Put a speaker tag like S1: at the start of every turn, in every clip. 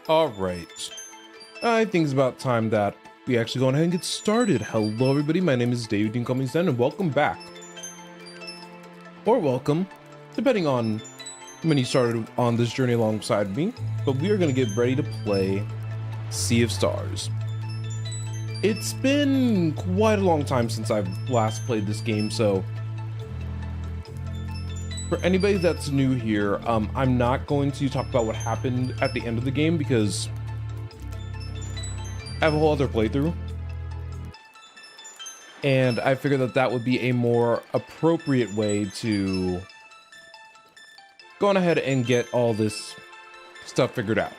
S1: All right. I think it's about time that we actually go ahead and get started. Hello, everybody. My name is David. You can call me Zen, and welcome back. Or welcome, depending on when you started on this journey alongside me. But we are going to get ready to play Sea of Stars. It's been quite a long time since I've last played this game, so for anybody that's new here, I'm not going to talk about what happened at the end of the game because I have a whole other playthrough. And I figured that that would be a more appropriate way to go on ahead and get all this stuff figured out.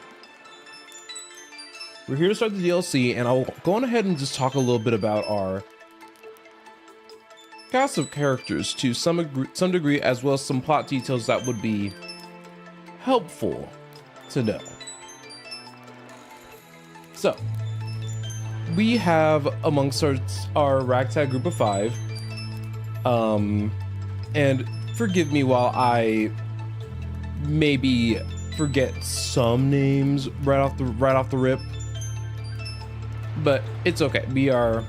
S1: We're here to start the DLC, and I'll go on ahead and just talk a little bit about our cast of characters to some degree, as well as some plot details that would be helpful to know. So, we have amongst our ragtag group of 5, and forgive me while I maybe forget some names right off the rip, but it's okay. We are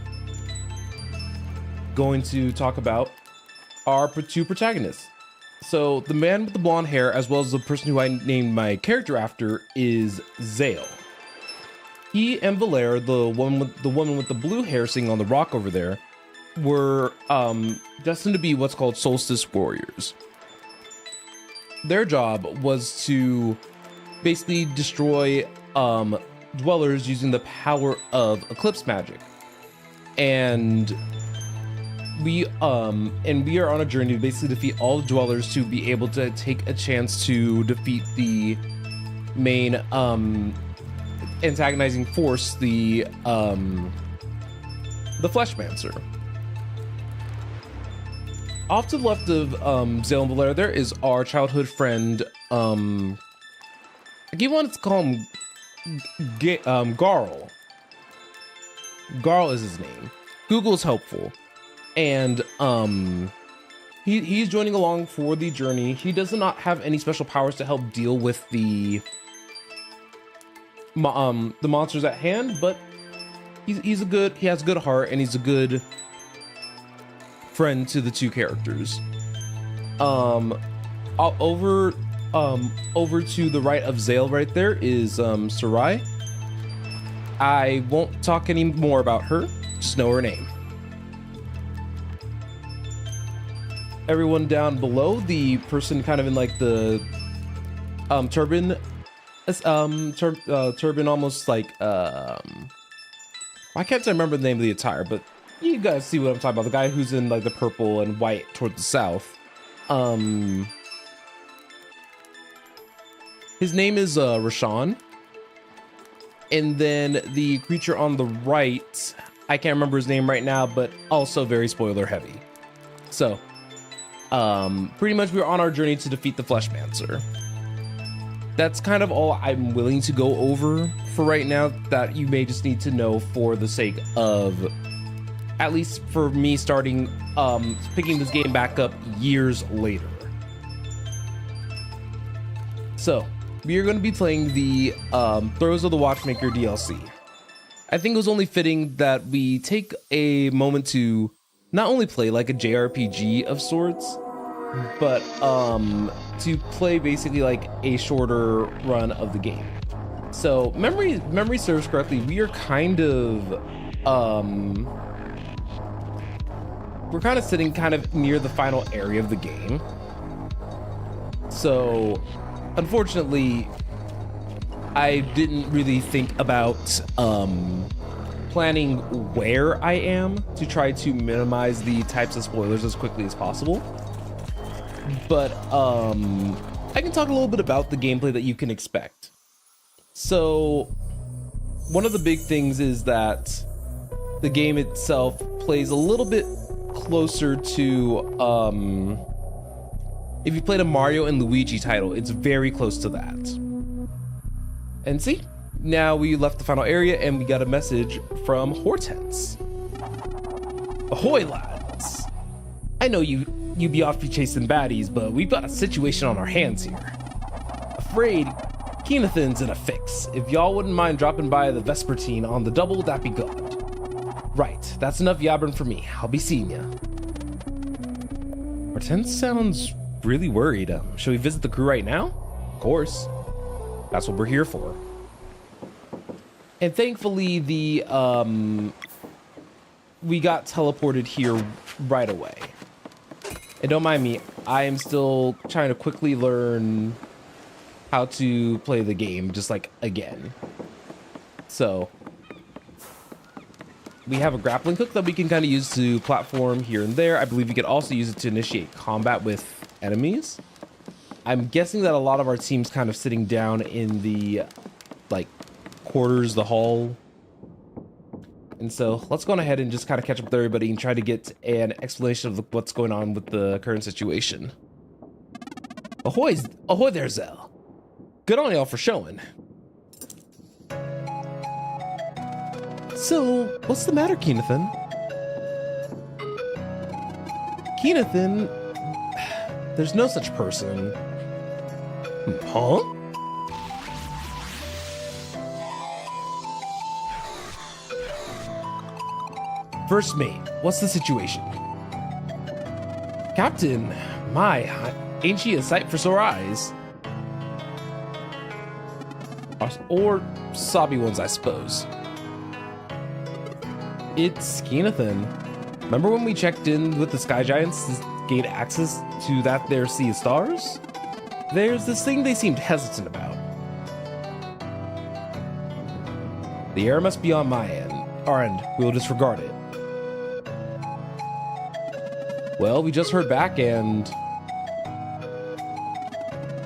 S1: going to talk about our two protagonists. So the man with the blonde hair, as well as the person who I named my character after, is Zale. He and Valera, the woman with the blue hair sitting on the rock over there, were destined to be what's called solstice warriors. Their job was to basically destroy dwellers using the power of eclipse magic. And we are on a journey to basically defeat all the dwellers to be able to take a chance to defeat the main antagonizing force, the Fleshmancer. Off to the left of Zale and Valera, there is our childhood friend. I keep wanting to call him Garl. Garl is his name. Google's helpful, and he's joining along for the journey. He does not have any special powers to help deal with the monsters at hand, but he has a good heart, and he's a good friend to the two characters. Over to the right of Zale right there is Sarai. I won't talk any more about her, just know her name. Everyone down below, the person kind of in like the turban, almost like why can't I remember the name of the attire, but you guys see what I'm talking about. The guy who's in like the purple and white toward the south. His name is Rashawn. And then the creature on the right, I can't remember his name right now, but also very spoiler heavy. So, pretty much we're on our journey to defeat the Fleshmancer. That's kind of all I'm willing to go over for right now, that you may just need to know for the sake of, at least for me starting, picking this game back up years later. So, we are going to be playing the Throes of the Watchmaker DLC. I think it was only fitting that we take a moment to not only play like a JRPG of sorts, but to play basically like a shorter run of the game. So memory serves correctly, we are kind of we're kind of sitting kind of near the final area of the game. So unfortunately, I didn't really think about planning where I am to try to minimize the types of spoilers as quickly as possible. But I can talk a little bit about the gameplay that you can expect. So one of the big things is that the game itself plays a little bit closer to if you played a Mario and Luigi title, it's very close to that. And see, now we left the final area and we got a message from Hortense. Ahoy, lads! I know you be off chasing baddies, but we've got a situation on our hands here. Afraid Keenathan's in a fix. If y'all wouldn't mind dropping by the Vespertine on the double, that'd be good. Right, that's enough yabbering for me. I'll be seeing ya. Hortense sounds really worried. Shall we visit the crew right now? Of course. That's what we're here for. And thankfully, we got teleported here right away. And don't mind me, I am still trying to quickly learn how to play the game, just like again. So we have a grappling hook that we can kind of use to platform here and there. I believe we could also use it to initiate combat with enemies. I'm guessing that a lot of our team's kind of sitting down in the like quarters, the hall. And so let's go on ahead and just kind of catch up with everybody and try to get an explanation of what's going on with the current situation. Ahoy there, Zell. Good on y'all for showing. So, what's the matter, Keenathan? Keenathan? There's no such person. Huh? First mate, what's the situation? Captain, ain't she a sight for sore eyes? Or sobby ones, I suppose. It's Keenathan. Remember when we checked in with the Sky Giants to gain access to that there sea of stars? There's this thing they seemed hesitant about. The error must be on our end. We'll disregard it. Well, we just heard back and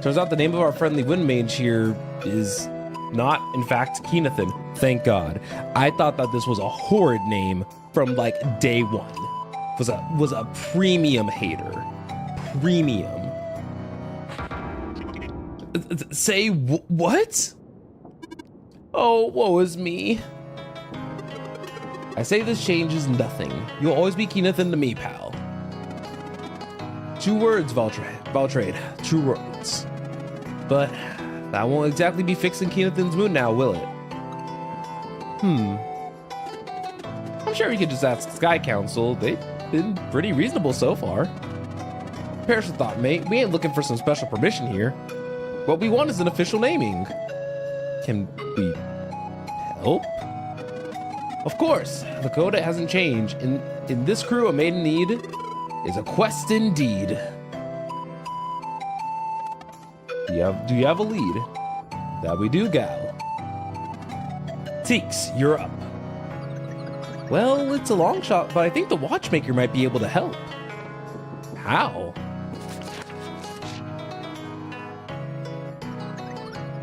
S1: turns out the name of our friendly wind mage here is not, in fact, Keenathan. Thank God. I thought that this was a horrid name from like day one. Was a premium hater. Premium. Say what? Oh, woe is me. I say this changes nothing. You'll always be Keenathan to me, pal. 2 words, Valtrade. 2 words. But that won't exactly be fixing Keenathan's mood now, will it? I'm sure we could just ask Sky Council. They've been pretty reasonable so far. Perish the thought, mate. We ain't looking for some special permission here. What we want is an official naming. Can we help? Of course. The code hasn't changed. In this crew, a maiden need is a quest indeed. Do you have a lead? That we do, gal. Teeks, you're up. Well, it's a long shot, but I think the Watchmaker might be able to help. How?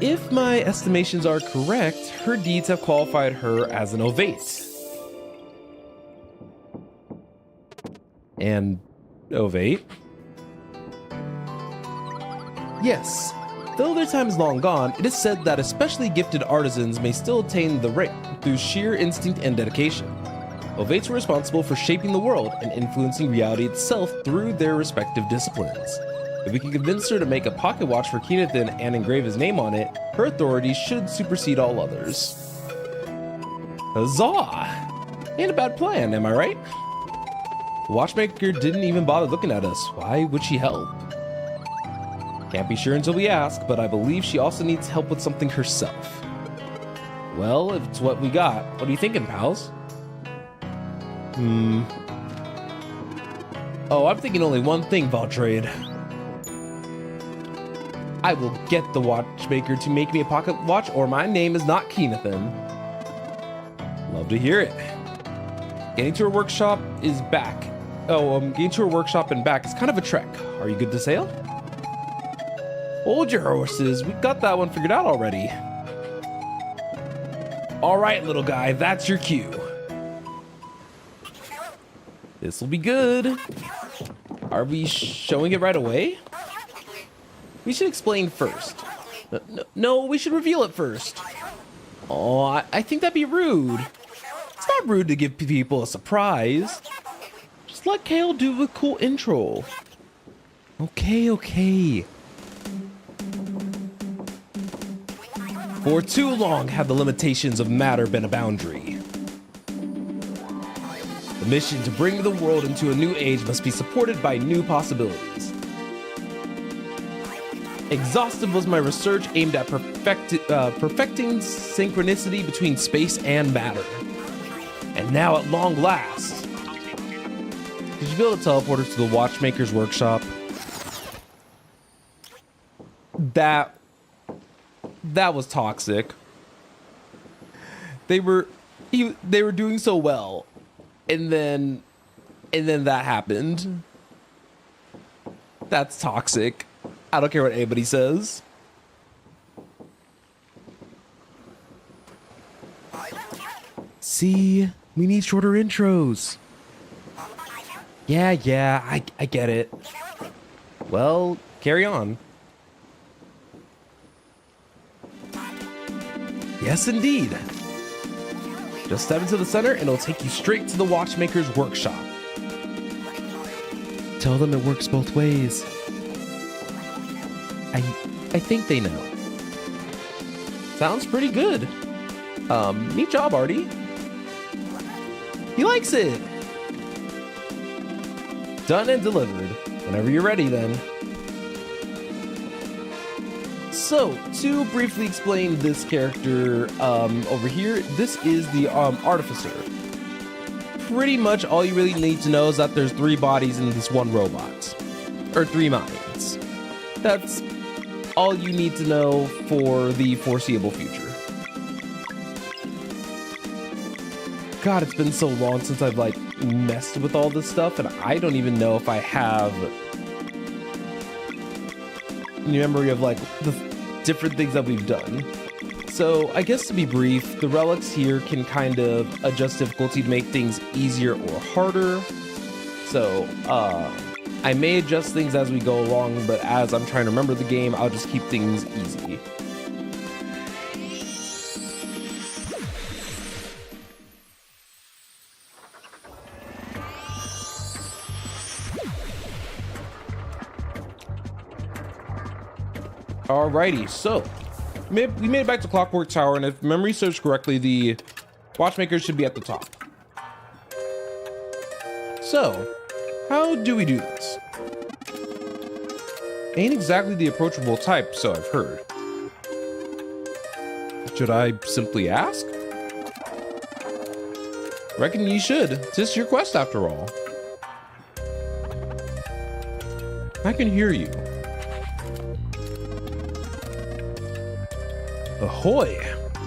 S1: If my estimations are correct, her deeds have qualified her as an ovate. And ovate? Yes. Though their time is long gone, it is said that especially gifted artisans may still attain the rank through sheer instinct and dedication. Ovates were responsible for shaping the world and influencing reality itself through their respective disciplines. If we can convince her to make a pocket watch for Keenathan and engrave his name on it, her authority should supersede all others. Huzzah! Ain't a bad plan, am I right? The Watchmaker didn't even bother looking at us. Why would she help? Can't be sure until we ask, but I believe she also needs help with something herself. Well, if it's what we got, what are you thinking, pals? Oh, I'm thinking only one thing, Valtrade. I will get the Watchmaker to make me a pocket watch, or my name is not Keenathan. Love to hear it. Getting to her workshop is back. Getting to her workshop and back is kind of a trek. Are you good to sail? Hold your horses. We got that one figured out already. All right, little guy, that's your cue. This will be good. Are we showing it right away? We should explain first. No, we should reveal it first. Oh, I think that'd be rude. It's not rude to give people a surprise. Just let Kale do a cool intro. Okay. For too long have the limitations of matter been a boundary. The mission to bring the world into a new age must be supported by new possibilities. Exhaustive was my research aimed at perfecting synchronicity between space and matter. And now at long last. Did you build a teleporter to the Watchmaker's workshop? That was toxic. They were doing so well. And then that happened. That's toxic. I don't care what anybody says. See, we need shorter intros. Yeah, I get it. Well, carry on. Yes, indeed. Just step into the center and it'll take you straight to the Watchmaker's workshop. Tell them it works both ways. I think they know. Sounds pretty good. Neat job, Artie. He likes it. Done and delivered. Whenever you're ready, then. So, to briefly explain this character over here, this is the Artificer. Pretty much all you really need to know is that there's 3 bodies in this one robot. Or 3 minds. That's all you need to know for the foreseeable future. God, it's been so long since I've like messed with all this stuff, and I don't even know if I have memory of like the different things that we've done. So I guess to be brief, the relics here can kind of adjust difficulty to make things easier or harder. So I may adjust things as we go along, but as I'm trying to remember the game, I'll just keep things easy. Alrighty, so we made it back to Clockwork Tower, and if memory serves correctly, the Watchmaker should be at the top. So, how do we do this? Ain't exactly the approachable type, so I've heard. Should I simply ask? Reckon you should. Tis your quest after all. I can hear you. Ahoy!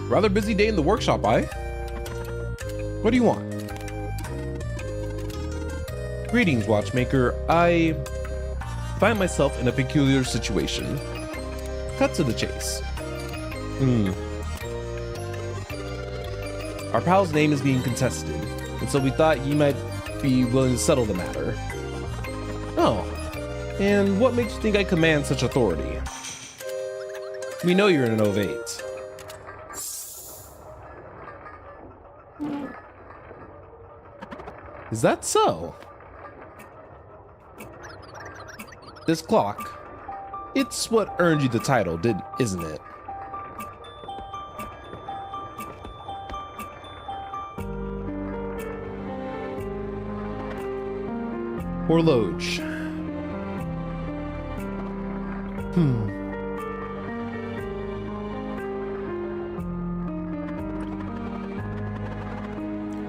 S1: Rather busy day in the workshop, aye? What do you want? Greetings, Watchmaker. I find myself in a peculiar situation. Cut to the chase. Our pal's name is being contested, and so we thought you might be willing to settle the matter. Oh, and what makes you think I command such authority? We know you're an Ovate. Is that so? This clock, it's what earned you the title, isn't it? Horloge.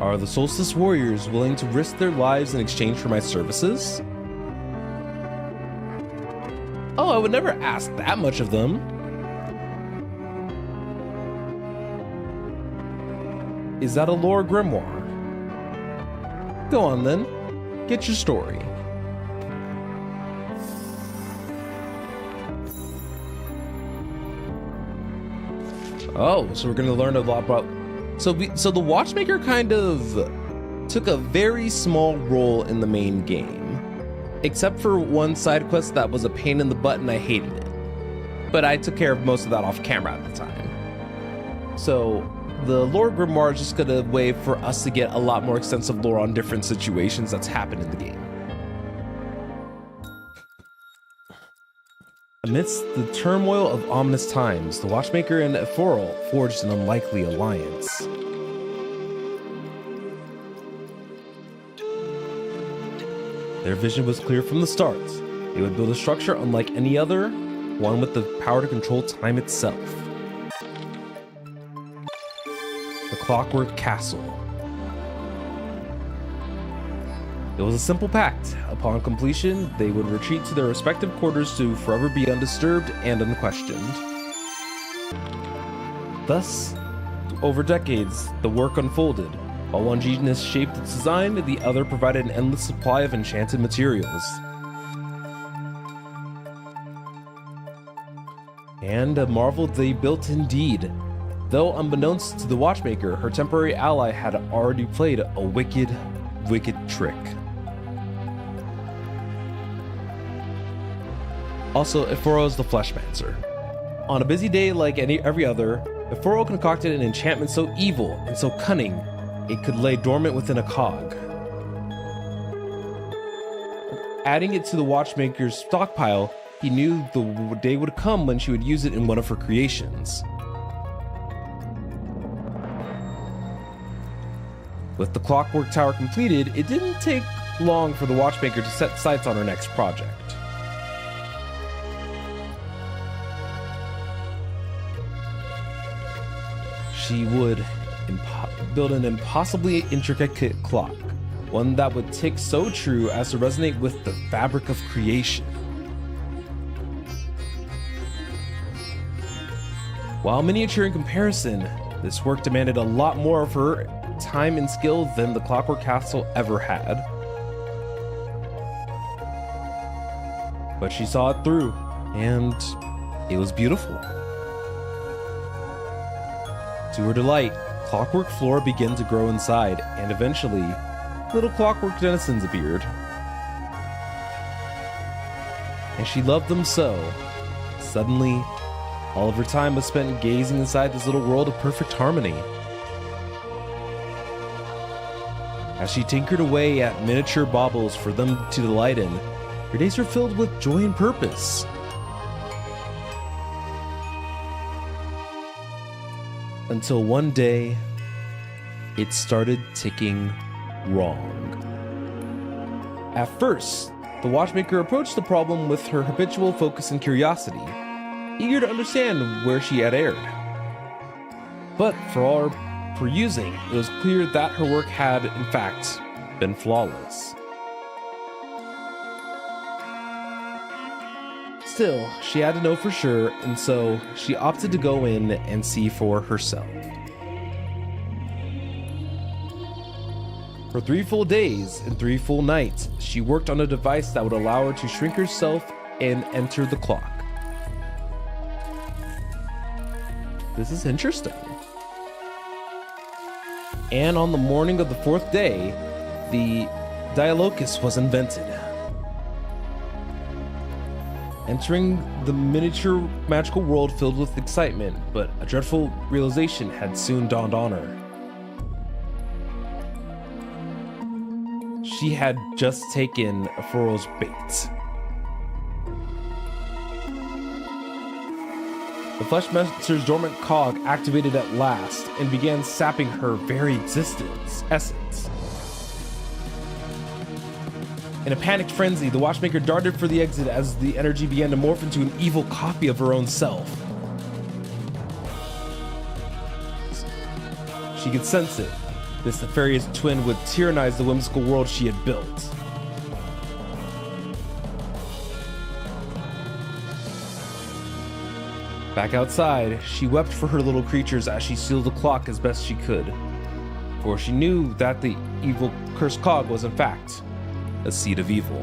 S1: Are the Solstice Warriors willing to risk their lives in exchange for my services? Oh, I would never ask that much of them. Is that a lore grimoire? Go on then, get your story. Oh, so we're gonna learn a lot about... So the Watchmaker kind of took a very small role in the main game, except for one side quest that was a pain in the butt and I hated it. But I took care of most of that off camera at the time. So the lore grimoire is just gonna way for us to get a lot more extensive lore on different situations that's happened in the game. Amidst the turmoil of ominous times, the Watchmaker and Ephorol forged an unlikely alliance. Their vision was clear from the start. They would build a structure unlike any other, one with the power to control time itself. The Clockwork Castle. It was a simple pact. Upon completion, they would retreat to their respective quarters to forever be undisturbed and unquestioned. Thus, over decades, the work unfolded. While one genius shaped its design, the other provided an endless supply of enchanted materials. And a marvel they built indeed. Though unbeknownst to the Watchmaker, her temporary ally had already played a wicked, wicked trick. Also, Ephorol is the Fleshmancer. On a busy day like every other, Ephorol concocted an enchantment so evil and so cunning, it could lay dormant within a cog. Adding it to the Watchmaker's stockpile, he knew the day would come when she would use it in one of her creations. With the Clockwork Tower completed, it didn't take long for the Watchmaker to set sights on her next project. She would build an impossibly intricate clock, one that would tick so true as to resonate with the fabric of creation. While miniature in comparison, this work demanded a lot more of her time and skill than the Clockwork Castle ever had. But she saw it through, and it was beautiful. To her delight, clockwork flora began to grow inside, and eventually, little clockwork denizens appeared. And she loved them so. Suddenly, all of her time was spent gazing inside this little world of perfect harmony. As she tinkered away at miniature baubles for them to delight in, her days were filled with joy and purpose. Until one day, it started ticking wrong. At first, the Watchmaker approached the problem with her habitual focus and curiosity, eager to understand where she had erred. But for all her perusing, it was clear that her work had, in fact, been flawless. Still, she had to know for sure, and so she opted to go in and see for herself. For 3 full days and 3 full nights, she worked on a device that would allow her to shrink herself and enter the clock. This is interesting. And on the morning of the 4th day, the Dialocus was invented. Entering the miniature magical world filled with excitement, but a dreadful realization had soon dawned on her. She had just taken Ephorol's bait. The Fleshmancer's dormant cog activated at last and began sapping her very essence. In a panicked frenzy, the Watchmaker darted for the exit as the energy began to morph into an evil copy of her own self. She could sense it. This nefarious twin would tyrannize the whimsical world she had built. Back outside, she wept for her little creatures as she sealed the clock as best she could, for she knew that the evil cursed cog was in fact a seed of evil.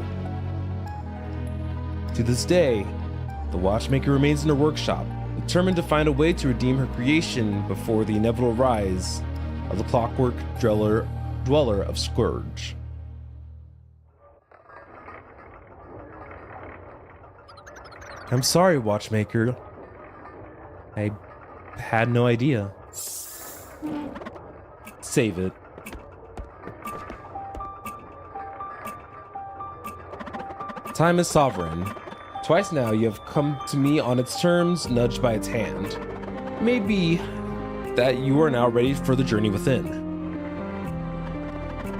S1: To this day, the Watchmaker remains in her workshop, determined to find a way to redeem her creation before the inevitable rise of the Clockwork Dweller of Scourge. I'm sorry, Watchmaker. I had no idea. Save it. Time is sovereign, Twice now you have come to me on its terms, nudged by its hand. Maybe that you are now ready for the journey within.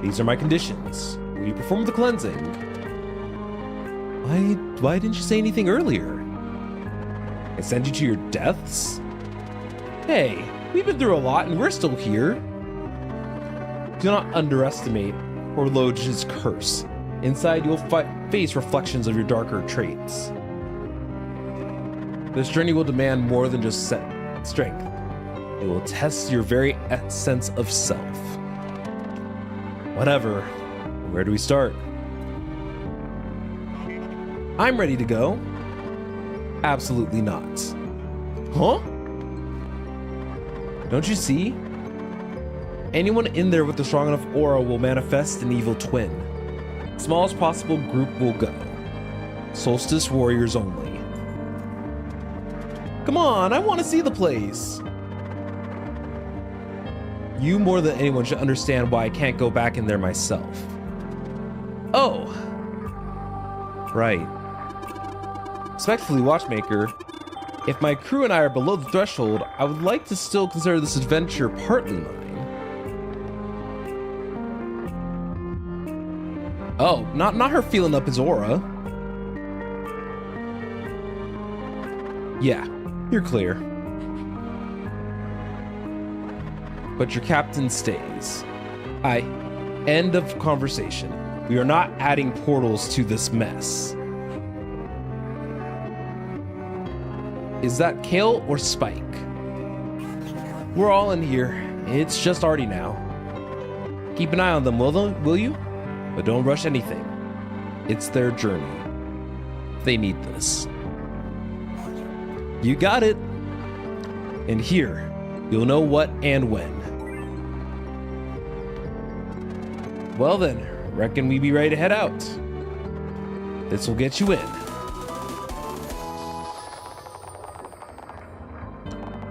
S1: These are my conditions. Will you perform the cleansing? Why didn't you say anything earlier? I send you to your deaths? Hey, we've been through a lot and we're still here. Do not underestimate Horloge's curse. Inside, you'll face reflections of your darker traits. This journey will demand more than just strength. It will test your very sense of self. Whatever. Where do we start? I'm ready to go. Absolutely not. Huh? Don't you see? Anyone in there with a strong enough aura will manifest an evil twin. Smallest possible group will go. Solstice warriors only. Come on, I want to see the place. You more than anyone should understand why I can't go back in there myself. Oh. Right. Respectfully, Watchmaker, if my crew and I are below the threshold, I would like to still consider this adventure partly mine. Oh, not her feeling up his aura. Yeah, you're clear. But your captain stays. End of conversation. We are not adding portals to this mess. Is that Kale or Spike? We're all in here. It's just Artie now. Keep an eye on them, will you? But don't rush anything. It's their journey. They need this. You got it. And here, you'll know what and when. Well then, reckon we be ready to head out. This will get you in.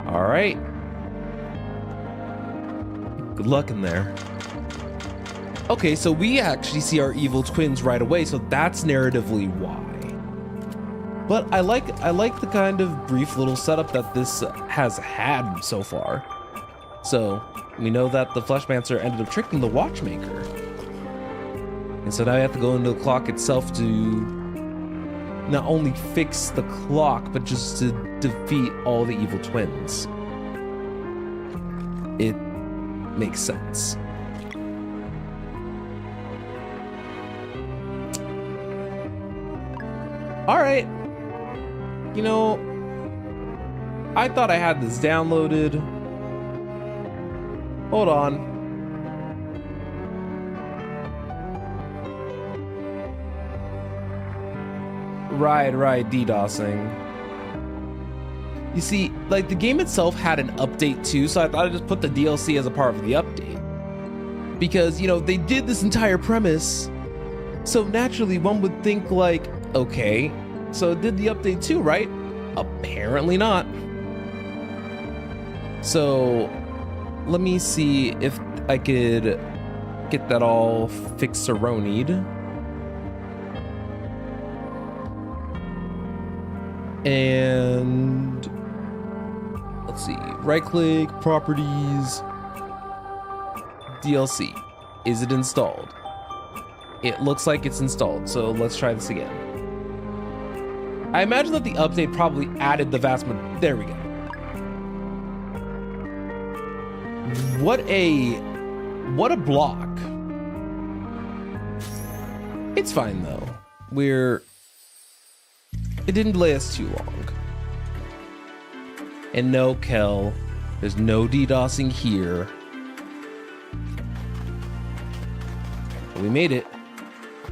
S1: All right. Good luck in there. Okay, so we actually see our evil twins right away, so that's narratively why. But I like the kind of brief little setup that this has had so far. So we know that the Fleshmancer ended up tricking the Watchmaker. And so now you have to go into the clock itself to not only fix the clock, but just to defeat all the evil twins. It makes sense. All right. You know, I thought I had this downloaded. Hold on. Right, DDoSing. You see, like the game itself had an update too, so I thought I'd just put the DLC as a part of the update. Because, you know, they did this entire premise, so naturally one would think like, okay, so it did the update too, right? Apparently not. So let me see if I could get that all fixeronied. And let's see, right click, properties, DLC. Is it installed? It looks like it's installed, so let's try this again. I imagine that the update probably added the vast majority. There we go. What a block. It's fine though. It didn't delay us too long. And no, Kel, there's no DDoSing here. But we made it.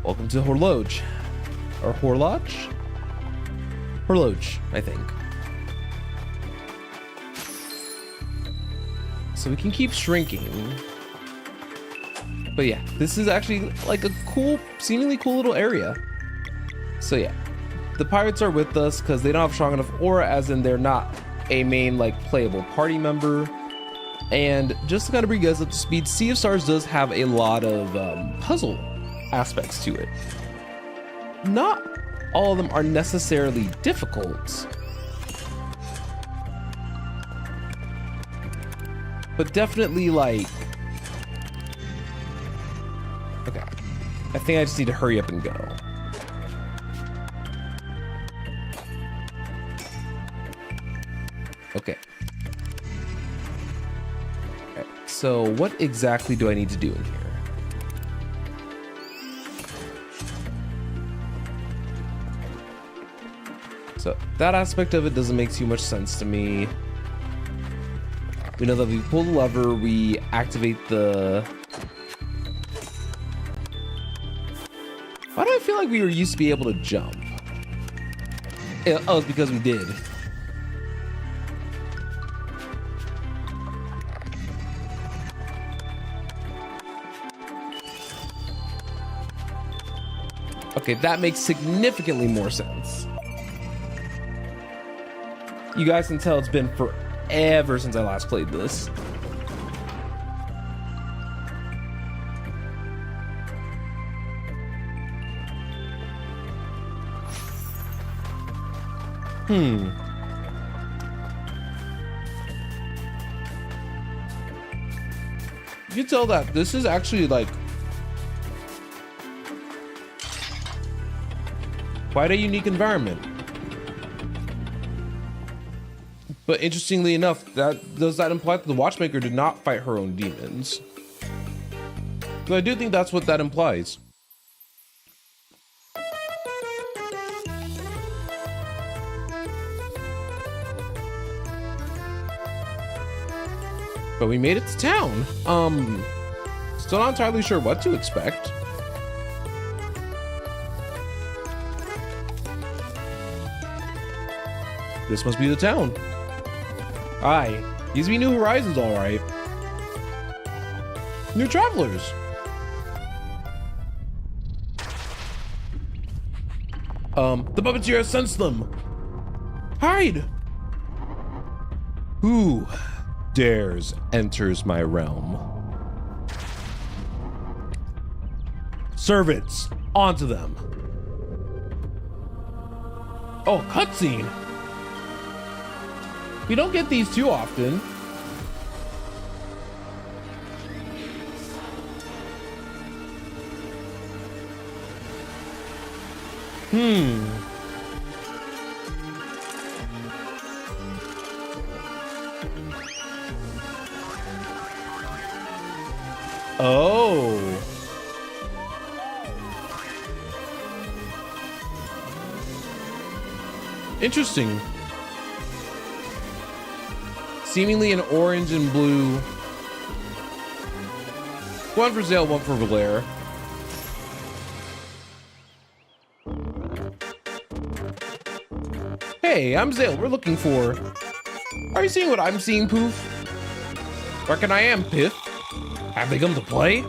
S1: Welcome to Horloge. Or Horloge? Horloge, I think. So we can keep shrinking. But yeah, this is actually like a cool, seemingly cool little area. So yeah. The pirates are with us because they don't have strong enough aura, as in they're not a main like playable party member. And just to kind of bring you guys up to speed, Sea of Stars does have a lot of puzzle aspects to it. Not all of them are necessarily difficult. But definitely like... Okay. I think I just need to hurry up and go. Okay. Alright, so what exactly do I need to do in here? So that aspect of it doesn't make too much sense to me. We know that we pull the lever, we activate the... Why do I feel like we were used to be able to jump? Oh, it's because we did. Okay, that makes significantly more sense. You guys can tell it's been forever since I last played this. You can tell that this is actually like quite a unique environment. But interestingly enough, does that imply that the Watchmaker did not fight her own demons? So I do think that's what that implies. But we made it to town. Still not entirely sure what to expect. This must be the town. Aye, these be New Horizons, all right. New travelers. The puppeteer has sensed them. Hide. Who dares enters my realm? Servants, onto them. Oh, cutscene. We don't get these too often. Oh. Interesting. Seemingly an orange and blue. One for Zale, one for Valere. Hey, I'm Zale. We're looking for... Are you seeing what I'm seeing, Poof? Reckon I am, Piff. Have they come to play?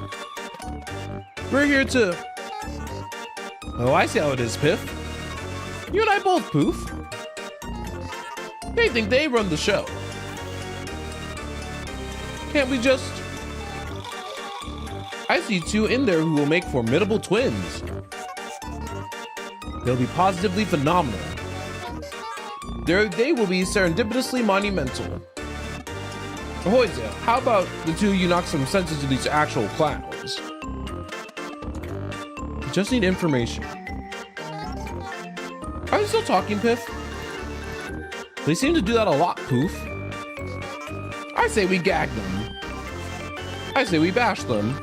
S1: We're here to... Oh, I see how it is, Piff. You and I both, Poof. They think they run the show. Can't we just... I see two in there who will make formidable twins. They'll be positively phenomenal. They will be serendipitously monumental. Ahoy, Zale. How about the two of you knock some sense into these actual clowns? We just need information. Are they still talking, Piff? They seem to do that a lot, Poof. I say we gag them. I say we bash them.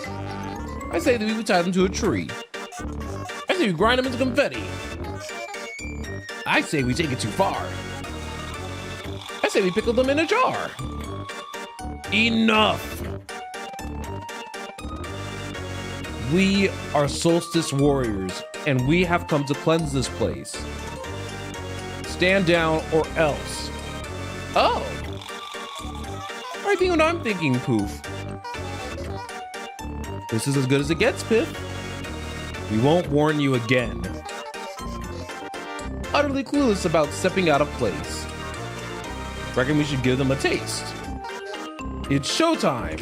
S1: I say that we would tie them to a tree. I say we grind them into confetti. I say we take it too far. I say we pickle them in a jar. Enough! We are Solstice Warriors, and we have come to cleanse this place. Stand down or else. Oh! I think what I'm thinking, Poof. This is as good as it gets, Piff. We won't warn you again. Utterly clueless about stepping out of place. Reckon we should give them a taste. It's showtime.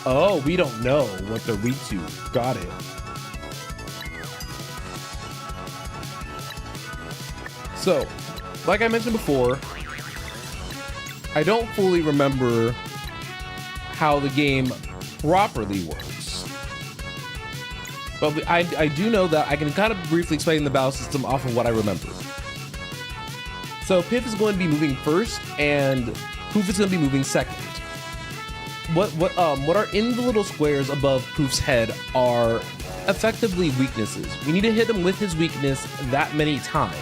S1: Oh, we don't know what they're weak to. Got it. So, like I mentioned before, I don't fully remember how the game properly works. But I do know that I can kind of briefly explain the battle system off of what I remember. So Piff is going to be moving first, and Poof is going to be moving second. What are in the little squares above Poof's head are effectively weaknesses. We need to hit him with his weakness that many times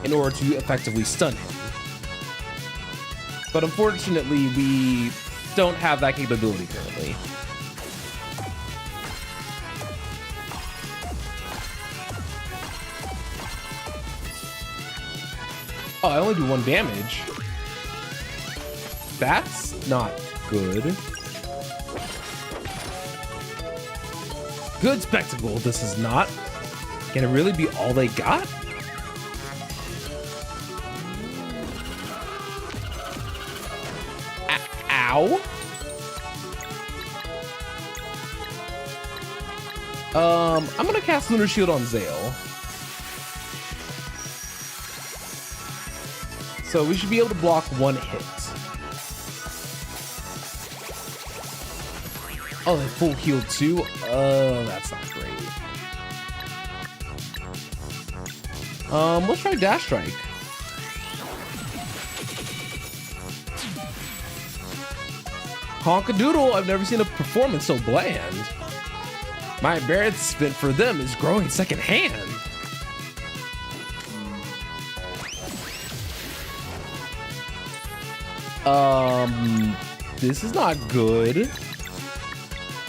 S1: in order to effectively stun him. But unfortunately, we don't have that capability currently. Oh, I only do 1 damage. That's not good. Good spectacle, this is not. Can it really be all they got? Ow. I'm gonna cast Lunar Shield on Zale. So we should be able to block 1 hit. Oh, they full heal too? Oh, that's not great. Let's try Dash Strike. Honkadoodle, I've never seen a performance so bland. My embarrassment for them is growing secondhand. This is not good.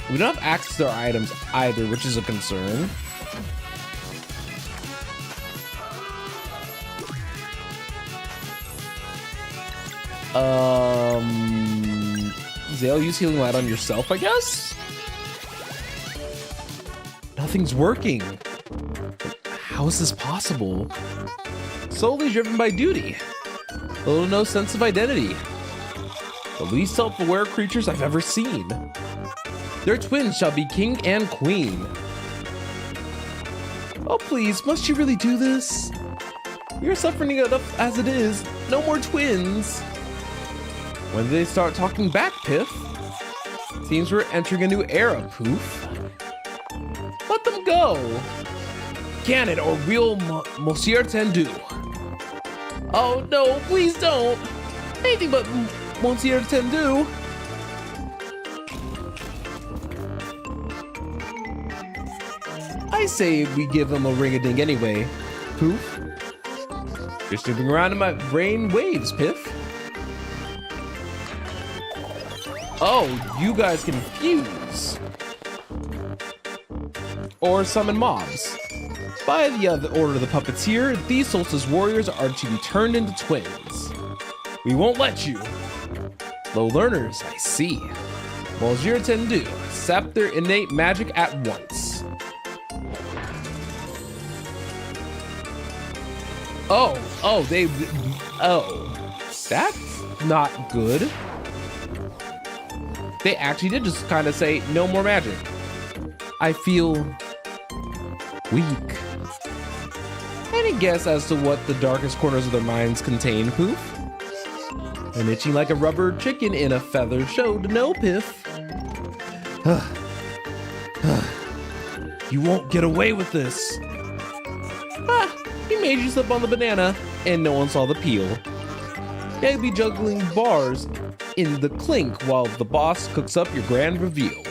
S1: We don't have access to our items either, which is a concern. Zale, use Healing Light on yourself, I guess? Nothing's working. How is this possible? Solely driven by duty. Little to no sense of identity. The least self-aware creatures I've ever seen. Their twins shall be king and queen. Oh please, must you really do this? We are suffering enough as it is. No more twins. When did they start talking back, Piff? Seems we're entering a new era, Poof. Let them go. Can it or real Monsieur Tendu? Oh no, please don't. Anything but Monsieur Tendu. I say we give him a ring-a-ding anyway. Poof. You're snooping around in my brain waves, Piff. Oh, you guys can fuse. Or summon mobs. By the other order of the puppeteer, these Solstice warriors are to be turned into twins. We won't let you. Slow learners, I see. Monsieur Tendu, sap their innate magic at once. Oh, that's not good. They actually did just kind of say, no more magic. I feel weak. Any guess as to what the darkest corners of their minds contain, Poof? And itching like a rubber chicken in a feathered show to know, Piff. You won't get away with this. He made you slip on the banana, and no one saw the peel. You'll be juggling bars in the clink while the boss cooks up your grand reveal.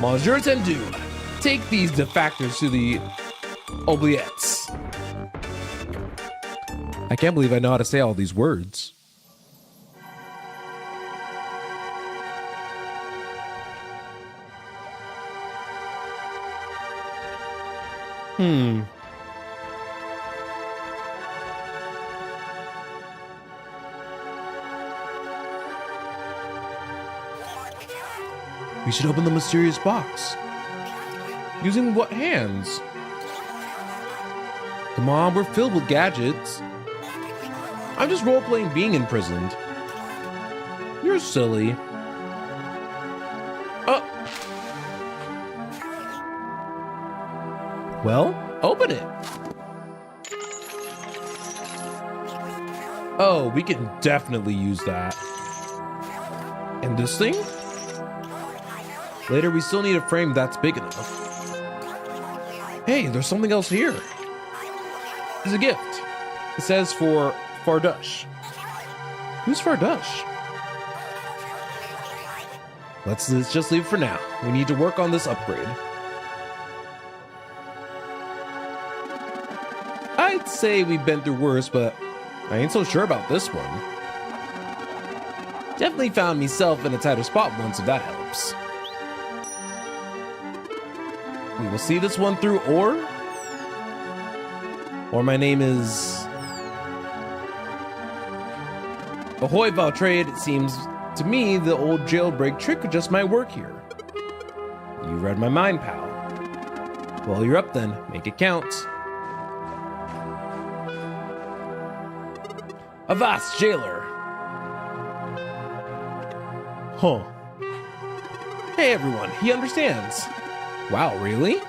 S1: Monsieur Tendu, take these defactors to the oubliettes. I can't believe I know how to say all these words. We should open the mysterious box. Using what hands? Come on, we're filled with gadgets. I'm just role-playing being imprisoned. You're silly. Well, open it. Oh, we can definitely use that. And this thing? Later, we still need a frame that's big enough. Hey, there's something else here. It's a gift. It says for Fardush. Who's Fardush? Let's just leave it for now. We need to work on this upgrade. I'd say we've been through worse, but I ain't so sure about this one. Definitely found myself in a tighter spot once, if that helps. We will see this one through, or my name is Ahoy, Valtrade. It seems to me the old jailbreak trick just might work here. You read my mind, pal. Well, you're up then. Make it count. Avast, jailer. Huh. Hey, everyone. He understands. Wow, really?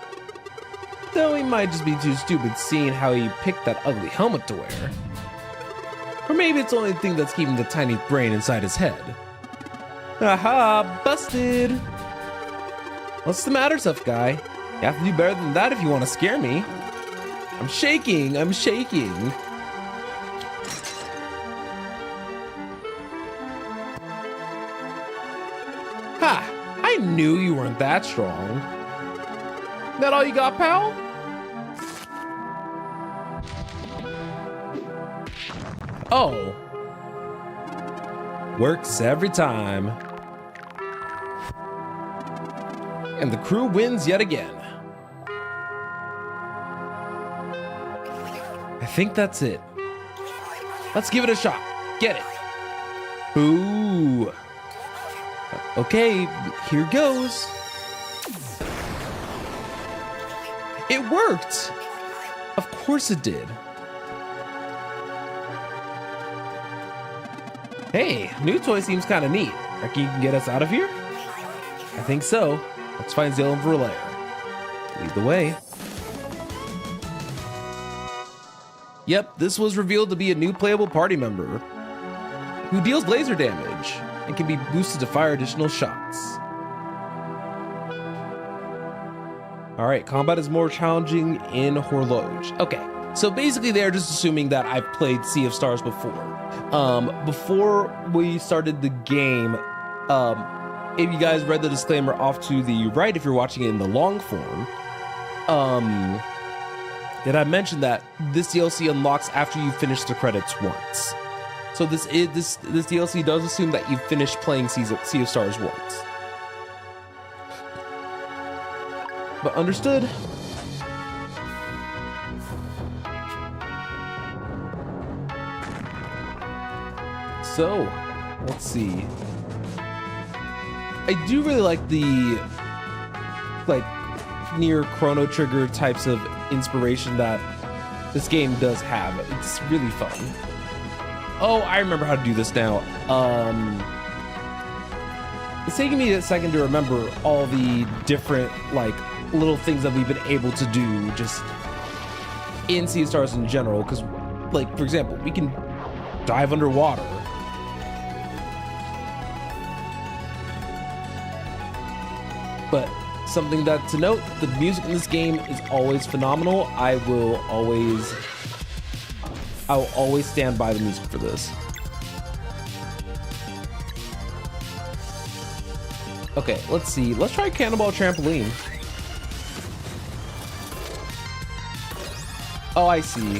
S1: Though he might just be too stupid seeing how he picked that ugly helmet to wear. Or maybe it's the only thing that's keeping the tiny brain inside his head. Aha, busted! What's the matter, tough guy? You have to do better than that if you want to scare me. I'm shaking. Ha! I knew you weren't that strong. That all you got, pal? Oh. Works every time. And the crew wins yet again. I think that's it. Let's give it a shot. Get it. Boo. Okay, here goes. It worked! Of course it did. Hey, new toy seems kind of neat. Reckon you can get us out of here? I think so. Let's find Zale and Verlaire. Lead the way. Yep, this was revealed to be a new playable party member who deals laser damage and can be boosted to fire additional shots. All right, combat is more challenging in Horloge. Okay, so basically they're just assuming that I've played Sea of Stars before. Before we started the game, if you guys read the disclaimer off to the right, if you're watching it in the long form, did I mention that this DLC unlocks after you finish the credits once? So this DLC does assume that you've finished playing Sea of Stars once. But understood. So, let's see. I do really like the near Chrono Trigger types of inspiration that this game does have. It's really fun. Oh, I remember how to do this now. It's taking me a second to remember all the different little things that we've been able to do just in Sea of Stars in general, because for example, we can dive underwater. But something that to note, the music in this game is always phenomenal. I will always stand by the music for this. Okay, let's see. Let's try Cannonball Trampoline. Oh, I see.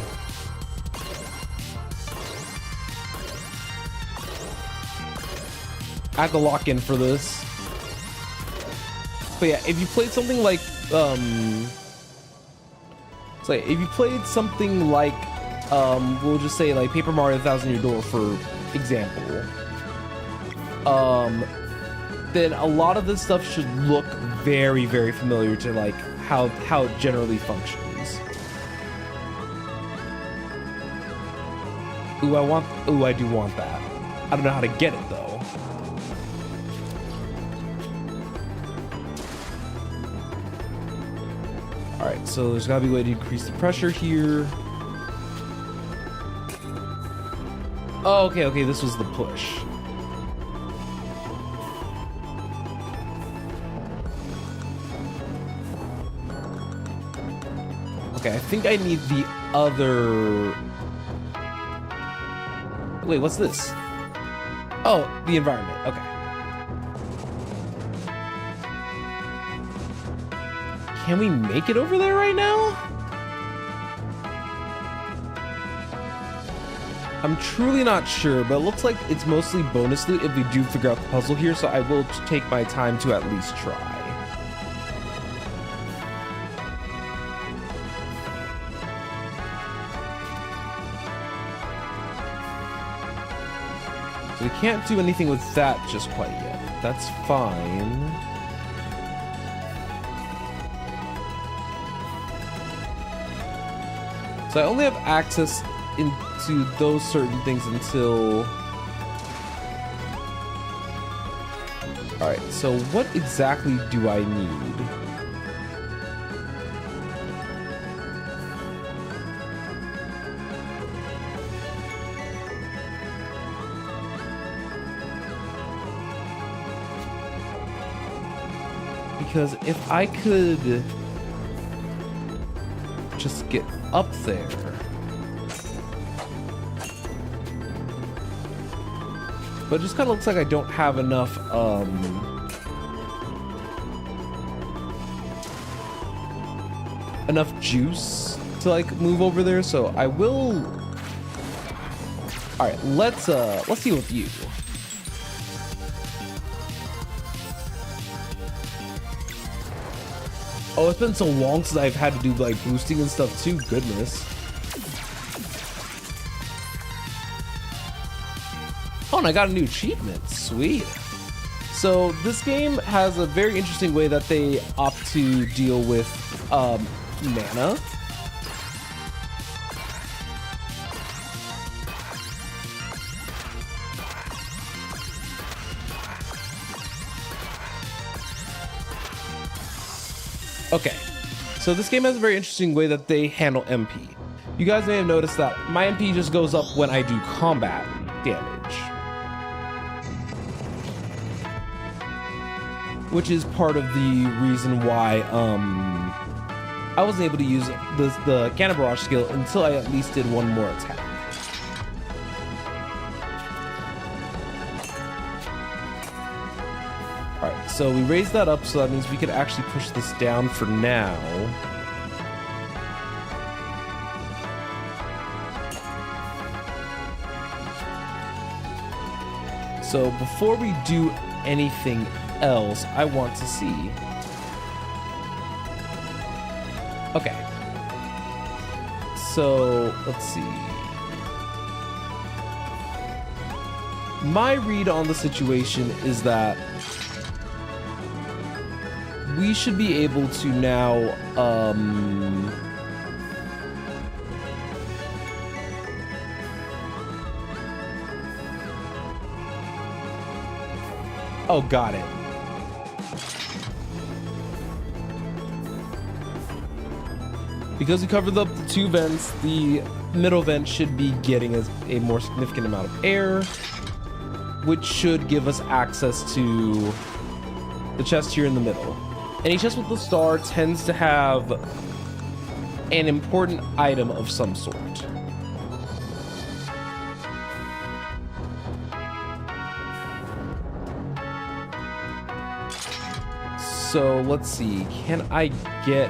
S1: I have to lock in for this. But yeah, if you played something like, we'll just say like Paper Mario Thousand Year Door, for example, then a lot of this stuff should look very, very familiar to how it generally functions. Ooh, I do want that. I don't know how to get it though. All right, so there's gotta be a way to increase the pressure here. Oh, okay, okay, this was the push. Okay, I think I need the other... Wait, what's this? Oh, the environment, okay. Can we make it over there right now? I'm truly not sure, but it looks like it's mostly bonus loot if we do figure out the puzzle here, so I will take my time to at least try. So we can't do anything with that just quite yet. That's fine. So I only have access into those certain things until... Alright, so what exactly do I need? Because if I could just get up there. But it just kind of looks like I don't have enough, enough juice to like move over there, so I will... All right, let's deal with you. Oh, it's been so long since I've had to do like boosting and stuff too. Goodness. Oh, and I got a new achievement. Sweet. So this game has a very interesting way that they opt to deal with mana. Okay, so this game has a very interesting way that they handle MP. You guys may have noticed that my MP just goes up when I do combat damage, which is part of the reason why I wasn't able to use the Cannon Barrage skill until I at least did one more attack. Alright, so we raised that up, so that means we could actually push this down for now. So before we do anything else, I want to see. Okay. So let's see. My read on the situation is that we should be able to now, oh, got it. Because we covered up the two vents, the middle vent should be getting a more significant amount of air, which should give us access to the chest here in the middle. Any chest with the star tends to have an important item of some sort. So let's see, can I get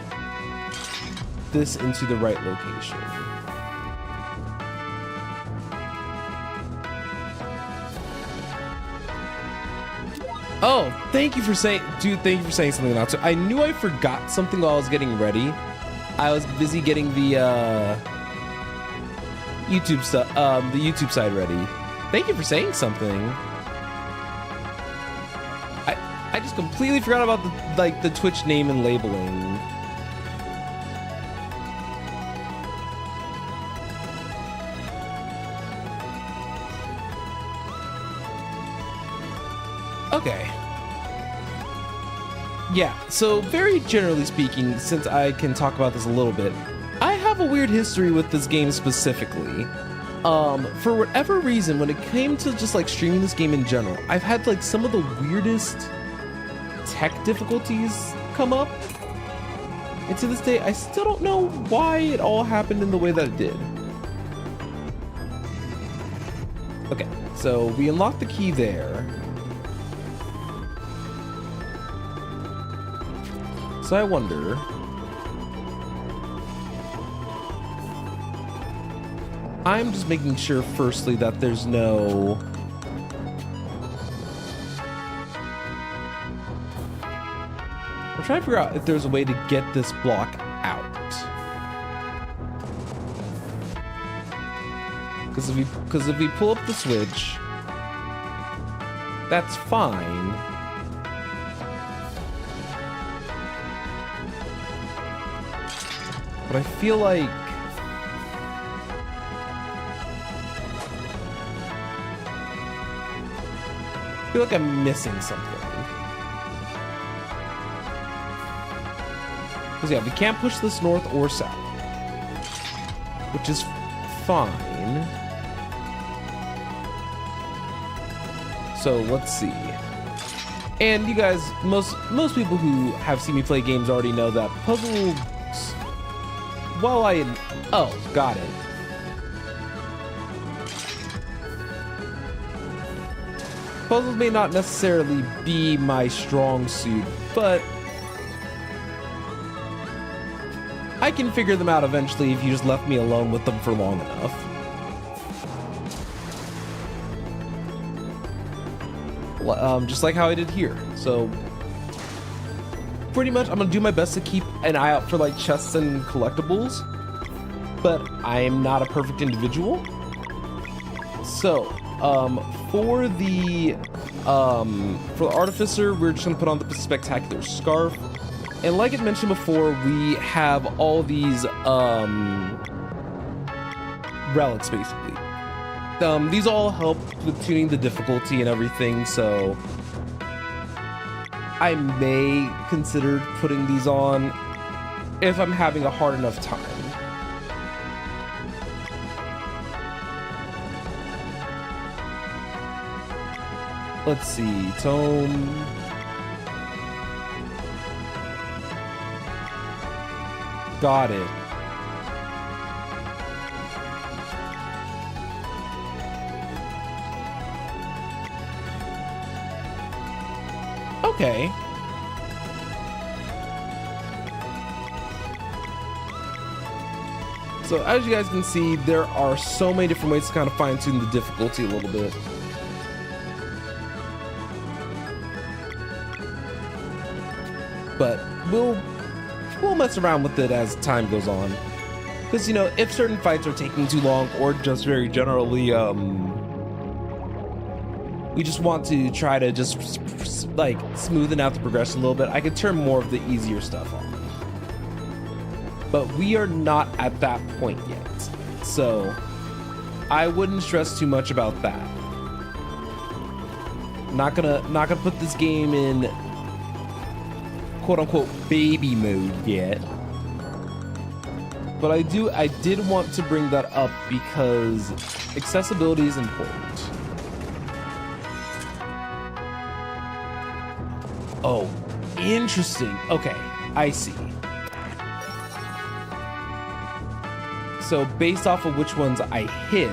S1: this into the right location? Oh, thank you for saying, dude, thank you for saying something about it. I knew I forgot something while I was getting ready. I was busy getting the YouTube stuff, the YouTube side ready. Thank you for saying something. I just completely forgot about the Twitch name and labeling. Okay. Yeah, so very generally speaking, since I can talk about this a little bit, I have a weird history with this game specifically. For whatever reason, when it came to just like streaming this game in general, I've had like some of the weirdest tech difficulties come up. And to this day, I still don't know why it all happened in the way that it did. Okay, so we unlocked the key there. So I wonder... I'm just making sure, firstly, that there's no... I'm trying to figure out if there's a way to get this block out. Because if we pull up the switch, that's fine. But I feel like... I feel like I'm missing something. Because yeah, we can't push this north or south, which is fine. So let's see. And you guys, most people who have seen me play games already know that puzzles, while oh, got it. Puzzles may not necessarily be my strong suit, but I can figure them out eventually if you just left me alone with them for long enough. Just like how I did here. So pretty much I'm gonna do my best to keep an eye out for like chests and collectibles, but I am not a perfect individual. So for the artificer, we're just gonna put on the spectacular scarf, and like I mentioned before, we have all these relics basically. These all help with tuning the difficulty and everything, so I may consider putting these on if I'm having a hard enough time. Let's see, tome. Got it. Okay. So as you guys can see, there are so many different ways to kind of fine-tune the difficulty a little bit. But we'll mess around with it as time goes on. Because, you know, if certain fights are taking too long, or just very generally, we just want to try to just, like, smoothen out the progression a little bit, I could turn more of the easier stuff on. But we are not at that point yet. So, I wouldn't stress too much about that. Not gonna put this game in quote-unquote baby mode yet, but I did want to bring that up because accessibility is important. Oh, interesting. Okay, I see. So based off of which ones I hit,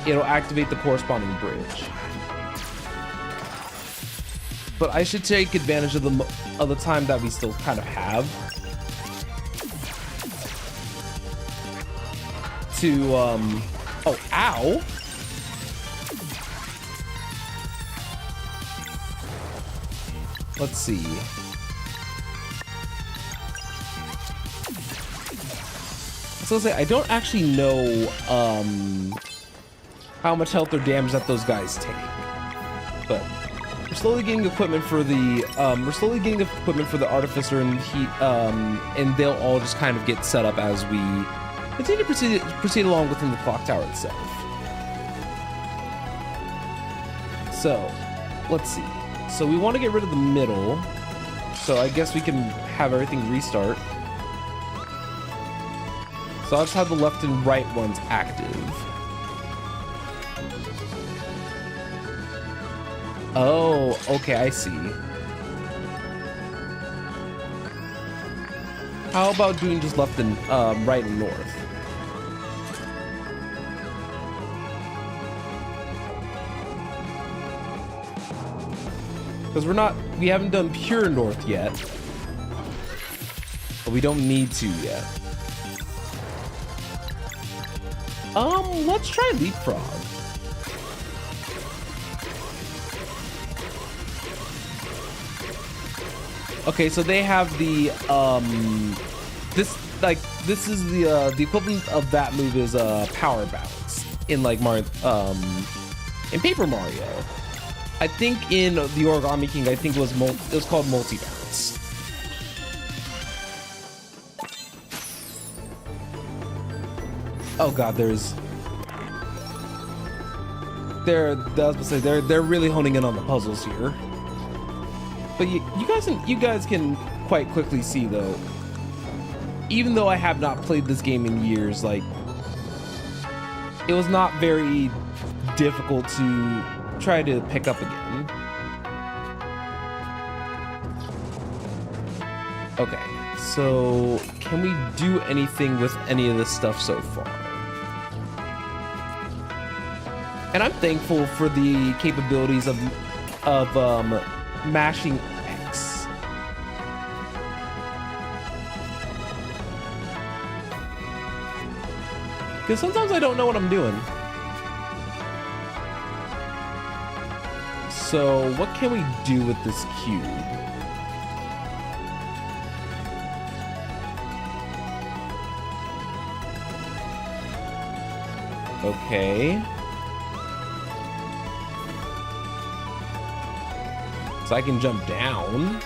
S1: it'll activate the corresponding bridge. But I should take advantage of the time that we still kind of have to oh, ow. Let's see. So I'll say I don't actually know how much health or damage that those guys take, but we're slowly getting equipment for the artificer, and they'll all just kind of get set up as we continue to proceed along within the clock tower itself. So let's see. So we want to get rid of the middle, so I guess we can have everything restart. So I'll just have the left and right ones active. Oh, okay, I see. How about doing just left and right and north? Because we haven't done pure north yet. But we don't need to yet. Let's try leapfrog. Okay, so they have the this is the equivalent of that move is power bounce in like Mario in Paper Mario. I think in the Origami King, I think it was called multi bounce. Oh god, I was about to say they're really honing in on the puzzles here. But you guys can quite quickly see though, even though I have not played this game in years, like it was not very difficult to try to pick up again. Okay, so can we do anything with any of this stuff so far? And I'm thankful for the capabilities of mashing X. Because sometimes I don't know what I'm doing. So what can we do with this cube? Okay. So I can jump down.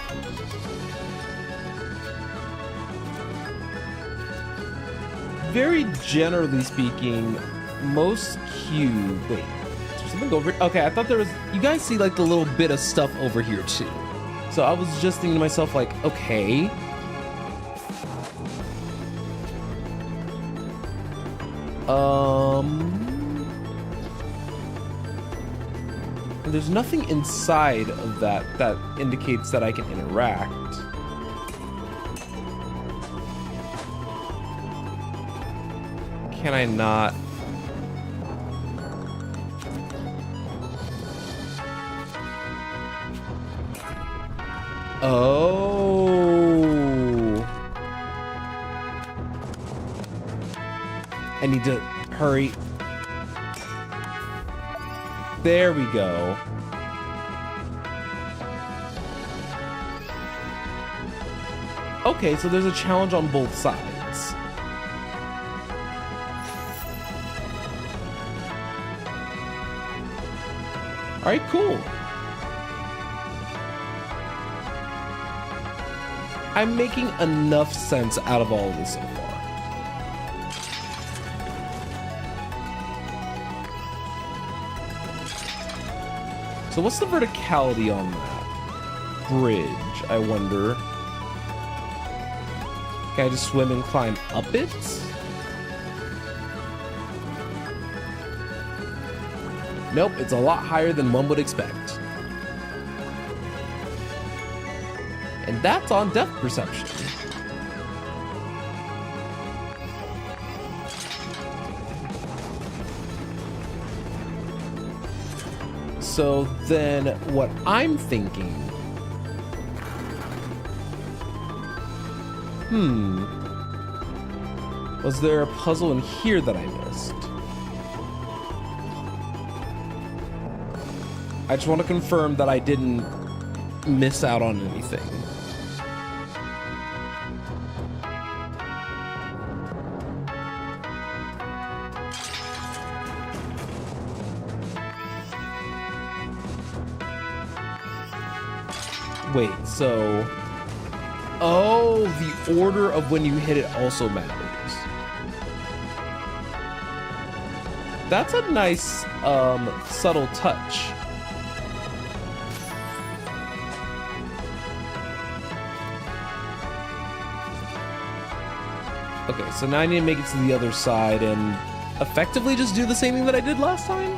S1: Very generally speaking, most cube. Wait, is there something over? Okay, I thought there was. You guys see like the little bit of stuff over here too. So I was just thinking to myself, like, okay. And there's nothing inside of that indicates that I can interact. Can I not? Oh. I need to hurry. There we go. Okay, so there's a challenge on both sides. All right, cool. I'm making enough sense out of all of this so far. So what's the verticality on that bridge, I wonder? Can I just swim and climb up it? Nope, it's a lot higher than one would expect. And that's on depth perception. So then what I'm thinking, was there a puzzle in here that I missed? I just want to confirm that I didn't miss out on anything. Wait, so... Oh, the order of when you hit it also matters. That's a nice, subtle touch. Okay, so now I need to make it to the other side and effectively just do the same thing that I did last time?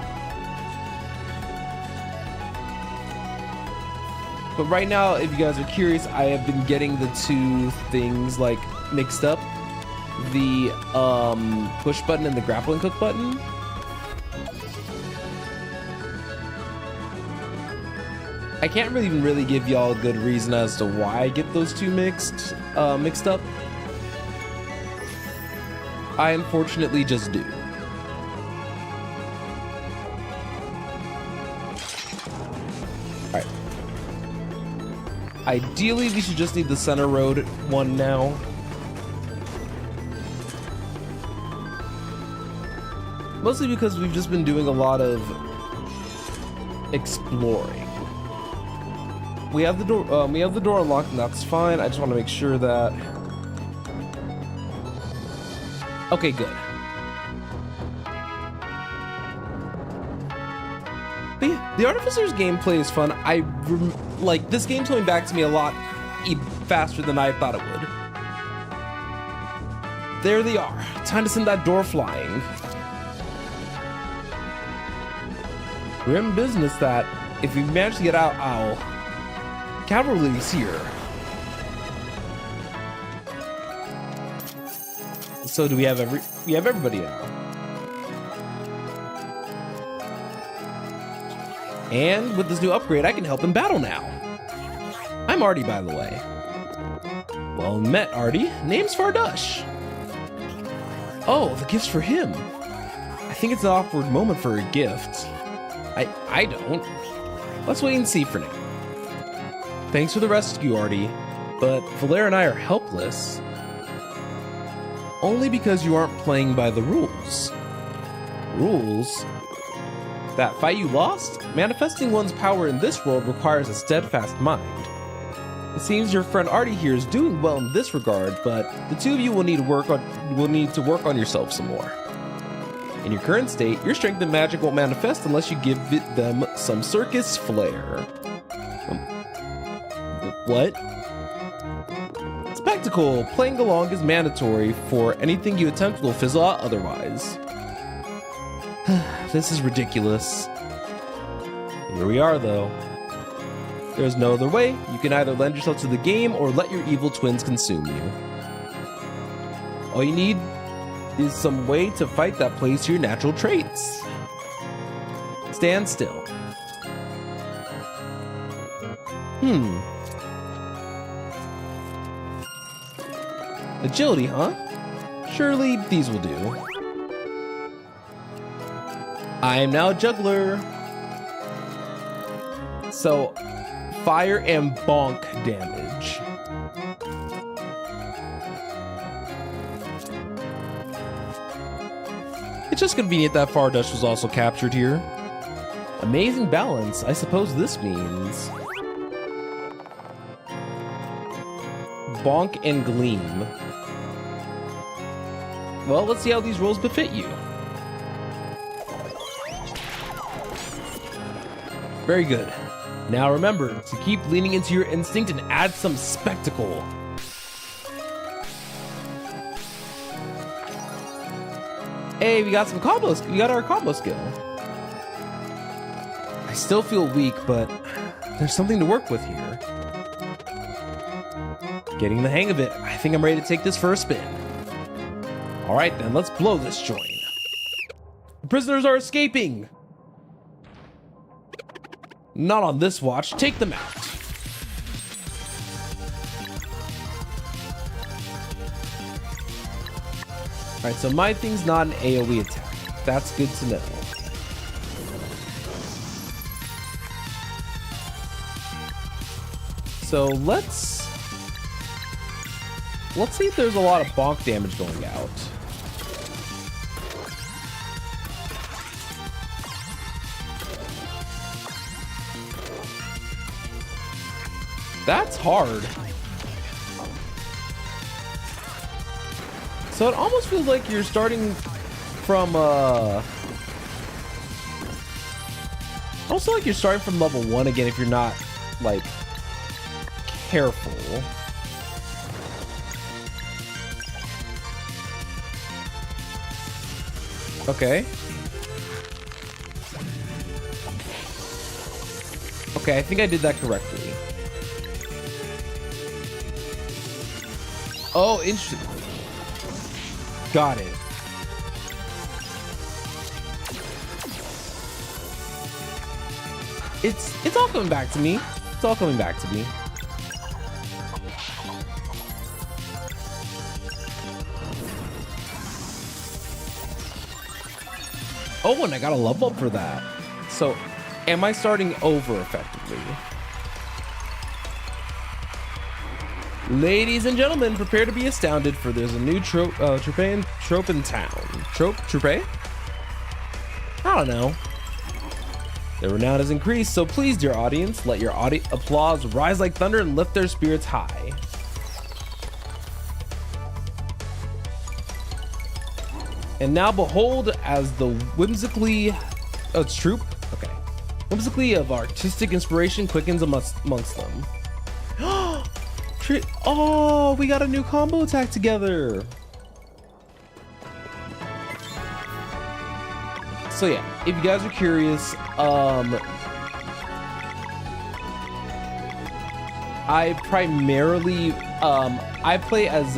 S1: But right now, if you guys are curious, I have been getting the two things like mixed up. The push button and the grappling hook button. I can't really give y'all a good reason as to why I get those two mixed up. I unfortunately just do. Alright. Ideally, we should just need the center road one now. Mostly because we've just been doing a lot of exploring. We have the door unlocked, and that's fine. I just want to make sure that. Okay, good. But yeah, the Artificer's gameplay is fun. Like this game's coming back to me a lot faster than I thought it would. There they are. Time to send that door flying. Grim business that, if we manage to get out, cavalry's here. So do we have everybody now. And with this new upgrade, I can help in battle now. I'm Artie, by the way. Well met, Artie. Name's Fardush. Oh, the gift's for him. I think it's an awkward moment for a gift. I don't. Let's wait and see for now. Thanks for the rescue, Artie, but Valera and I are helpless. Only because you aren't playing by the rules. Rules? That fight you lost? Manifesting one's power in this world requires a steadfast mind. It seems your friend Artie here is doing well in this regard, but the two of you will need to work on yourself some more. In your current state, your strength and magic won't manifest unless you give them some circus flair. What? Spectacle! Playing along is mandatory for anything you attempt will fizzle out otherwise. This is ridiculous. Here we are, though. There's no other way. You can either lend yourself to the game or let your evil twins consume you. All you need is some way to fight that plays to your natural traits. Stand still. Agility, huh? Surely these will do. I am now a juggler. So, fire and bonk damage. It's just convenient that Fardush was also captured here. Amazing balance. I suppose this means bonk and gleam. Well, let's see how these roles befit you. Very good. Now remember to keep leaning into your instinct and add some spectacle. Hey, we got some combos. We got our combo skill. I still feel weak, but there's something to work with here. Getting the hang of it. I think I'm ready to take this for a spin. All right, then, let's blow this joint. The prisoners are escaping. Not on this watch. Take them out. All right, so my thing's not an AoE attack. That's good to know. So let's see if there's a lot of bonk damage going out. That's hard. So it almost feels like you're starting from also like you're starting from level 1 again if you're not like careful. Okay. Okay, I think I did that correctly. Oh, interesting. Got it. It's all coming back to me. It's all coming back to me. Oh, and I got a level up for that. So, am I starting over effectively? Ladies and gentlemen, prepare to be astounded, for there's a new trope in town. Trope? I don't know. Their renown has increased, so please, dear audience, let your applause rise like thunder and lift their spirits high. And now behold, as the whimsically, oh, it's troop? Okay. Whimsically of artistic inspiration quickens amongst them. Oh, we got a new combo attack together. So yeah, if you guys are curious, I primarily, I play as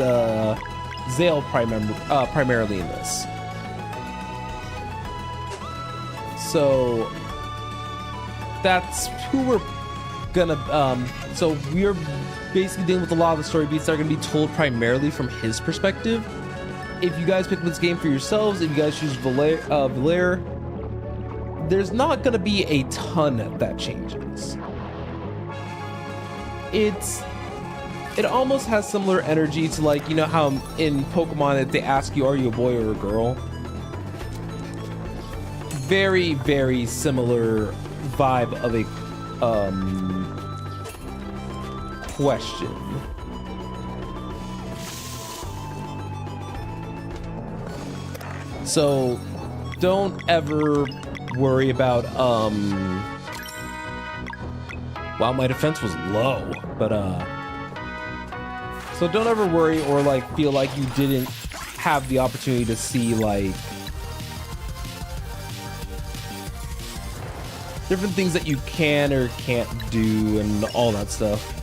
S1: Zale primarily in this. So that's who we're gonna, so we're basically dealing with a lot of the story beats that are gonna be told primarily from his perspective. If you guys pick this game for yourselves, if you guys choose Valair, there's not gonna be a ton that changes. It almost has similar energy to, like, you know how in Pokemon they ask you, are you a boy or a girl? Very, very similar vibe of a question. So don't ever worry about wow, my defense was low, but so don't ever worry or like feel like you didn't have the opportunity to see like different things that you can or can't do and all that stuff.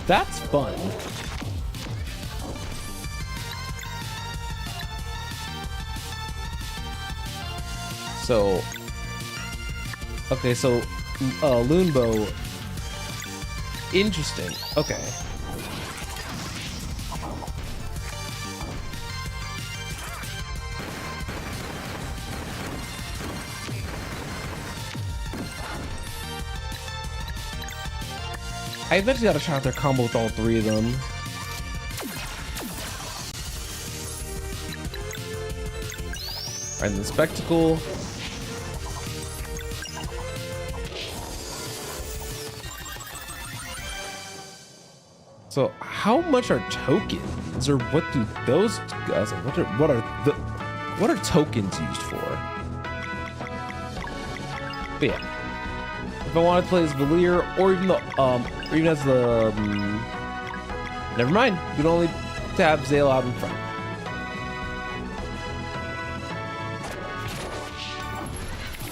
S1: That's fun. So, okay, so Loonbow, interesting. Okay. I eventually gotta try out their combo with all three of them. Alright, and the spectacle. So how much are tokens, or what do those guys? What are tokens used for? But yeah. If I want to play as Valair, or even the or even as the never mind, you can only have Zale out in front.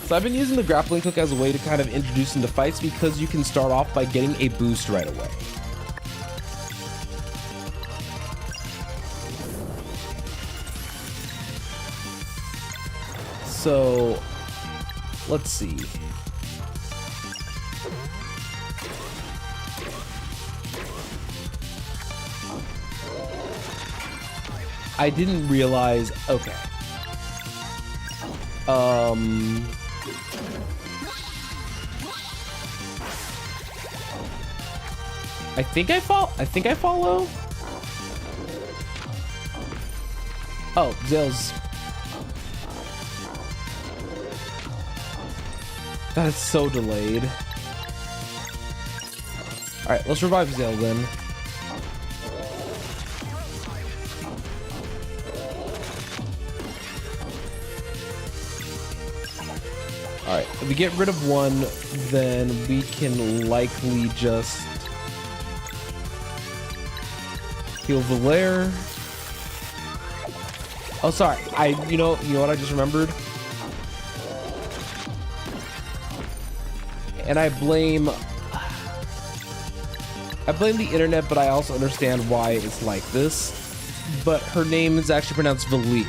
S1: So I've been using the grappling hook as a way to kind of introduce into fights because you can start off by getting a boost right away. So let's see. I didn't realize, okay. I think I follow. Oh, Zale's. That is so delayed. All right, let's revive Zale then. All right, if we get rid of one, then we can likely just heal Valair. Oh, sorry. You know what I just remembered? and I blame the internet, but I also understand why it's like this. But her name is actually pronounced Valir,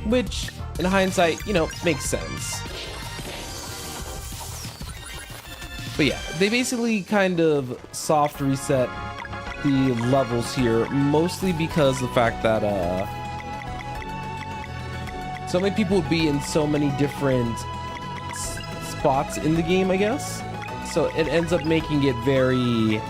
S1: which in hindsight, you know, makes sense. But yeah, they basically kind of soft reset the levels here, mostly because of the fact that so many people would be in so many different spots in the game, I guess. So it ends up making it very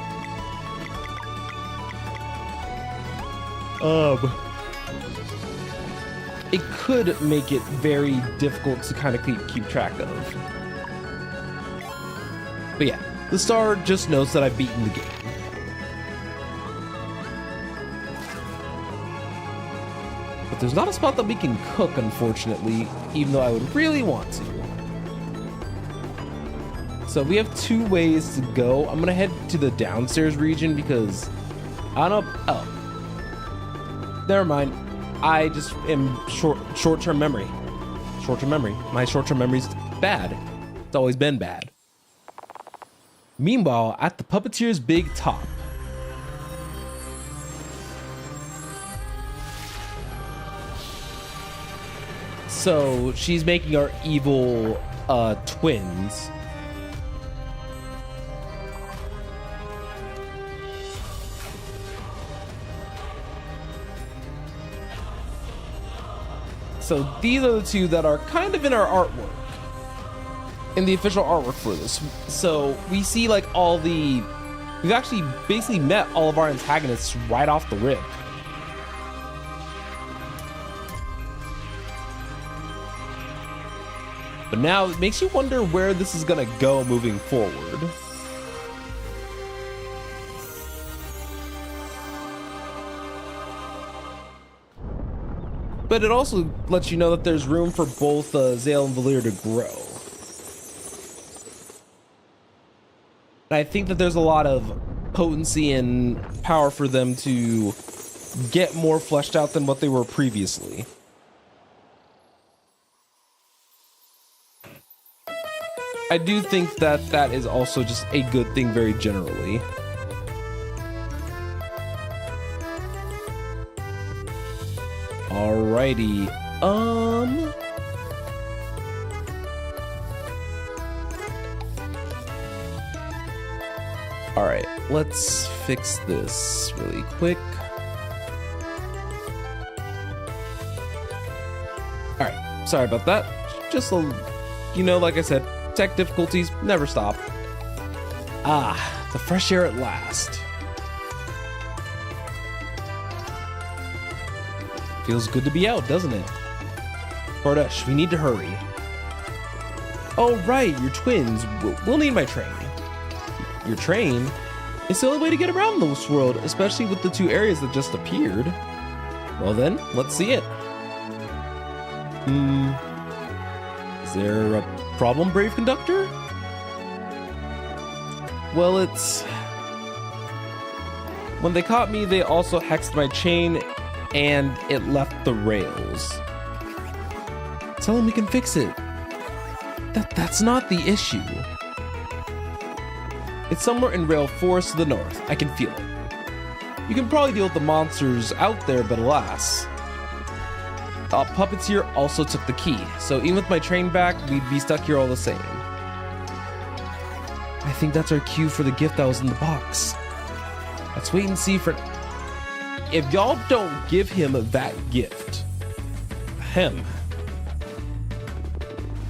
S1: it could make it very difficult to kind of keep track of. But yeah, the star just notes that I've beaten the game. But there's not a spot that we can cook, unfortunately, even though I would really want to. So we have 2 ways to go. I'm gonna head to the downstairs region because I don't know. Oh, never mind. I just am short-term memory. Short-term memory. My short-term memory's bad. It's always been bad. Meanwhile, at the puppeteer's big top. So she's making our evil twins. So these are the 2 that are kind of in our artwork, in the official artwork for this. So we see like we've actually basically met all of our antagonists right off the rip. But now it makes you wonder where this is gonna go moving forward. But it also lets you know that there's room for both Zale and Valir to grow. And I think that there's a lot of potency and power for them to get more fleshed out than what they were previously. I do think that that is also just a good thing very generally. Alrighty, alright, let's fix this really quick. Alright, sorry about that. Just you know, like I said, tech difficulties never stop. Ah, the fresh air at last. Feels good to be out, doesn't it? Bardesh, we need to hurry. Oh, right, you're twins. We'll need my train. Your train? It's the only way to get around this world, especially with the 2 areas that just appeared. Well then, let's see it. Is there a problem, brave conductor? Well, it's... When they caught me, they also hexed my chain and it left the rails. Tell them we can fix it. That's not the issue. It's somewhere in rail 4 to the north. I can feel it. You can probably deal with the monsters out there, but alas. Puppeteer also took the key, so even with my train back, we'd be stuck here all the same. I think that's our cue for the gift that was in the box. Let's wait and see for... If y'all don't give him that gift, the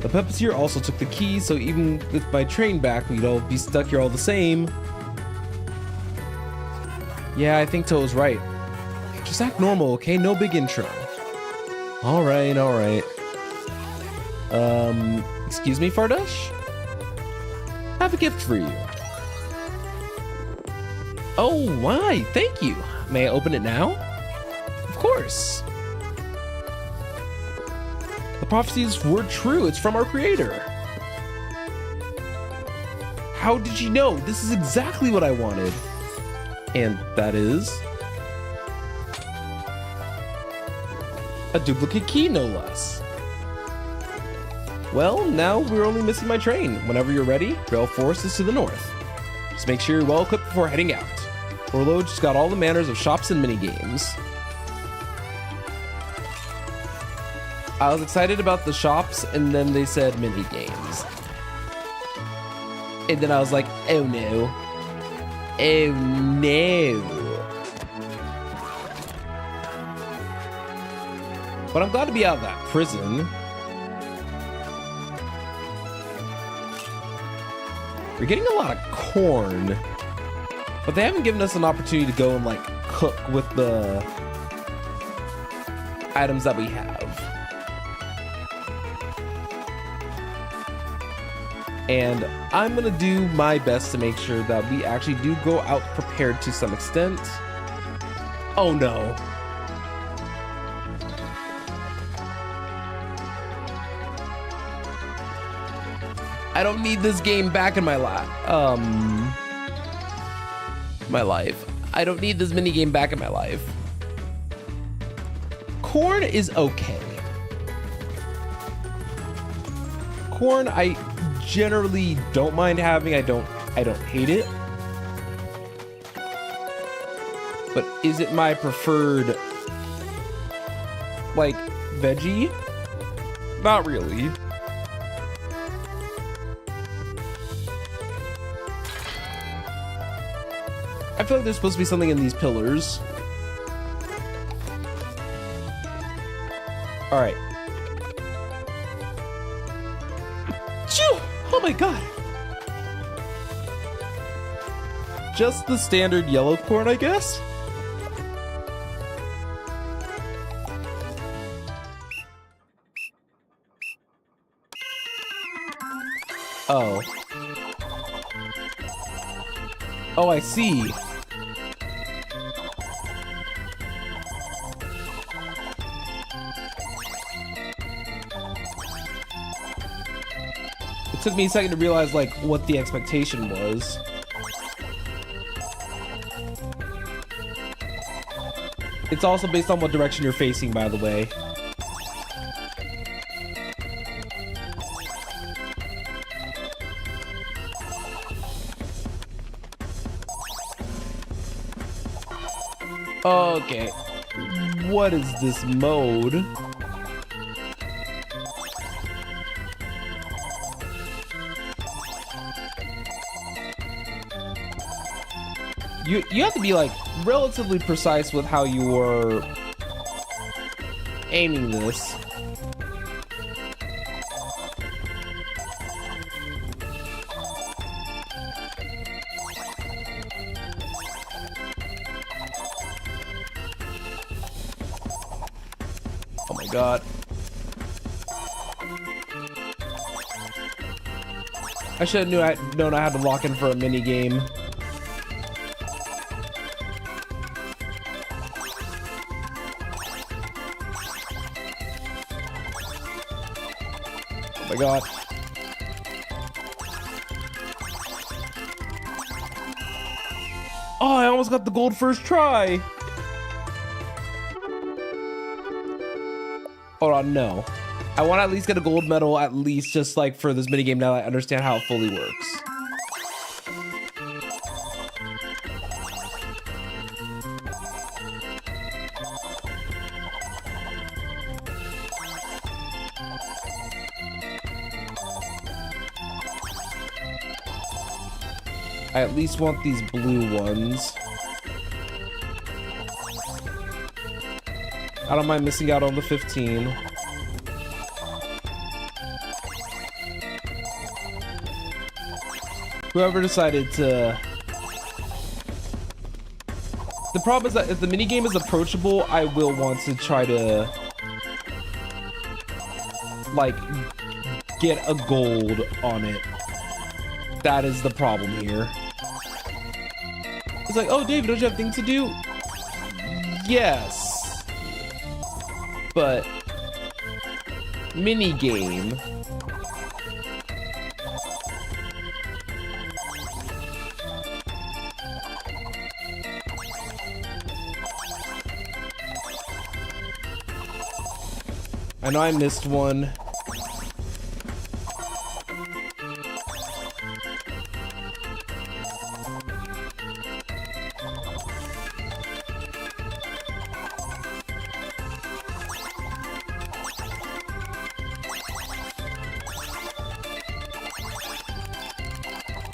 S1: puppeteer also took the key, so even with my train back, we'd all be stuck here all the same. Yeah, I think Toe's right. Just act normal, okay? No big intro. Alright, alright. Excuse me, Fardush? I have a gift for you. Oh, why? Thank you. May I open it now? Of course. The prophecies were true. It's from our creator. How did you know? This is exactly what I wanted. And that is... a duplicate key, no less. Well, now we're only missing my train. Whenever you're ready, Rail Force is to the north. Just make sure you're well equipped before heading out. Orlo just got all the manners of shops and minigames. I was excited about the shops, and then they said minigames. And then I was like, oh no. Oh no. But I'm glad to be out of that prison. We're getting a lot of corn, but they haven't given us an opportunity to go and like cook with the items that we have. And I'm gonna do my best to make sure that we actually do go out prepared to some extent. Oh no. I don't need this game back in my life. I don't need this mini game back in my life. Corn is okay. Corn, I generally don't mind having. I don't hate it. But is it my preferred like veggie? Not really. I feel like there's supposed to be something in these pillars. All right. Phew! Oh my god. Just the standard yellow corn, I guess? Oh. Oh, I see. It took me a second to realize like what the expectation was. It's also based on what direction you're facing, by the way. Okay. What is this mode? You have to be like relatively precise with how you are aiming this. Oh my god. I should have known I had to lock in for a mini game. Oh my god. Oh, I almost got the gold first try. Hold on, no. I want to at least get a gold medal, at least just like for this minigame now that I understand how it fully works. I at least want these blue ones. I don't mind missing out on the 15. Whoever decided to... The problem is that if the minigame is approachable, I will want to try to... like, get a gold on it. That is the problem here. It's like, oh, David, don't you have things to do? Yes. But... minigame... I know I missed one.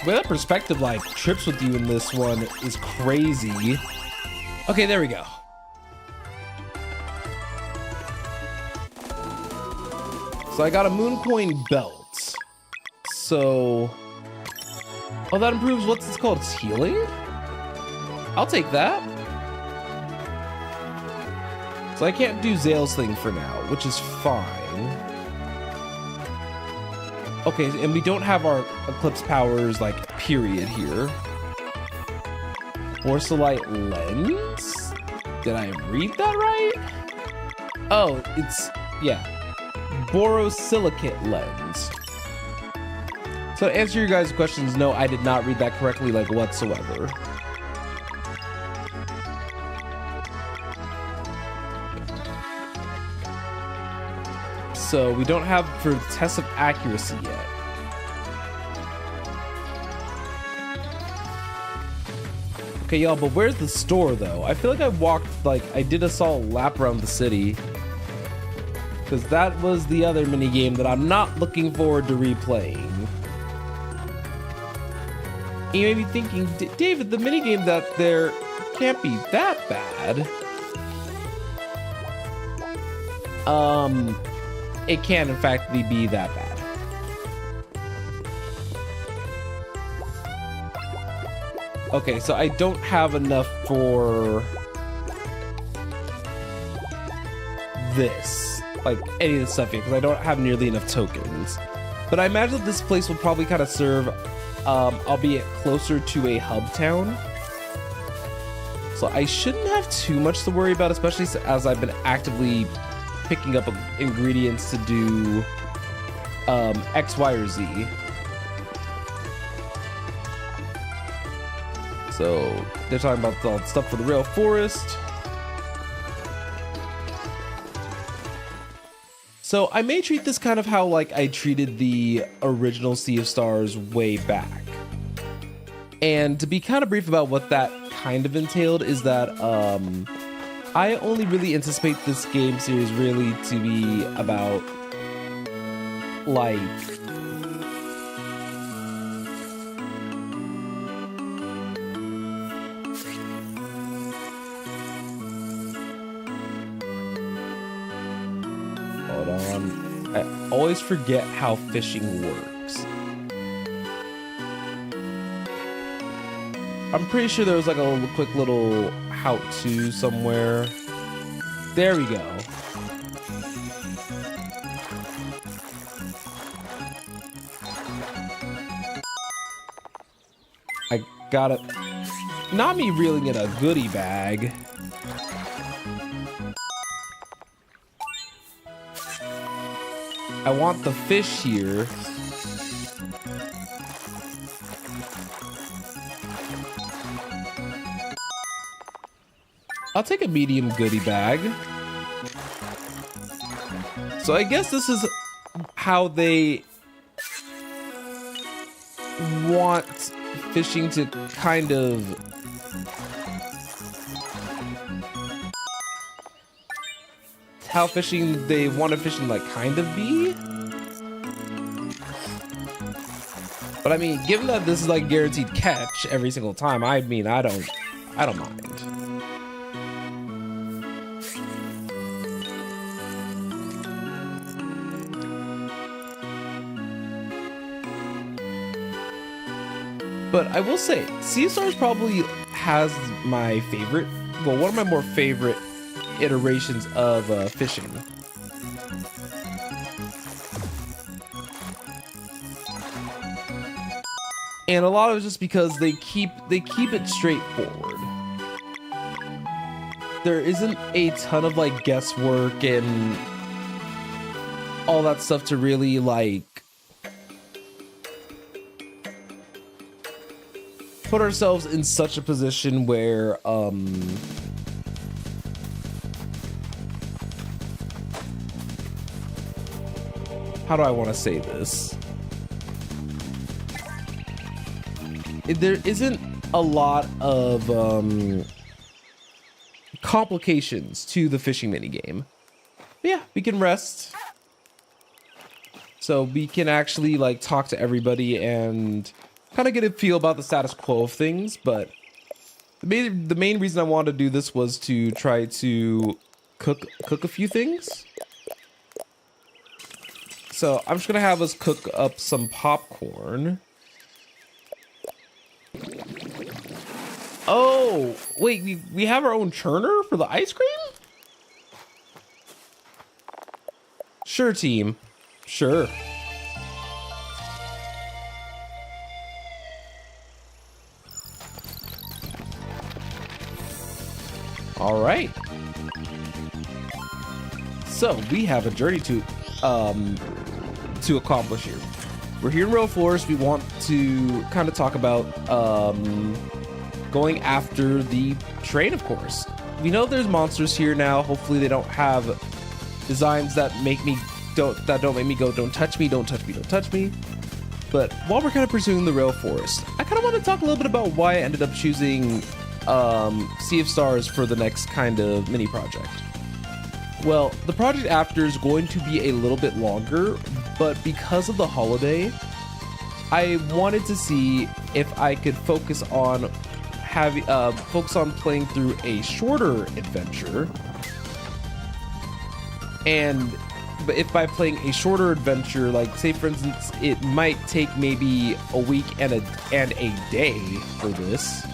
S1: The way that perspective like trips with you in this one is crazy. Okay, there we go. So I got a moon coin belt. So, oh, that improves what's it called? It's healing? I'll take that. So I can't do Zale's thing for now, which is fine. Okay, and we don't have our Eclipse powers, like, period here. Borsalite lens? Did I read that right? Oh, it's, yeah. Borosilicate lens. So to answer your guys' questions, no, I did not read that correctly, like, whatsoever. So we don't have for the test of accuracy yet. Okay, y'all, but where's the store though? I feel like I walked, like, I did a solid lap around the city. Because that was the other mini game that I'm not looking forward to replaying. And you may be thinking, David, the mini game that there can't be that bad. It can in fact be that bad. Okay, so I don't have enough for this, like any of the stuff here, because I don't have nearly enough tokens. But I imagine that this place will probably kind of serve, albeit closer to a hub town. So I shouldn't have too much to worry about, especially as I've been actively picking up ingredients to do X, Y, or Z. So they're talking about the stuff for the rail forest. So I may treat this kind of how like I treated the original Sea of Stars way back. And to be kind of brief about what that kind of entailed is that I only really anticipate this game series really to be about like hold on, I always forget how fishing works. I'm pretty sure there was like a quick little how-to somewhere. There we go. I got it. Not me reeling in a goodie bag. I want the fish here. I'll take a medium goodie bag. So I guess this is how they want fishing to kind of how fishing they want a fishing like kind of be. But I mean, given that this is like guaranteed catch every single time, I mean, I don't mind. But I will say, Sea of Stars probably has my favorite, well, one of my more favorite iterations of fishing. And a lot of it's just because they keep it straightforward. There isn't a ton of like guesswork and all that stuff to really like put ourselves in such a position where how do I want to say this? There isn't a lot of complications to the fishing minigame. But yeah, we can rest. So we can actually like talk to everybody and kind of get a feel about the status quo of things, but the main reason I wanted to do this was to try to cook a few things. So I'm just gonna have us cook up some popcorn. Oh, wait, we have our own churner for the ice cream? Sure, team. Sure. All right. So we have a journey to accomplish here. We're here in Real Forest. We want to kind of talk about going after the train, of course. We know there's monsters here now. Hopefully they don't have designs that don't make me go, don't touch me, don't touch me, don't touch me. But while we're kind of pursuing the Rail Forest, I kind of want to talk a little bit about why I ended up choosing Sea of Stars for the next kind of mini project. Well, the project after is going to be a little bit longer, but because of the holiday, I wanted to see if I could focus on playing through a shorter adventure. But if by playing a shorter adventure, like say for instance, it might take maybe a week and a day for this,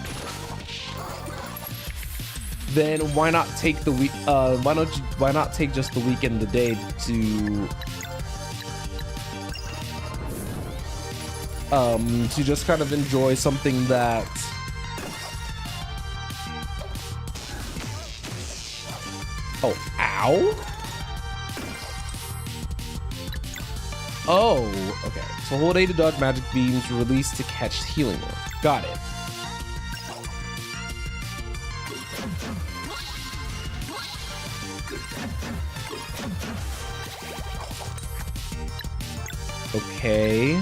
S1: then why not take the week? Why not take just the week and the day to just kind of enjoy something that ow. Oh, okay. So hold A to dodge magic beams released to catch healing orb. Got it. Okay.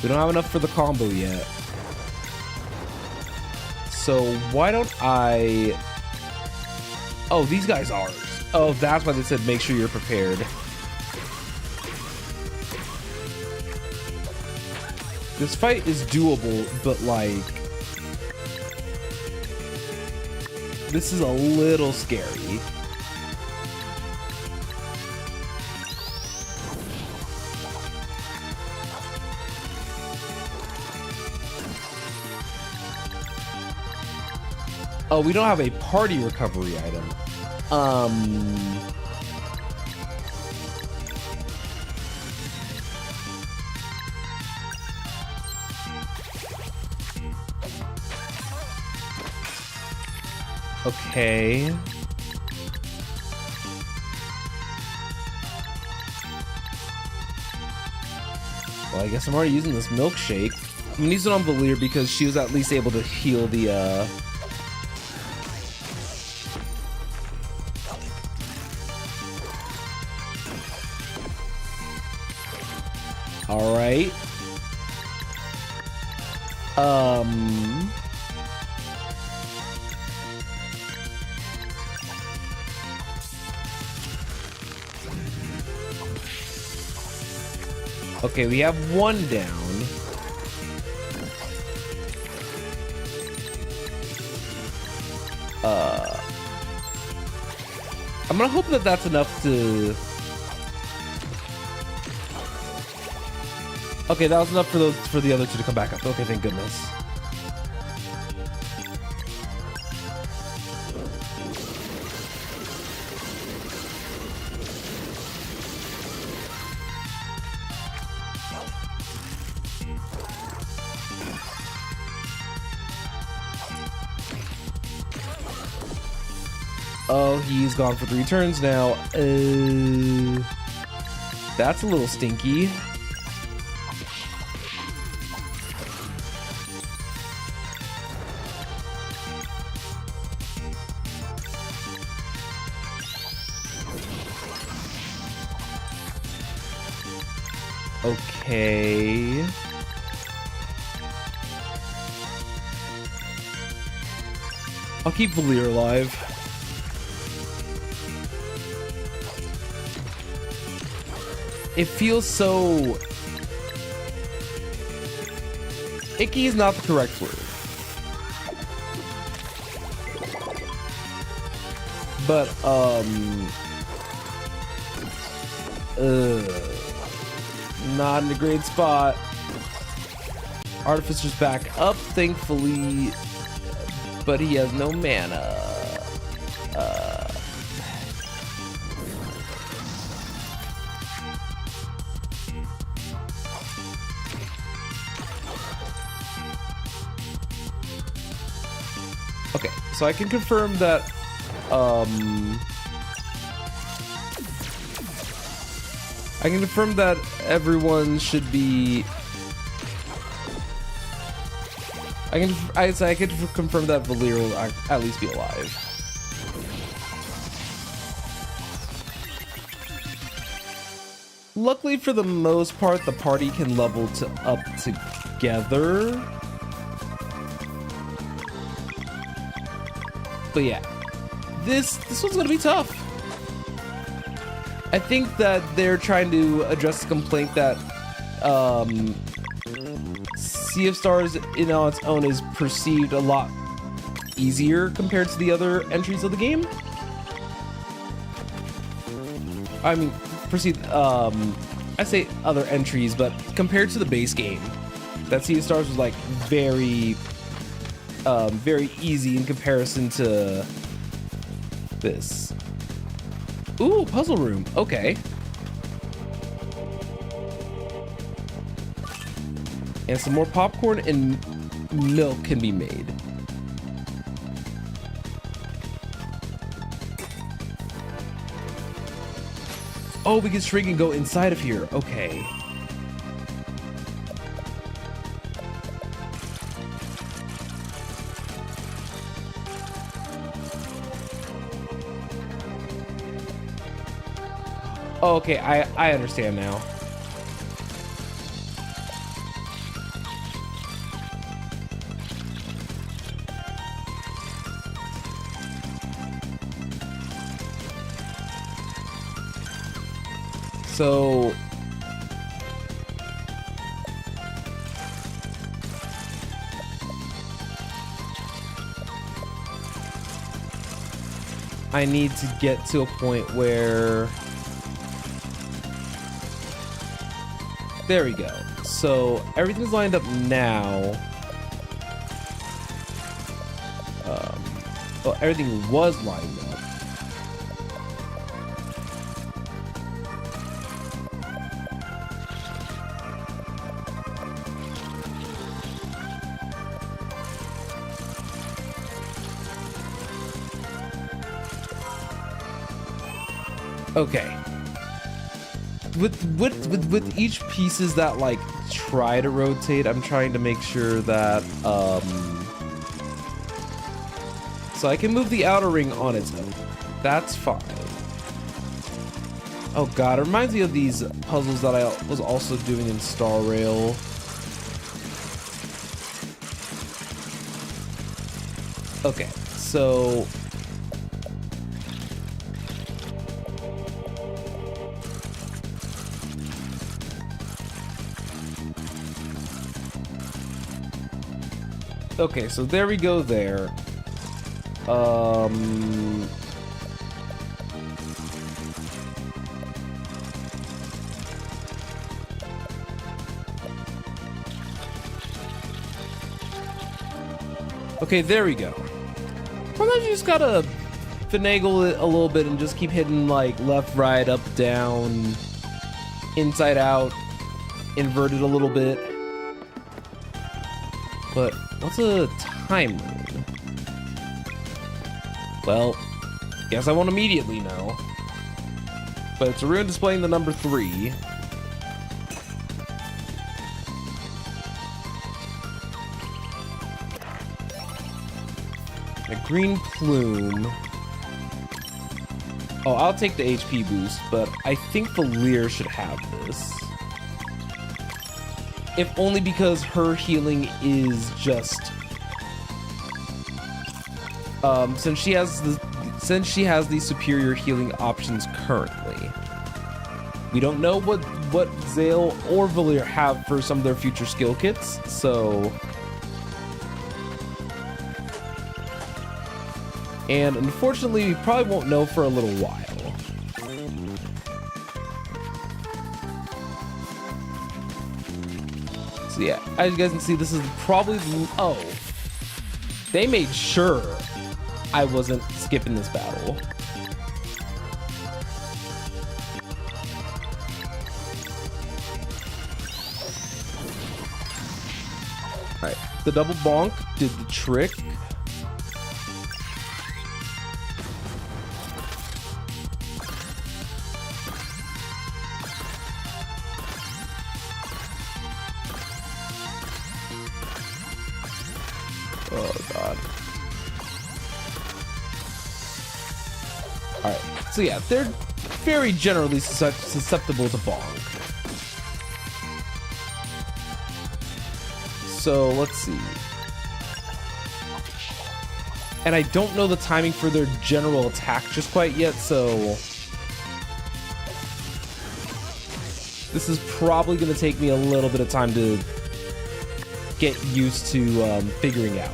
S1: We don't have enough for the combo yet. So why don't I... Oh, these guys are. Oh, that's why they said make sure you're prepared. This fight is doable, but like... this is a little scary. Oh, we don't have a party recovery item. Okay. Well, I guess I'm already using this milkshake. I'm gonna use it on Valir because she was at least able to heal the, All right. Okay, we have one down. I'm gonna hope that that's enough to... Okay, that was enough for the other two to come back up. Okay, thank goodness. Oh, he's gone for 3 turns now. That's a little stinky. Okay. I'll keep Valir alive. It feels so... Icky is not the correct word. But, not in a great spot. Artificer's back up, thankfully, but he has no mana. Okay, so I can confirm that, everyone should be. I can confirm that Valir will at least be alive. Luckily, for the most part, the party can level up together. But yeah, this one's gonna be tough. I think that they're trying to address the complaint that Sea of Stars in on its own is perceived a lot easier compared to the other entries of the game. I mean, perceived, I say other entries, but compared to the base game, that Sea of Stars was like very easy in comparison to this. Ooh, puzzle room. Okay. And some more popcorn and milk can be made. Oh, we can shrink and go inside of here. Okay. Oh, okay, I understand now. So I need to get to a point where there we go. So everything's lined up now. Well, everything was lined up. Okay. With each pieces that like try to rotate, I'm trying to make sure that so I can move the outer ring on its own. That's fine. Oh god, it reminds me of these puzzles that I was also doing in Star Rail. Okay, so okay, so there we go there. Okay, there we go. Sometimes you just gotta finagle it a little bit and just keep hitting like left, right, up, down, inside out, inverted a little bit. But what's a time rune? Well, guess I won't immediately know. But it's a rune displaying the number 3. A green plume. Oh, I'll take the HP boost, but I think Valir should have this. If only because her healing is just since she has the superior healing options currently. We don't know what Zale or Valir have for some of their future skill kits, so... And unfortunately, we probably won't know for a little while. So yeah, as you guys can see, this is probably... Oh. They made sure I wasn't skipping this battle. Alright, the double bonk did the trick. Oh god. Alright, so yeah, they're very generally susceptible to bonk. So let's see. And I don't know the timing for their general attack just quite yet, so this is probably going to take me a little bit of time to get used to figuring out.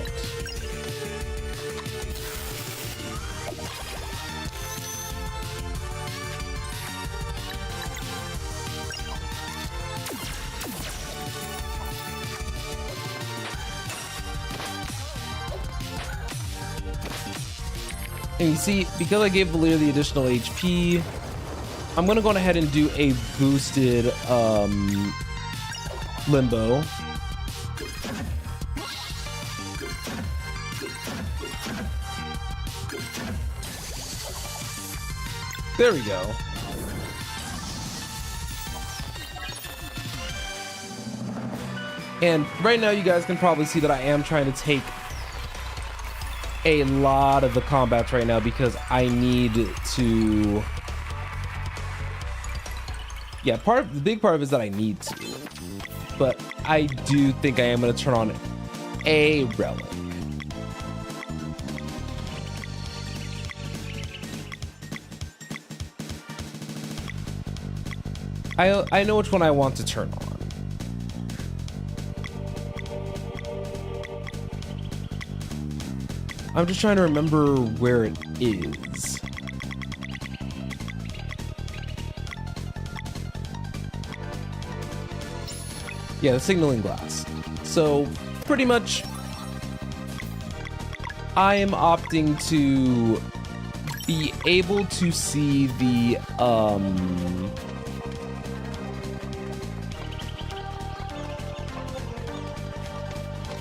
S1: And you see, because I gave Valir the additional HP, I'm gonna go ahead and do a boosted limbo. There we go. And right now you guys can probably see that I am trying to take a lot of the combats right now because I need to... Yeah, the big part of it is that I need to. But I do think I am going to turn on a relic. I know which one I want to turn on. I'm just trying to remember where it is. Yeah, the signaling glass. So pretty much I am opting to be able to see the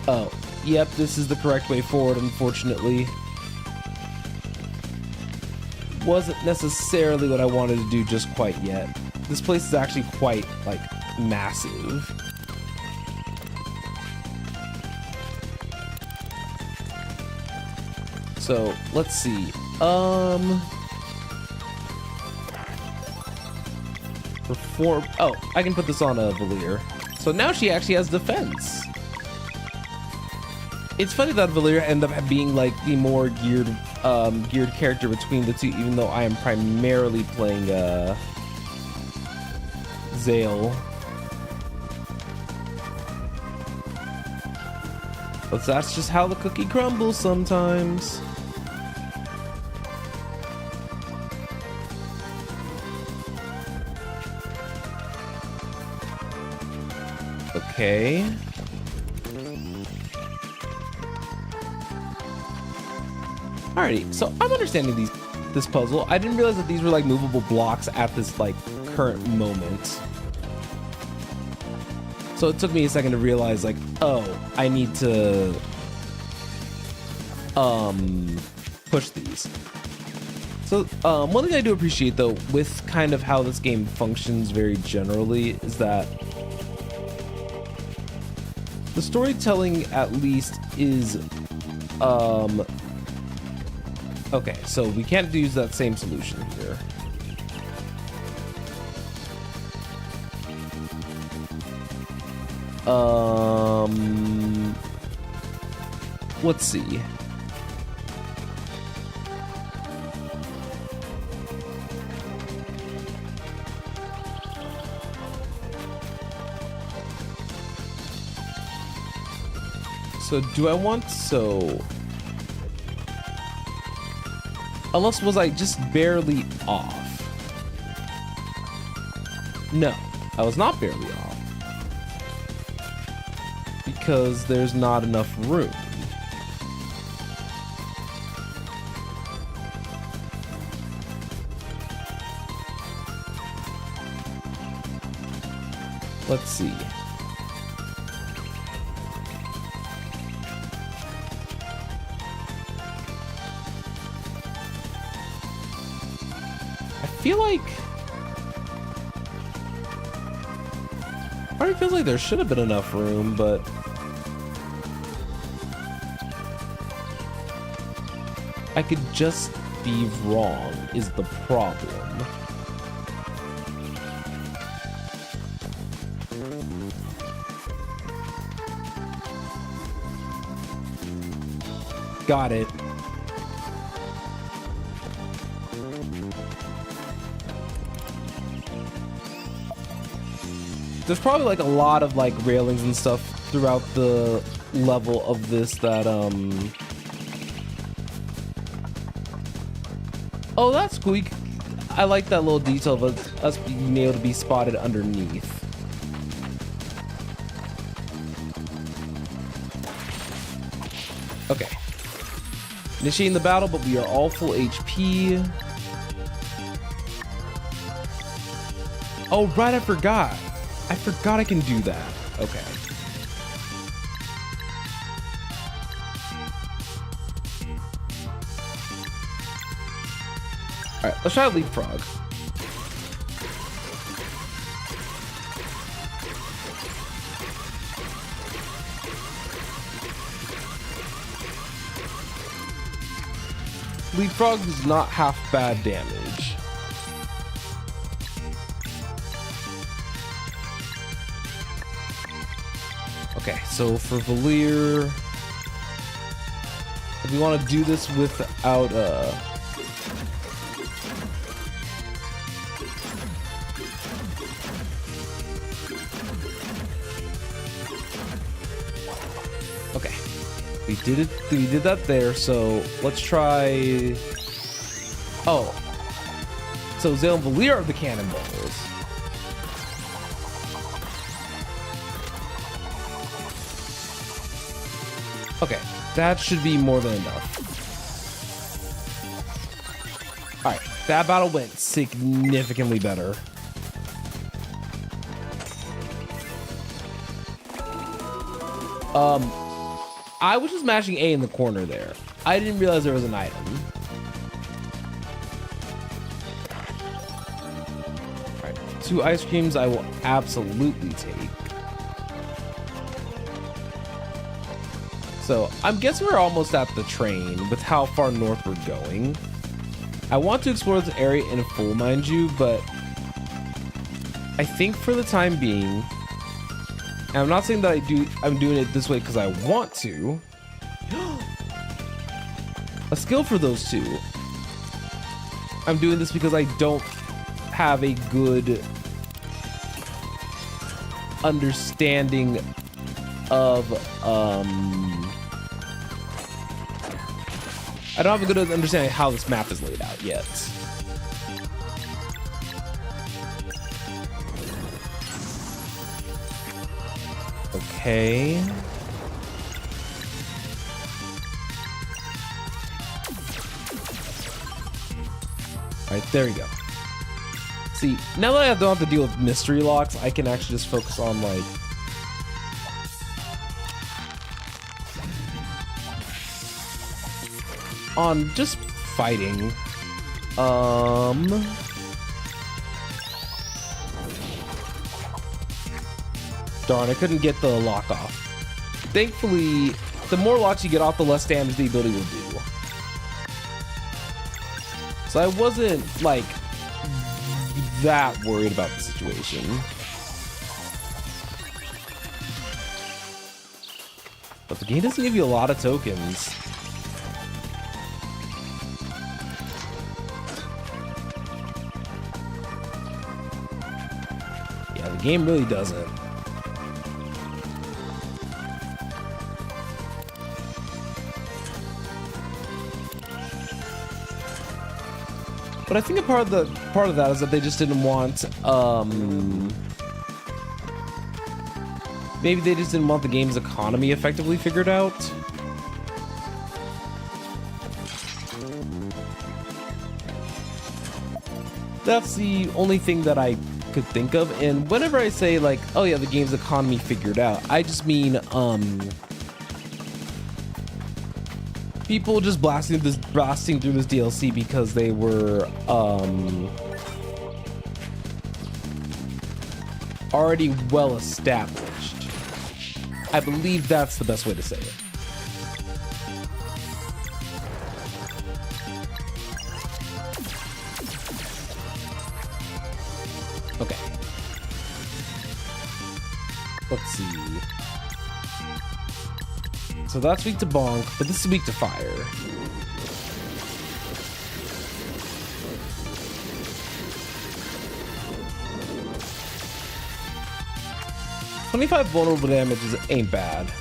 S1: oh, yep, this is the correct way forward, unfortunately. Wasn't necessarily what I wanted to do just quite yet. This place is actually quite, like, massive. So, let's see. Oh, I can put this on a Valir. So now she actually has defense. It's funny that Valir ended up being like the more geared character between the two, even though I am primarily playing Zale. But that's just how the cookie crumbles sometimes. Okay. Alrighty, so I'm understanding this puzzle. I didn't realize that these were like movable blocks at this like current moment. So it took me a second to realize like, oh, I need to push these. So one thing I do appreciate though with kind of how this game functions very generally is that the storytelling at least is okay, so we can't use that same solution here. Let's see. So do I want Unless was I just barely off? No, I was not barely off. Because there's not enough room. Let's see. I feel like part of me feels like there should have been enough room, but I could just be wrong is the problem. Got it. There's probably like a lot of like railings and stuff throughout the level of this that oh, that's cool. I like that little detail of us being able to be spotted underneath. Okay. Initiating the battle, but we are all full HP. Oh, right, I forgot. I forgot I can do that. Okay. All right, let's try to leapfrog. Leapfrog is not half bad damage. Okay, so for Valir, if we want to do this without okay, we did it. We did that there. So let's try. Oh, so Zale and Valir are the cannonballs. Okay, that should be more than enough. All right, that battle went significantly better. I was just mashing A in the corner there. I didn't realize there was an item. All right, 2 ice creams I will absolutely take. So I'm guessing we're almost at the train with how far north we're going. I want to explore this area in full, mind you, but I think for the time being, and I'm not saying that I'm doing it this way because I want to. A skill for those two. I'm doing this because I don't have a good understanding of I don't have a good understanding of how this map is laid out yet. Okay. All right, there we go. See, now that I don't have to deal with mystery locks, I can actually just focus on like just fighting. Darn, I couldn't get the lock off. Thankfully, the more locks you get off, the less damage the ability will do. So I wasn't like that worried about the situation. But the game doesn't give you a lot of tokens. Yeah, the game really doesn't. But I think a part of that is that they just didn't want maybe they just didn't want the game's economy effectively figured out. That's the only thing that I could think of. And whenever I say like, oh yeah, the game's economy figured out, I just mean people just blasting through this DLC because they were already well established. I believe that's the best way to say it. Okay. Let's see. So that's weak to bonk, but this is weak to fire. $25 vulnerable damage ain't bad.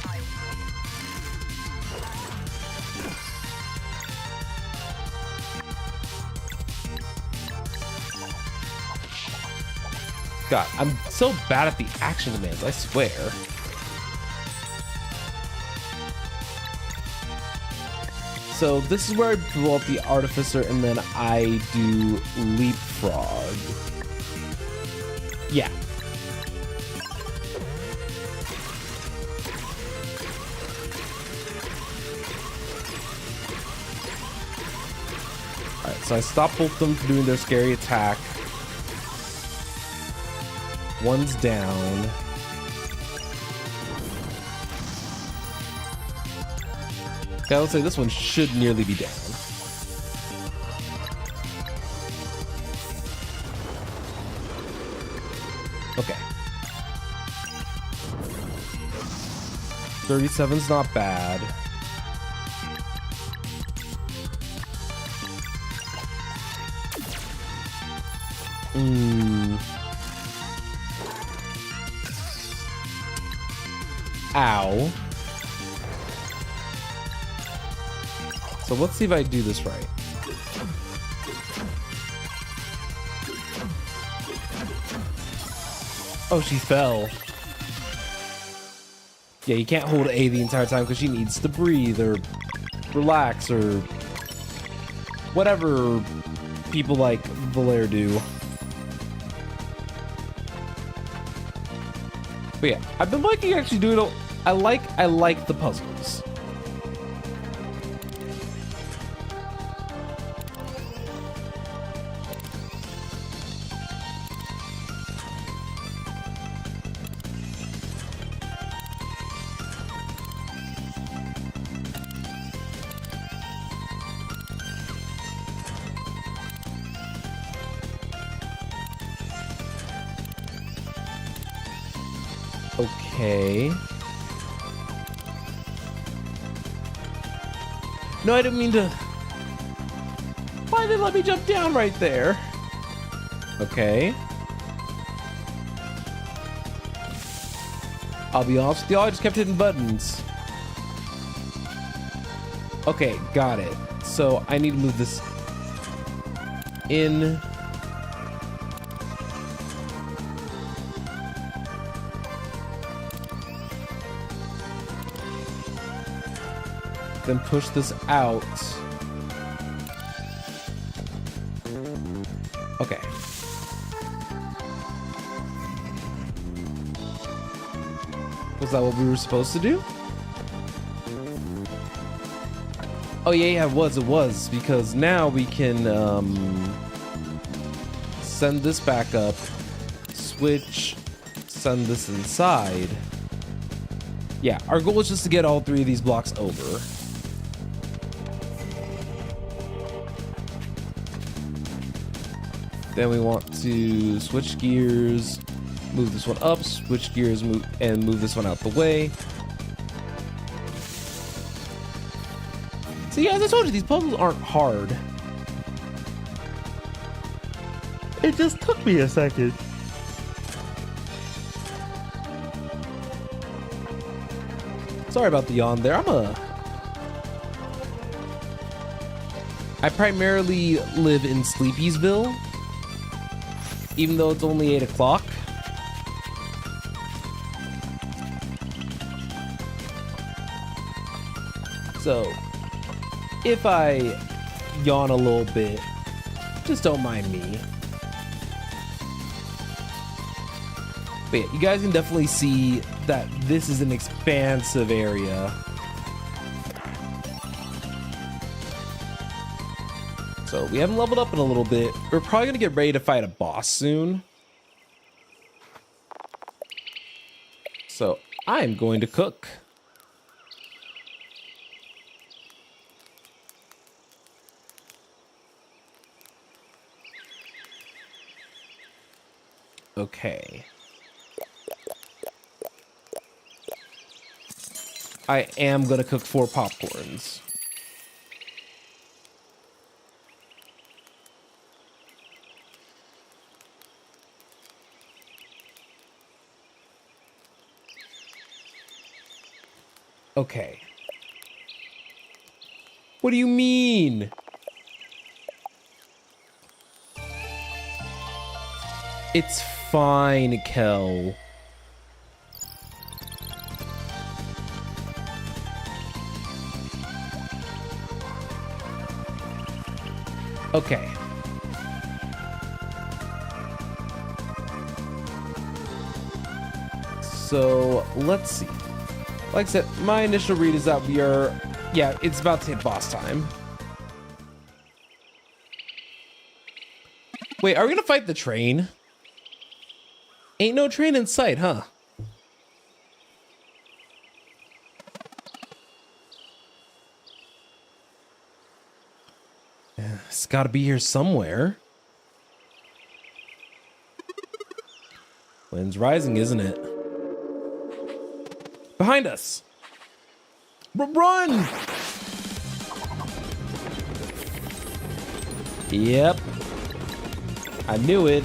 S1: God, I'm so bad at the action demands, I swear. So this is where I pull up the Artificer and then I do Leapfrog. Yeah. Alright, so I stop both of them from doing their scary attack. One's down. Okay, I would say this one should nearly be down. Okay. 37's not bad. Ow. So let's see if I do this right. Oh, she fell. Yeah, you can't hold A the entire time because she needs to breathe or relax or whatever people like Valere do. But yeah, I've been liking actually doing it. I like the puzzles. Okay. No, I didn't mean to. Why did they let me jump down right there? Okay. I'll be honest with y'all, I just kept hitting buttons. Okay, got it. So I need to move this in. Then push this out. Okay. Was that what we were supposed to do? Oh yeah, it was, because now we can send this back up, switch, send this inside. Yeah, our goal is just to get all three of these blocks over. Then we want to switch gears, move this one up, switch gears, move this one out the way. See, guys, I told you these puzzles aren't hard. It just took me a second. Sorry about the yawn there. I primarily live in Sleepiesville, even though it's only 8 o'clock. So, if I yawn a little bit, just don't mind me. But yeah, you guys can definitely see that this is an expansive area. So we haven't leveled up in a little bit. We're probably gonna get ready to fight a boss soon. So I'm going to cook. Okay. I am gonna cook 4 popcorns. Okay. What do you mean? It's fine, Kel. Okay. So, let's see. Like I said, my initial read is that we are... Yeah, it's about to hit boss time. Wait, are we gonna fight the train? Ain't no train in sight, huh? It's gotta be here somewhere. Wind's rising, isn't it? Behind us! Run! Yep. I knew it.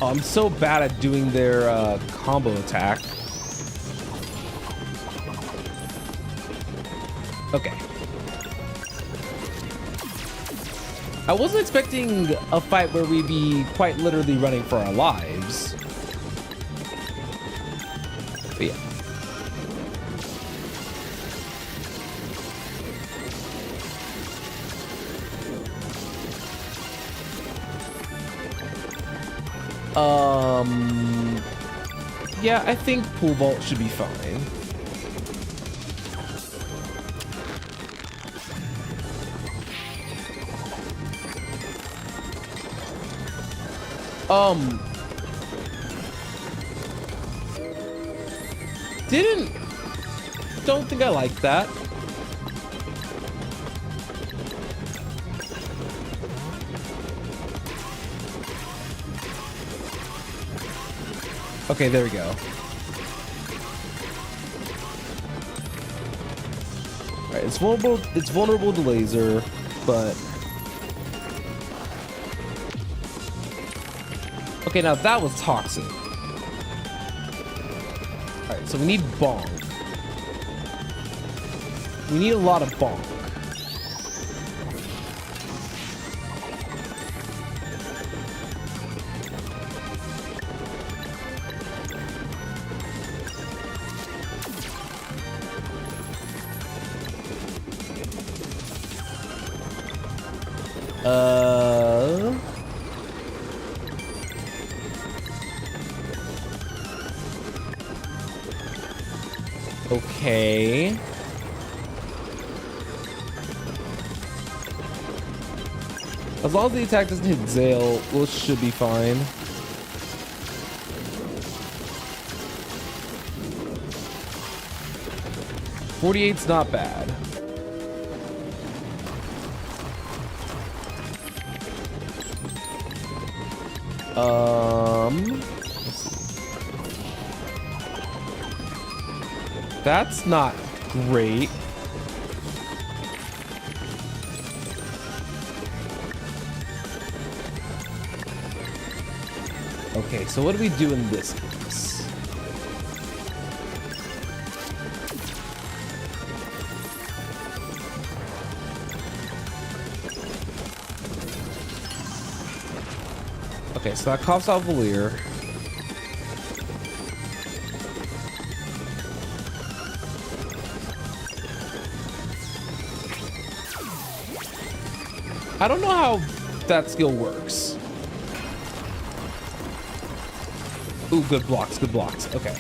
S1: Oh, I'm so bad at doing their combo attack. Okay. I wasn't expecting a fight where we'd be quite literally running for our lives. But yeah. Yeah, I think pool vault should be fine. Don't think I like that. Okay, there we go. Alright, it's vulnerable to laser, but okay, now that was toxic. Alright, so we need bonk. We need a lot of bonk. Okay. As long as the attack doesn't hit Zale, we should be fine. .48's not bad. Let's see. That's not great. Okay, so what do we do in this case? Okay, so that coughs out Valir. I don't know how that skill works. Ooh, good blocks, good blocks. Okay.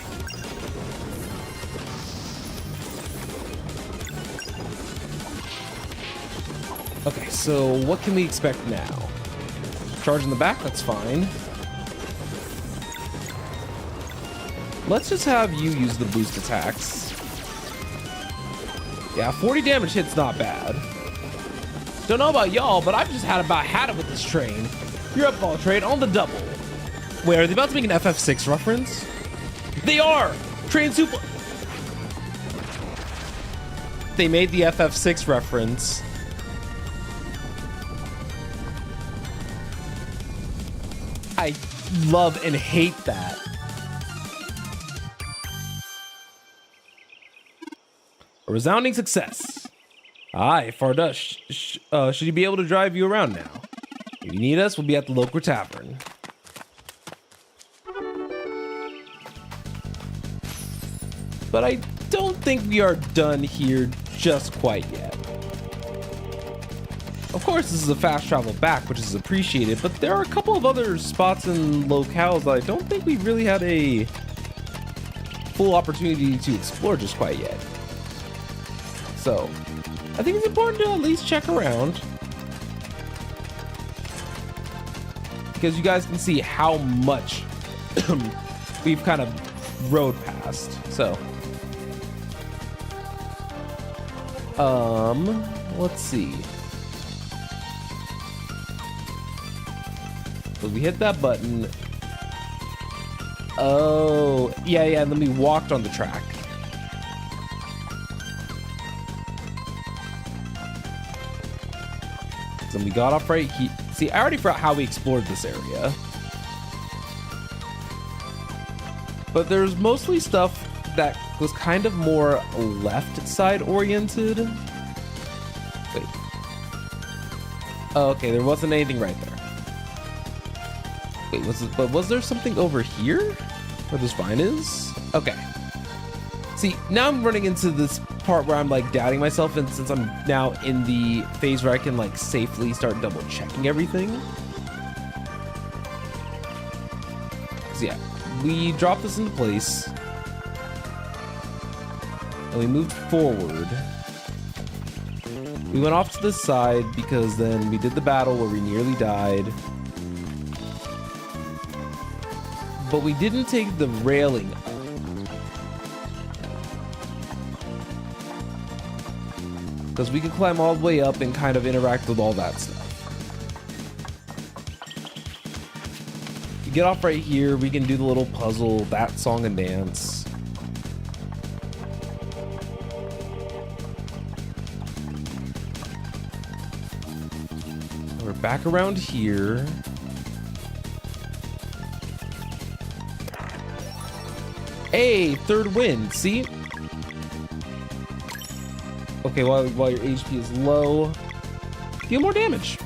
S1: Okay, so what can we expect now? Charge in the back, that's fine. Let's just have you use the boost attacks. Yeah, 40 damage hit's not bad. Don't know about y'all, but I've just had it with this train. You're up, ball train, on the double. Wait, are they about to make an FF6 reference? They are! Train super... They made the FF6 reference. I love and hate that. A resounding success. Aye, Fardush. Should he be able to drive you around now? If you need us, we'll be at the local tavern. But I don't think we are done here just quite yet. Of course, this is a fast travel back, which is appreciated, but there are a couple of other spots and locales that I don't think we really had a full opportunity to explore just quite yet. So, I think it's important to at least check around, because you guys can see how much we've kind of rode past. So, let's see. So we hit that button. Oh, yeah, and then we walked on the track. So we got off right here. See, I already forgot how we explored this area. But there's mostly stuff that was kind of more left side oriented. Wait. Oh, okay, there wasn't anything right there. Wait, was there something over here where the spine is? Okay. See, now I'm running into this part where I'm like doubting myself, and since I'm now in the phase where I can like safely start double checking everything. So yeah, we dropped this into place and we moved forward. We went off to the side because then we did the battle where we nearly died. But we didn't take the railing up. Because we could climb all the way up and kind of interact with all that stuff. You get off right here, we can do the little puzzle, that song and dance. We're back around here. Hey, third win, see? Okay, while your HP is low, deal more damage.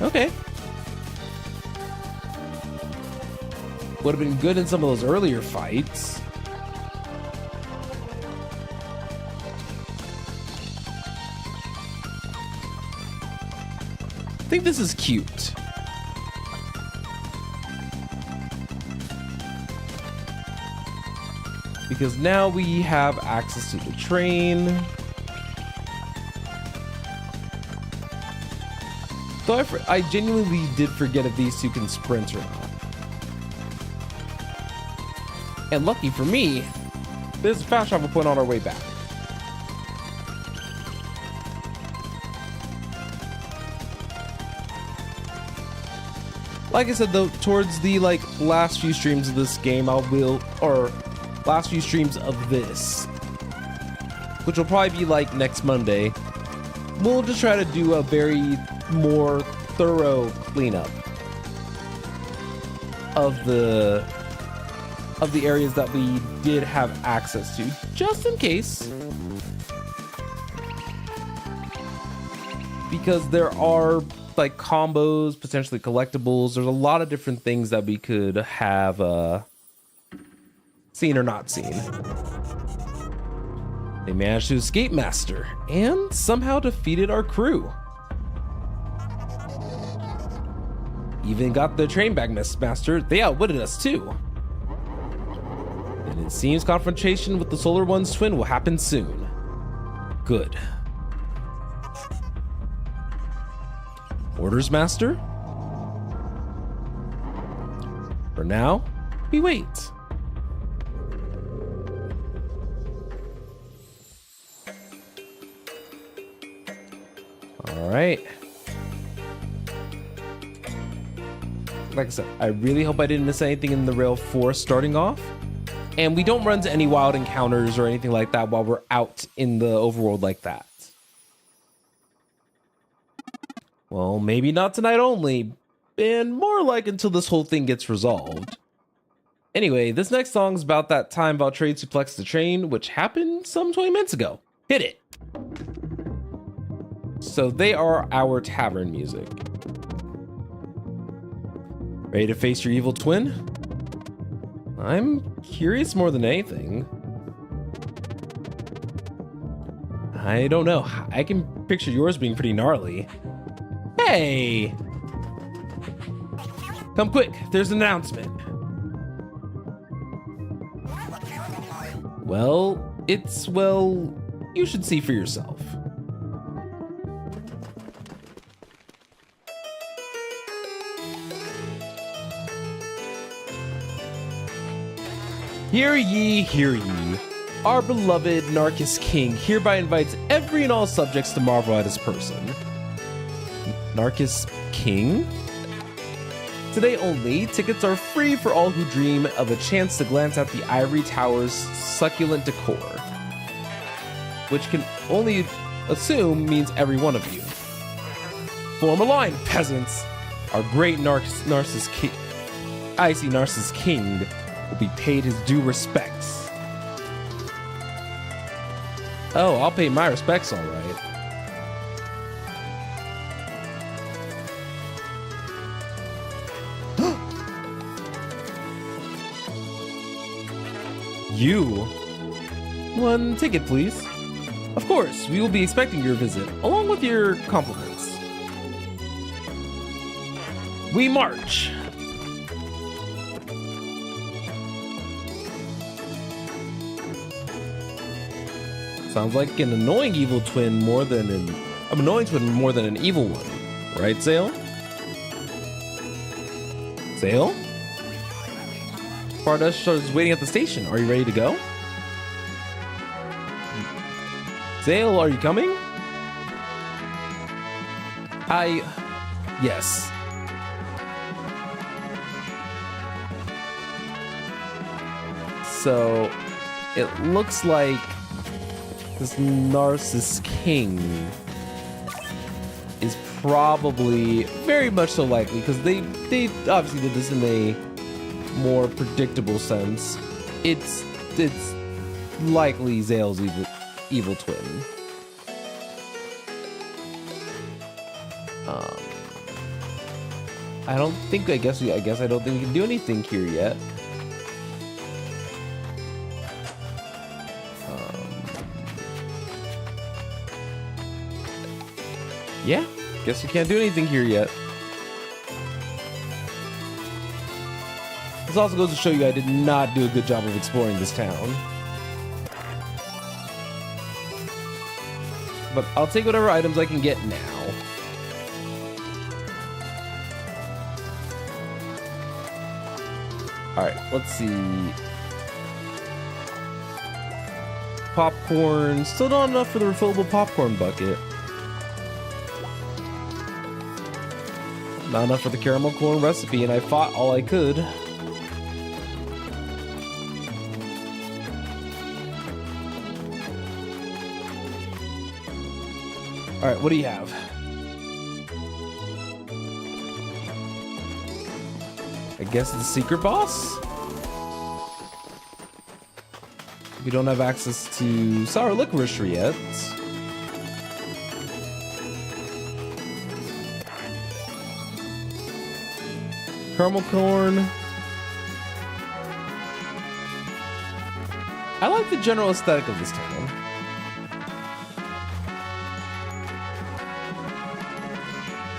S1: Okay. Would have been good in some of those earlier fights. I think this is cute. Because now we have access to the train. Though I genuinely did forget if these two can sprint or not. And lucky for me, there's a fast travel point on our way back. Like I said though, towards the last few streams of this game, last few streams of this, which will probably be like next Monday, we'll just try to do a very more thorough cleanup of the areas that we did have access to, just in case, because there are like combos, potentially collectibles. There's a lot of different things that we could have seen or not seen. They managed to escape Master and somehow defeated our crew. Even got the train back, Master. They outwitted us too. And it seems confrontation with the Solar One's twin will happen soon. Good. Orders, Master? For now, we wait. All right. Like I said, I really hope I didn't miss anything in the Rail 4 starting off. And we don't run into any wild encounters or anything like that while we're out in the overworld like that. Well, maybe not tonight only, and more like until this whole thing gets resolved. Anyway, this next song is about that time Valtrade suplexed the train, which happened some 20 minutes ago. Hit it! So they are our tavern music. Ready to face your evil twin? I'm curious more than anything. I don't know. I can picture yours being pretty gnarly. Hey! Come quick, there's an announcement. Well, you should see for yourself. Hear ye, hear ye. Our beloved Narcus King hereby invites every and all subjects to marvel at his person. Narcus King? Today only, tickets are free for all who dream of a chance to glance at the Ivory Tower's succulent decor, which can only assume means every one of you. Form a line, peasants! Our great Narcissus King, Icy Narcissus King, will be paid his due respects. Oh, I'll pay my respects, all right. You? One ticket, please. Of course, we will be expecting your visit, along with your compliments. We march! Sounds like an annoying evil twin more than an evil one, right, Zale? Zale? Pardush is waiting at the station. Are you ready to go? Zale, are you coming? Yes. So, it looks like this Narcissus King is probably very much so likely, because they obviously did this in a more predictable sense. It's likely Zale's evil twin. I guess I don't think we can do anything here yet. Yeah, guess we can't do anything here yet. This also goes to show you I did not do a good job of exploring this town. But I'll take whatever items I can get now. Alright, let's see. Popcorn. Still not enough for the refillable popcorn bucket. Not enough for the caramel corn recipe, and I fought all I could. Alright, what do you have? I guess it's a secret boss? We don't have access to sour licorice yet. Caramel corn. I like the general aesthetic of this town.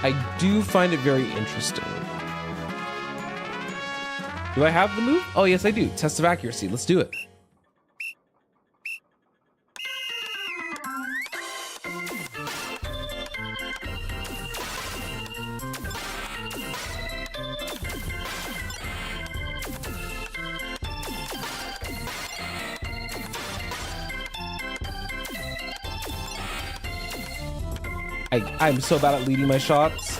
S1: I do find it very interesting. Do I have the move? Oh, yes, I do. Test of accuracy. Let's do it. I'm so bad at leading my shots.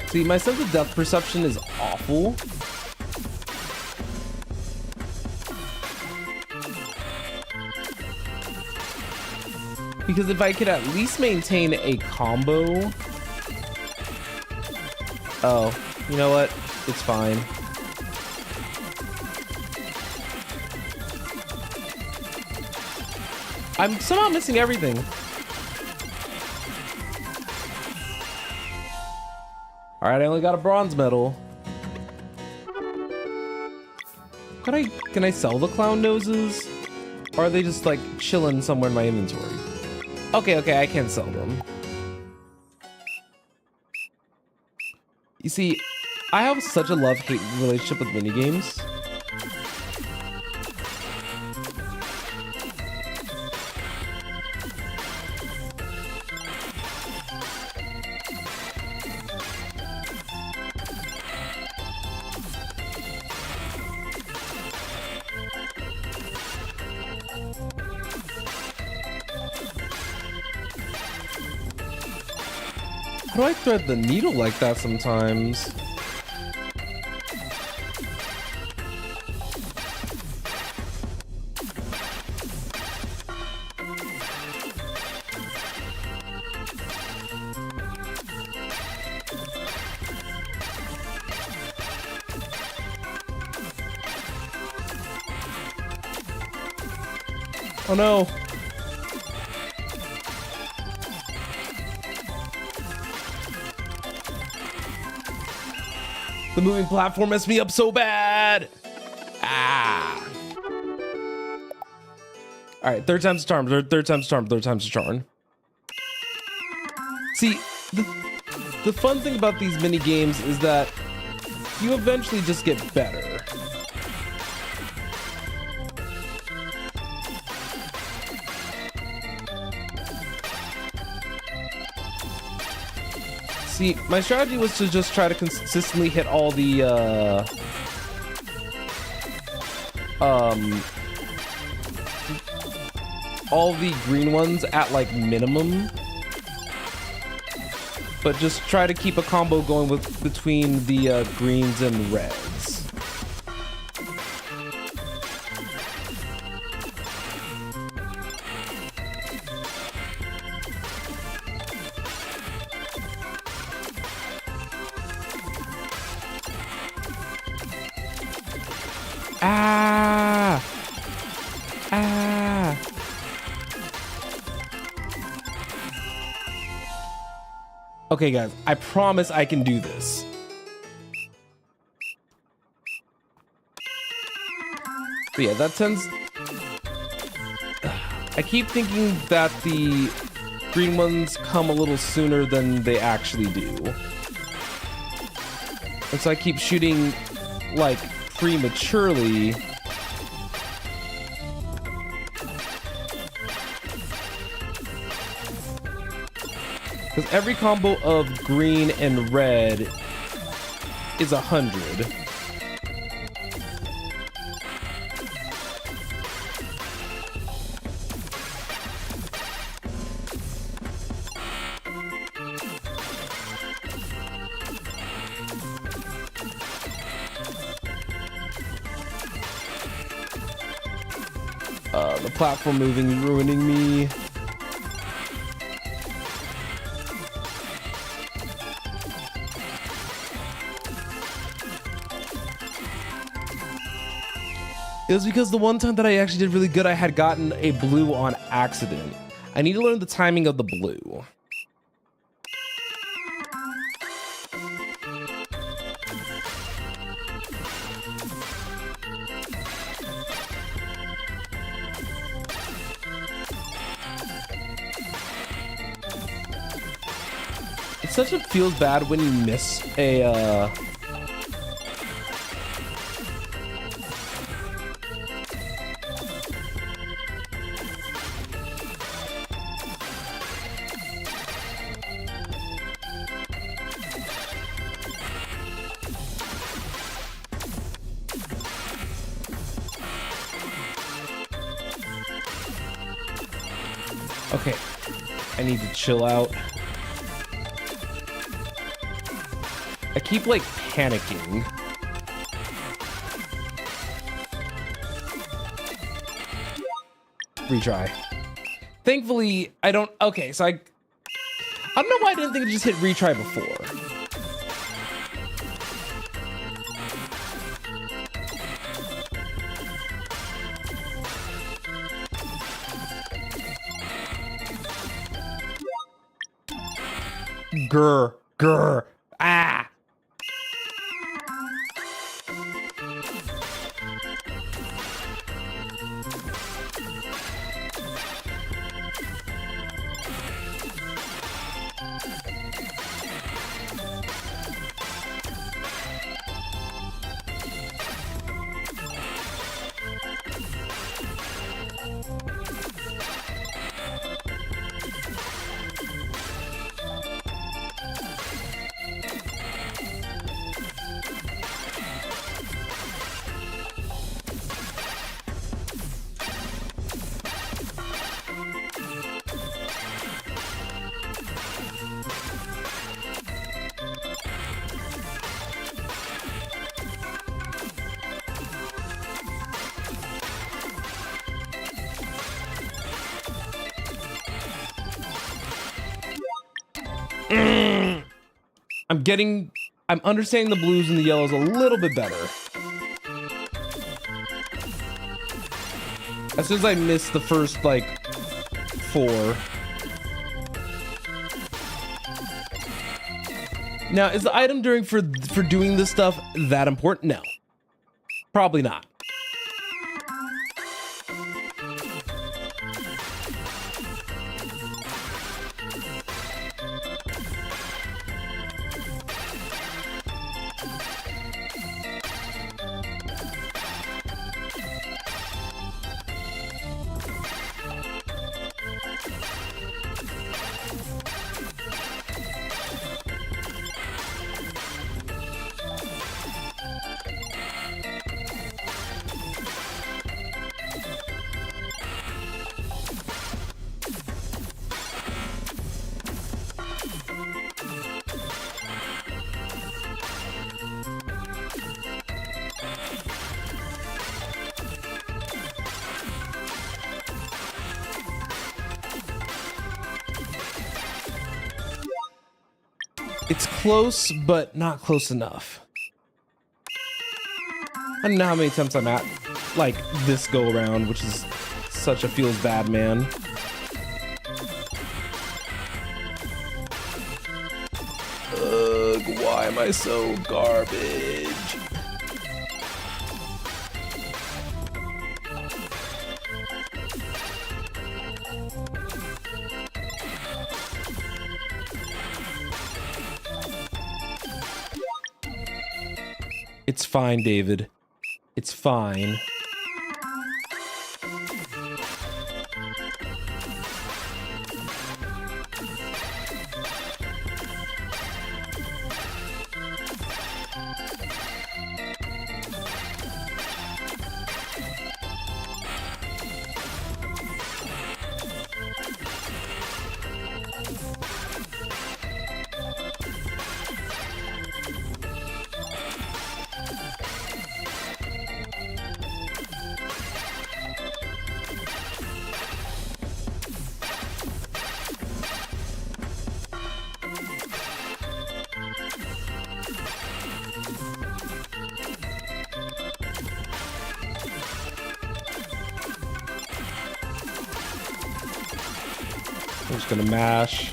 S1: See, my sense of depth perception is awful. Because if I could at least maintain a combo... Oh, you know what? It's fine. I'm somehow missing everything. All right, I only got a bronze medal. Can I sell the clown noses? Or are they just like chilling somewhere in my inventory? Okay, I can sell them. You see, I have such a love-hate relationship with minigames. How do I thread the needle like that sometimes? Oh no. The moving platform messed me up so bad. Ah. All right, third time's a charm. Third time's a charm. Third time's a charm. See, the fun thing about these mini games is that you eventually just get better. See, my strategy was to just try to consistently hit all the green ones at like minimum, but just try to keep a combo going with between the greens and reds. Ah! Ah! Okay, guys, I promise I can do this. But yeah, that tends... I keep thinking that the green ones come a little sooner than they actually do. And so I keep shooting, like, prematurely. Because every combo of green and red is 100. The platform moving is ruining me. It was because the one time that I actually did really good, I had gotten a blue on accident. I need to learn the timing of the blue. It such a feels bad when you miss a Okay, I need to chill out. I keep like panicking. Retry. Thankfully, I don't. Okay, so I don't know why I didn't think I just hit retry before. Grr. Ah. I'm understanding the blues and the yellows a little bit better. As soon as I miss the first, like, 4. Now, is the item for doing this stuff that important? No. Probably not. It's close, but not close enough. I don't know how many attempts I'm at, like, this go around, which is such a feels bad, man. Ugh, why am I so garbage? It's fine, David. It's fine. I'm just gonna mash.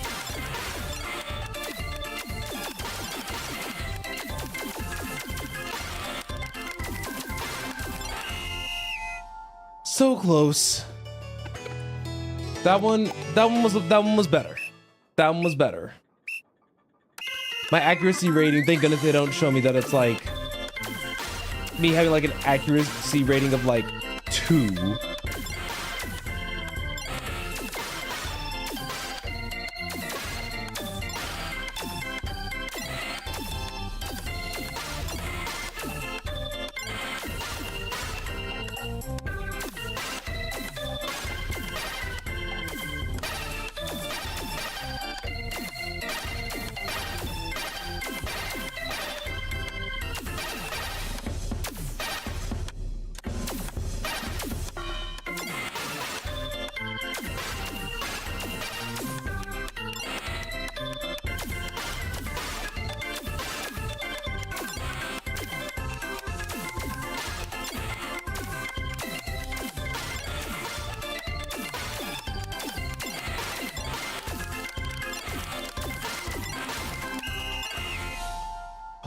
S1: So close. That one was better. That one was better. My accuracy rating, thank goodness they don't show me that it's like me having like an accuracy rating of like 2.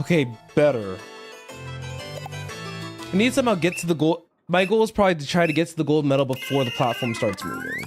S1: Okay, better. I need to somehow get to the goal. My goal is probably to try to get to the gold medal before the platform starts moving.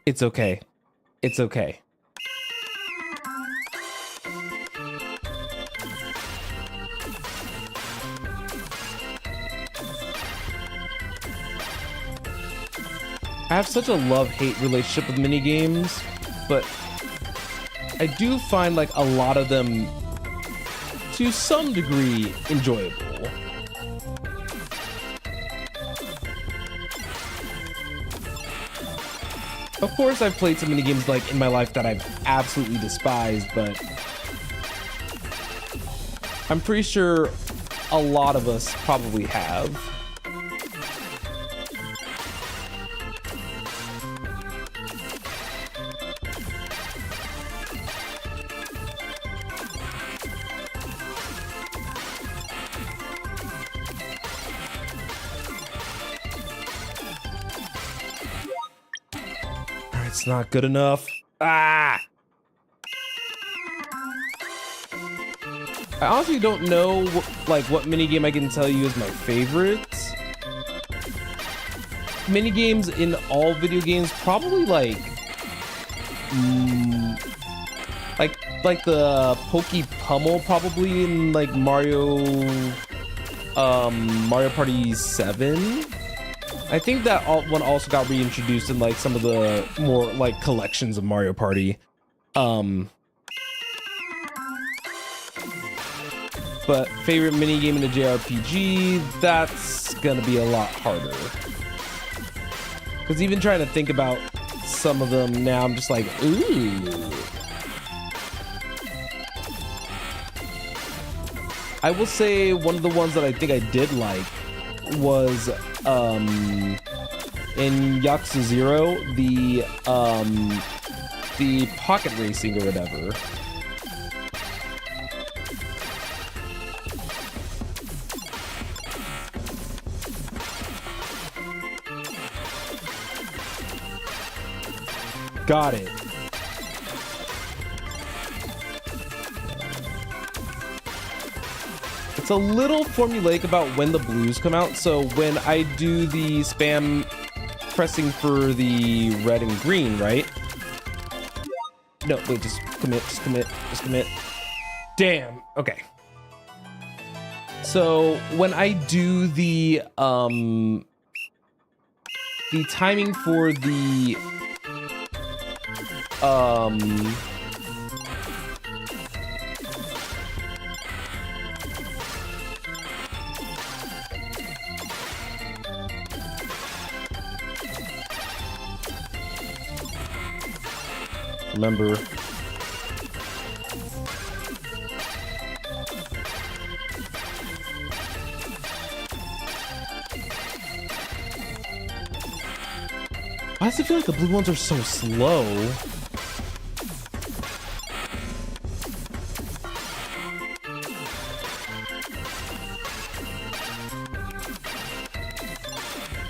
S1: It's okay. It's okay. I have such a love-hate relationship with minigames, but I do find like a lot of them to some degree enjoyable. Of course, I've played some minigames like in my life that I've absolutely despised, but I'm pretty sure a lot of us probably have. It's not good enough. Ah! I honestly don't know like what minigame I can tell you is my favorite. Minigames in all video games probably like like the Pokey Pummel probably in like Mario Party 7. I think that one also got reintroduced in like some of the more like collections of Mario Party. But favorite minigame in a JRPG, that's gonna be a lot harder. Because even trying to think about some of them now, I'm just like, ooh. I will say one of the ones that I think I did like was in Yakuza 0, the pocket racing or whatever. Got it. It's a little formulaic about when the blues come out, so when I do the spam pressing for the red and green, right? No, wait, just commit. Damn, okay. So when I do the timing for the Remember. Why does it feel like the blue ones are so slow?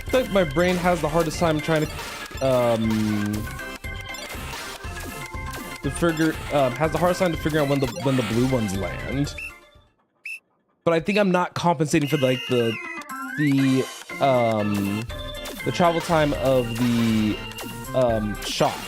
S1: I feel like my brain has the hardest time trying to figure has the hardest time to figure out when the blue ones land. But I think I'm not compensating for like the travel time of the shots.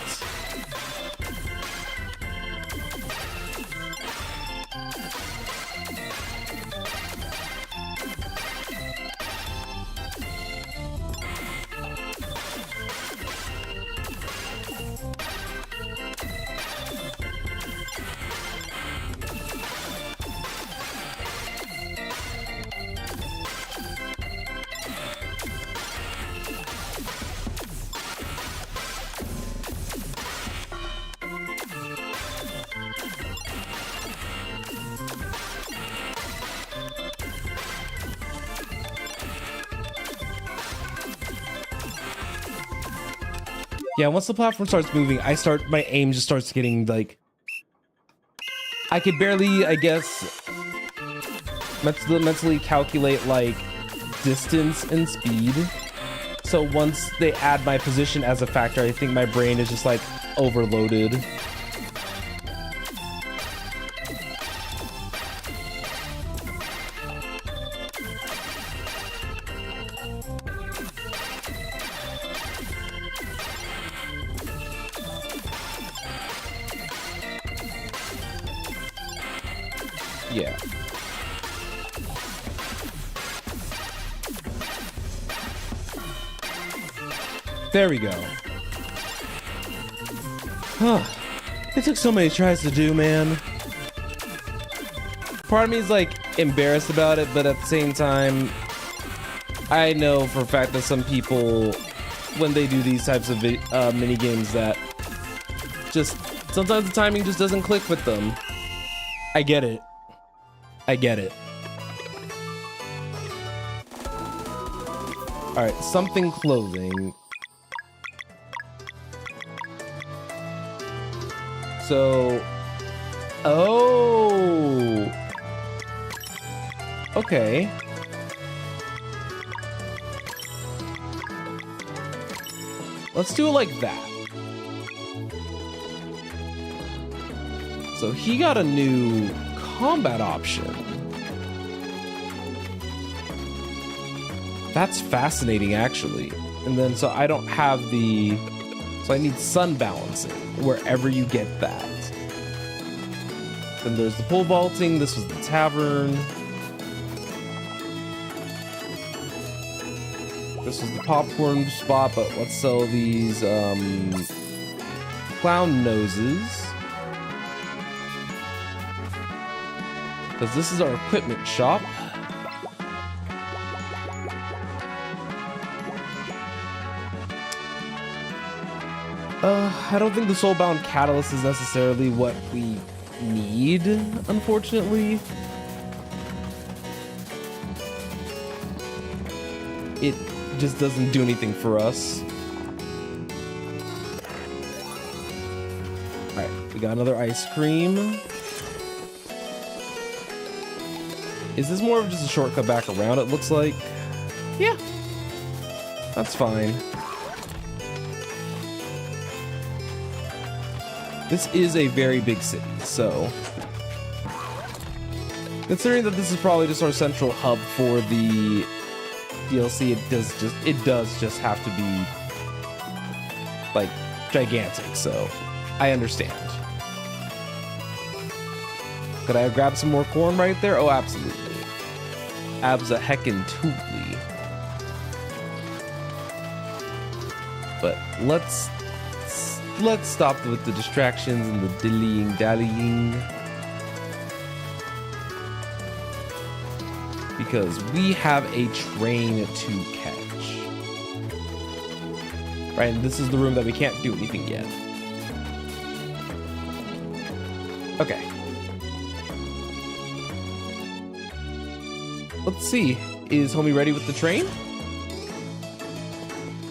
S1: Yeah, once the platform starts moving, my aim just starts getting like, I could barely, I guess, mentally calculate like distance and speed. So once they add my position as a factor, I think my brain is just like overloaded. Yeah. There we go. Huh. It took so many tries to do, man. Part of me is like embarrassed about it, but at the same time, I know for a fact that some people, when they do these types of mini games, that just sometimes the timing just doesn't click with them. I get it. I get it. All right, something clothing. So, oh, okay. Let's do it like that. So he got a new combat option. That's fascinating, actually. And then, so I don't have the, so I need sun balancing wherever you get that. Then there's the pole vaulting. This was the tavern. This was the popcorn spot, but let's sell these clown noses. Because this is our equipment shop. I don't think the soulbound catalyst is necessarily what we need, unfortunately. It just doesn't do anything for us. All right, we got another ice cream. Is this more of just a shortcut back around, it looks like? Yeah, that's fine. This is a very big city, so considering that this is probably just our central hub for the DLC, it does just have to be like gigantic, so I understand. Could I have grabbed some more corn right there? Oh, absolutely. Absa-heckin-tootly. But let's stop with the distractions and the dillying dallying, because we have a train to catch. Right, and this is the room that we can't do anything yet. Okay. Let's see. Is homie ready with the train?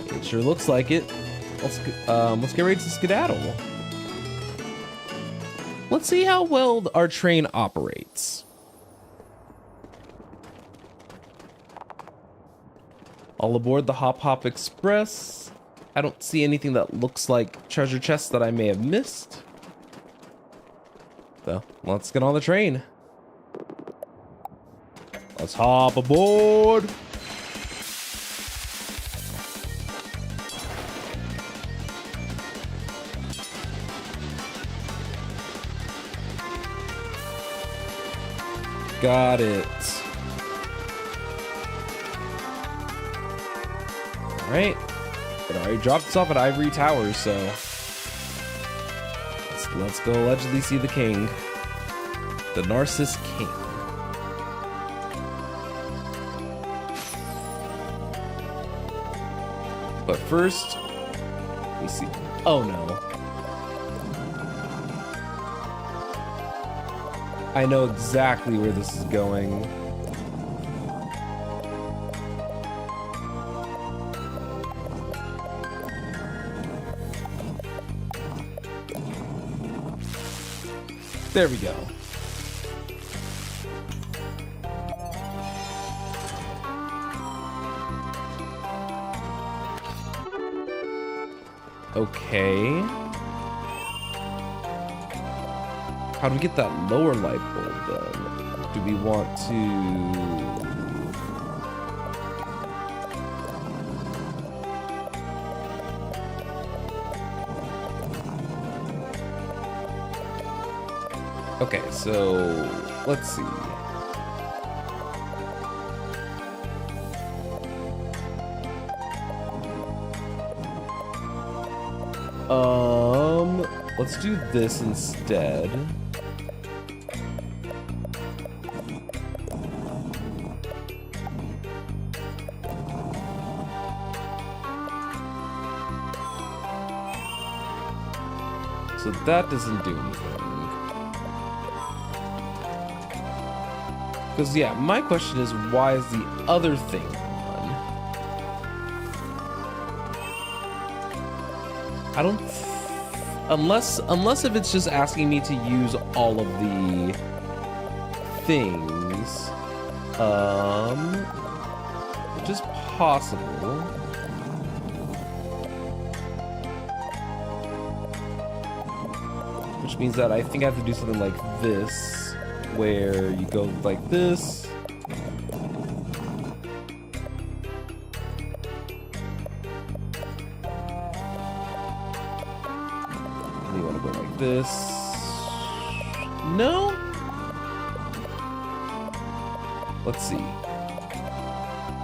S1: It sure looks like it. Let's get ready to skedaddle. Let's see how well our train operates. All aboard the Hop Hop Express. I don't see anything that looks like treasure chests that I may have missed. So, let's get on the train. Let's hop aboard. Got it. All right. It already dropped us off at Ivory Towers, so let's go allegedly see the king, the Narcissus King. But first, we see. Oh no. I know exactly where this is going. There we go. Okay. How do we get that lower light bulb then? Do we want to... Okay, so let's see. Let's do this instead. So that doesn't do anything. Because, yeah, my question is, why is the other thing on? I don't... Unless if it's just asking me to use all of the things. Which is possible. Which means that I think I have to do something like this, where you go like this. You want to go like this. No? Let's see.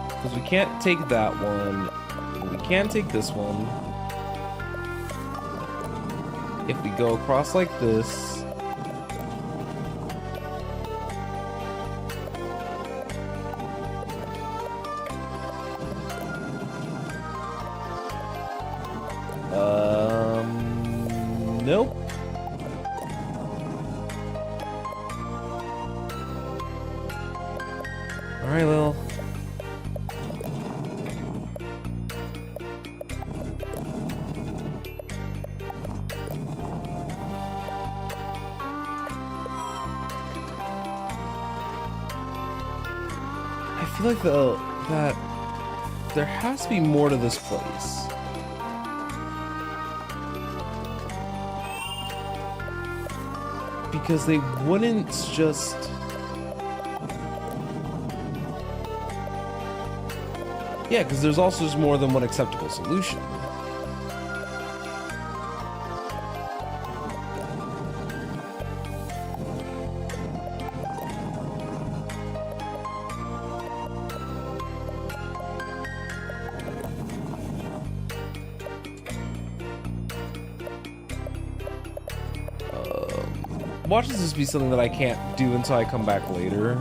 S1: Because we can't take that one. We can take this one. If we go across like this. Nope. All right, Lil. I feel like that there has to be more to this place. Because they wouldn't just... Yeah, because there's also just more than one acceptable solution. Watch this just be something that I can't do until I come back later.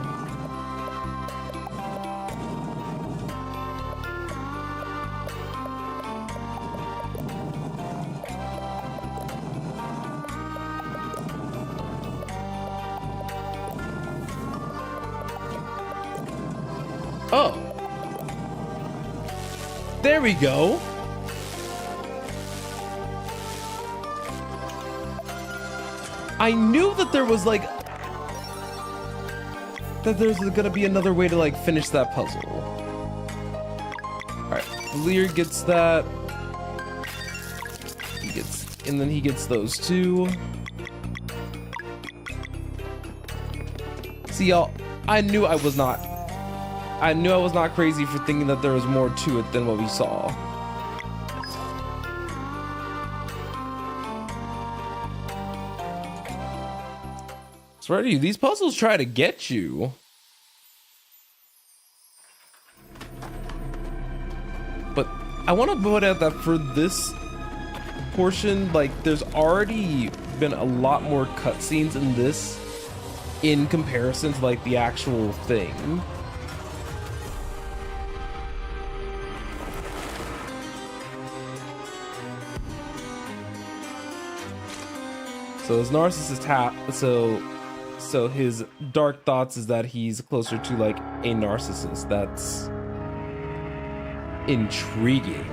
S1: Oh. There we go. I knew that there was like... that there's gonna be another way to like finish that puzzle. Alright, Lear gets that. He gets... and then he gets those two. See, y'all, I knew I was not crazy for thinking that there was more to it than what we saw. Swear to you, these puzzles try to get you. But I want to point out that for this portion, like, there's already been a lot more cutscenes in this in comparison to like the actual thing. So his narcissist so his dark thoughts is that he's closer to like a narcissist. That's intriguing.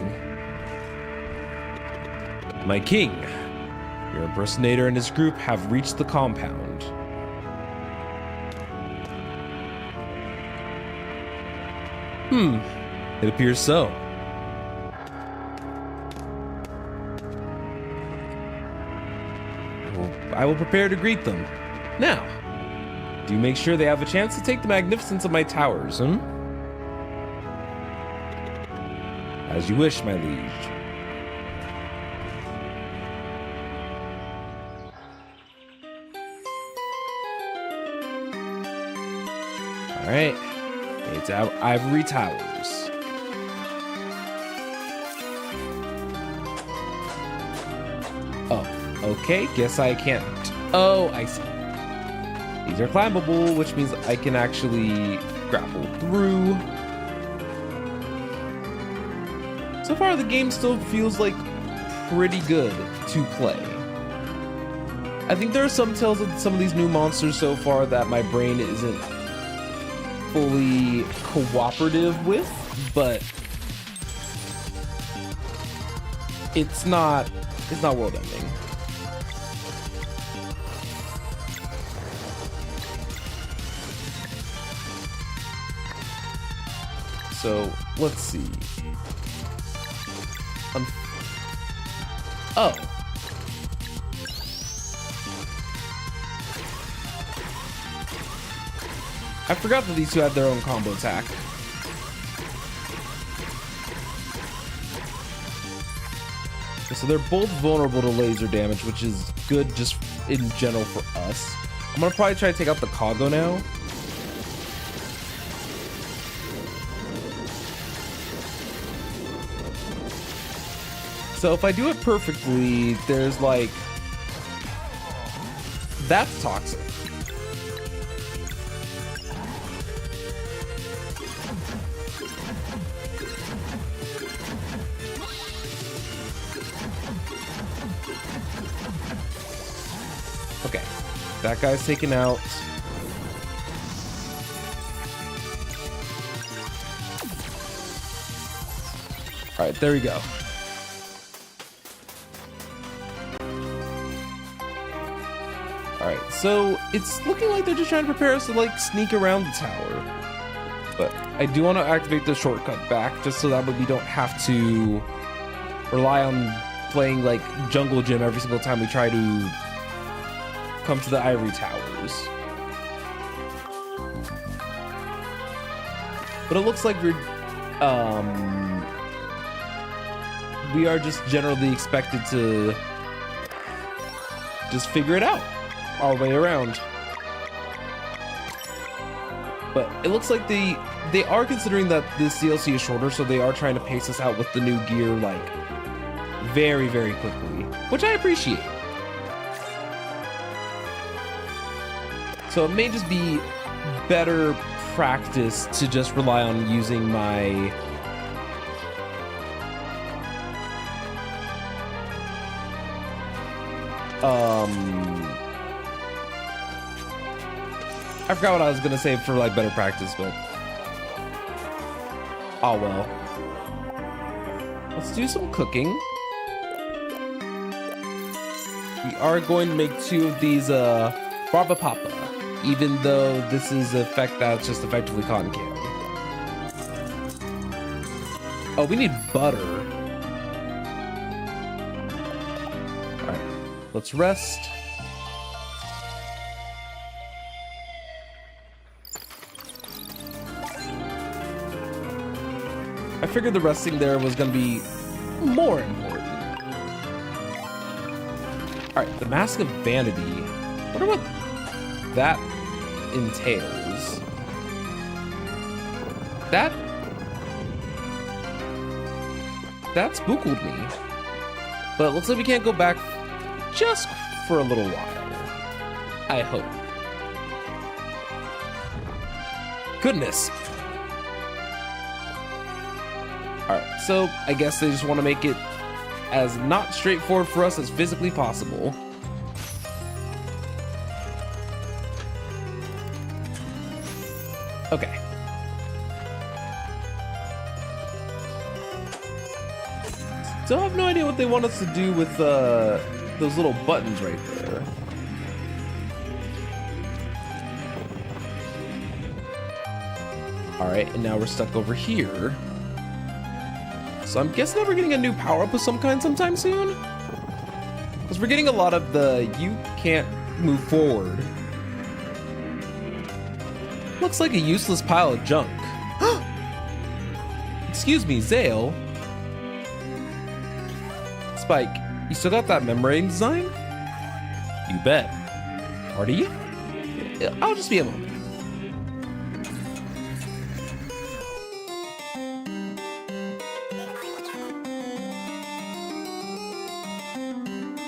S1: My king, your impersonator and his group have reached the compound. It appears so. I will prepare to greet them. Now, do make sure they have a chance to take the magnificence of my towers, As you wish, my liege. All right. It's Ivory Towers. Oh, okay. Guess I can't. Oh, I see. These are climbable, which means I can actually grapple through. So far, the game still feels like pretty good to play. I think there are some tells with some of these new monsters so far that my brain isn't fully cooperative with, but it's not world ending. So let's see. Oh. I forgot that these two had their own combo attack. So they're both vulnerable to laser damage, which is good just in general for us. I'm gonna probably try to take out the Kago now. So if I do it perfectly, there's like... that's toxic. Okay, that guy's taken out. All right, there we go. All right, so it's looking like they're just trying to prepare us to like sneak around the tower. But I do want to activate the shortcut back just so that way we don't have to rely on playing like Jungle Gym every single time we try to come to the Ivory Towers. But it looks like we are just generally expected to just figure it out our way around. But it looks like they are considering that this DLC is shorter, so they are trying to pace us out with the new gear like very, very quickly, which I appreciate. So it may just be better practice to just rely on using my I forgot what I was gonna say for like better practice, but Oh well. Let's do some cooking. We are going to make 2 of these barba papa, even though this is a effect that's just effectively cotton candy. Oh, we need butter. All right, let's rest. I figured the resting there was going to be more important. All right, the Mask of Vanity. I wonder what that entails. That spooked me. But it looks like we can't go back just for a little while. I hope. Goodness. Alright, so I guess they just want to make it as not straightforward for us as physically possible. Okay. Still have no idea what they want us to do with those little buttons right there. Alright, and now we're stuck over here. So I'm guessing that we're getting a new power-up of some kind sometime soon? Because we're getting a lot of the you can't move forward. Looks like a useless pile of junk. Excuse me, Zale. Spike, you still got that membrane design? You bet. Party? I'll just be a moment.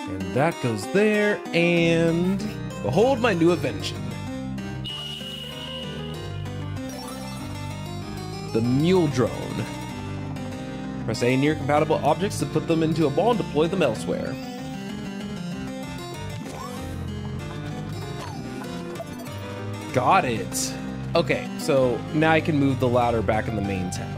S1: And that goes there, and behold my new invention. The Mule Drone. Press A near compatible objects to put them into a ball and deploy them elsewhere. Got it. Okay, so now I can move the ladder back in the main town.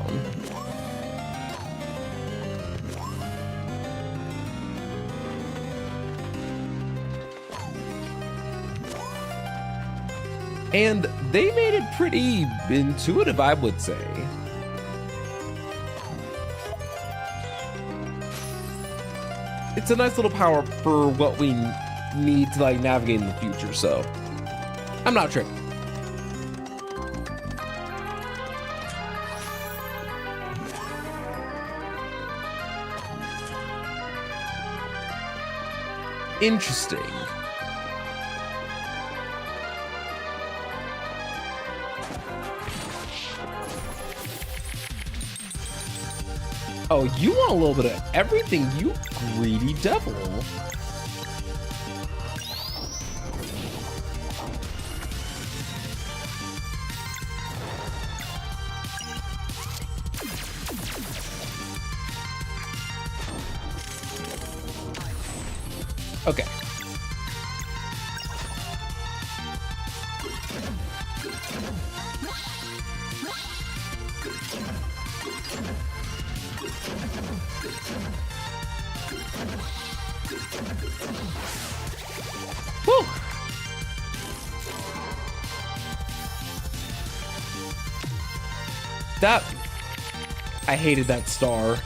S1: And they made it pretty intuitive, I would say. It's a nice little power for what we need to like navigate in the future, so I'm not tripping. Interesting. Oh, you want a little bit of everything, you greedy devil. Okay. Woo! That... I hated that star.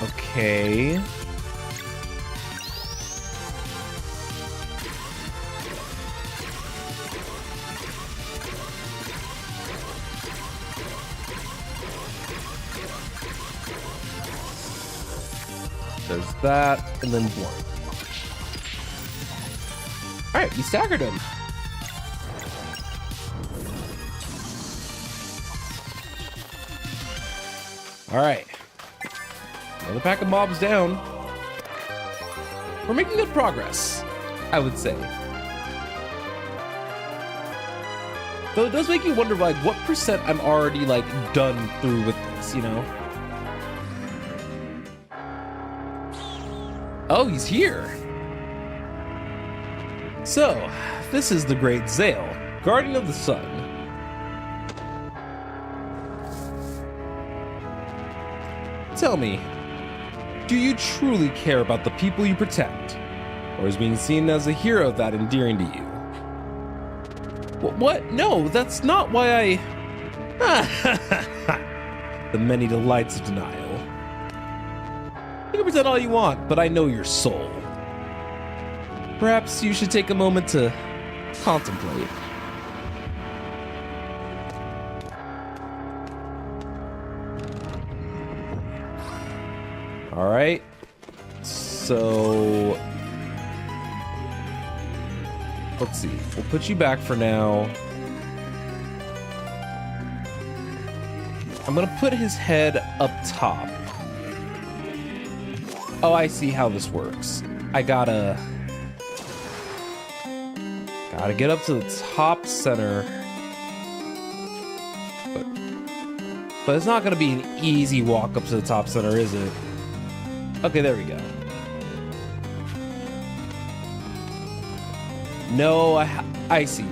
S1: Okay. There's that, and then one. All right, we staggered him. All right. Another pack of mobs down. We're making good progress, I would say. Though it does make you wonder, like, what percent I'm already, like, done through with this, you know? Oh, he's here. So, this is the great Zale, guardian of the sun. Tell me, do you truly care about the people you protect? Or is being seen as a hero that endearing to you? What? No, that's not why I... The many delights of denial. You can pretend all you want, but I know your soul. Perhaps you should take a moment to contemplate. All right. So let's see. We'll put you back for now. I'm gonna put his head up top. Oh, I see how this works. I gotta get up to the top center. But it's not gonna be an easy walk up to the top center, is it? Okay, there we go. No, I see.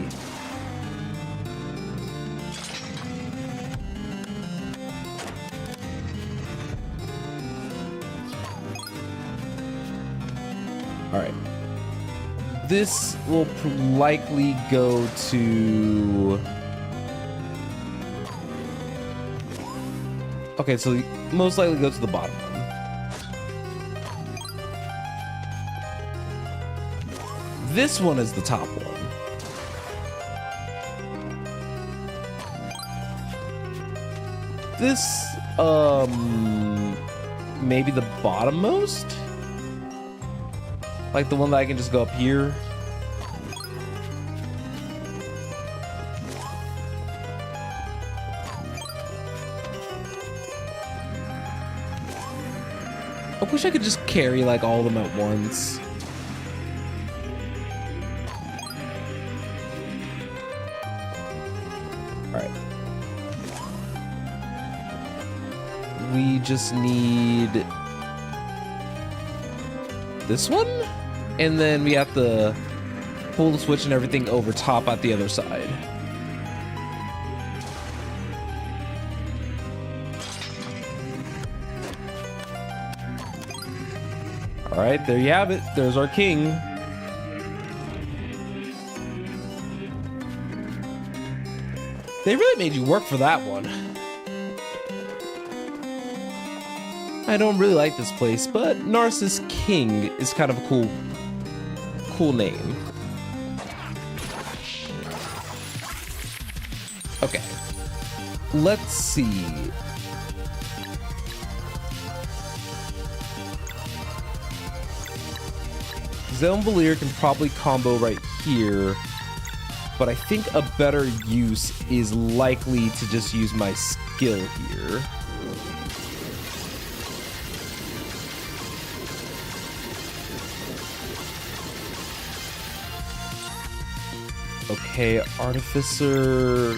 S1: All right. This will likely go to... Okay, so most likely go to the bottom one. This one is the top one. This, maybe the bottommost? Like the one that I can just go up here? I wish I could just carry like all of them at once. Alright. We just need this one? And then we have to pull the switch and everything over top at the other side. All right, there you have it. There's our king. They really made you work for that one. I don't really like this place, but Narcissus King is kind of a cool name. Okay. Let's see. Zelmbelier can probably combo right here, but I think a better use is likely to just use my skill here. Okay, Artificer.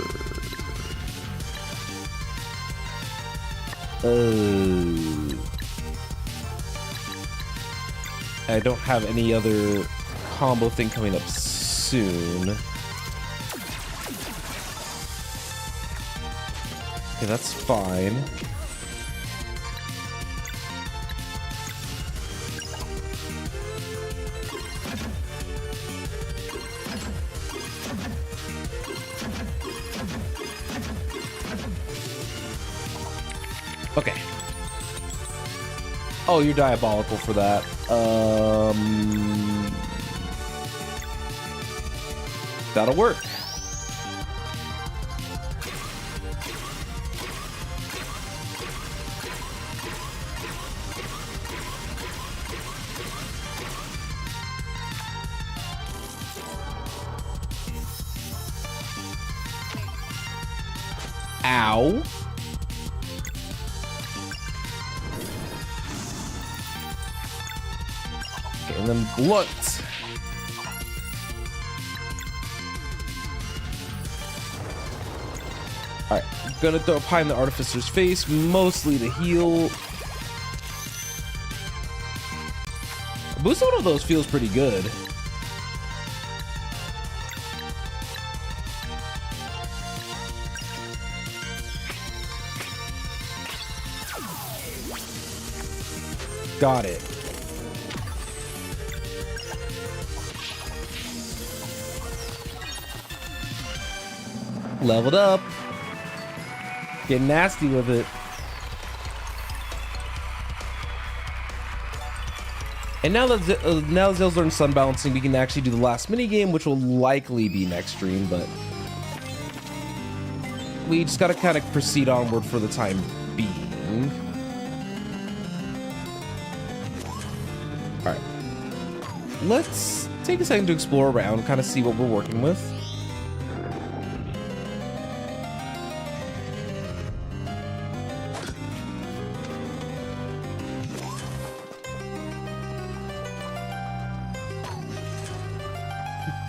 S1: I don't have any other combo thing coming up soon. Okay, that's fine. Okay. Oh, you're diabolical for that. That'll work. Ow. Okay, and then blunt. All right, I'm gonna throw a pie in the Artificer's face, mostly to heal. Boost one of those feels pretty good. Got it. Leveled up. Get nasty with it. And now that Zell's learned sun balancing, we can actually do the last mini game, which will likely be next stream, but we just gotta kind of proceed onward for the time being. All right, let's take a second to explore around, kind of see what we're working with.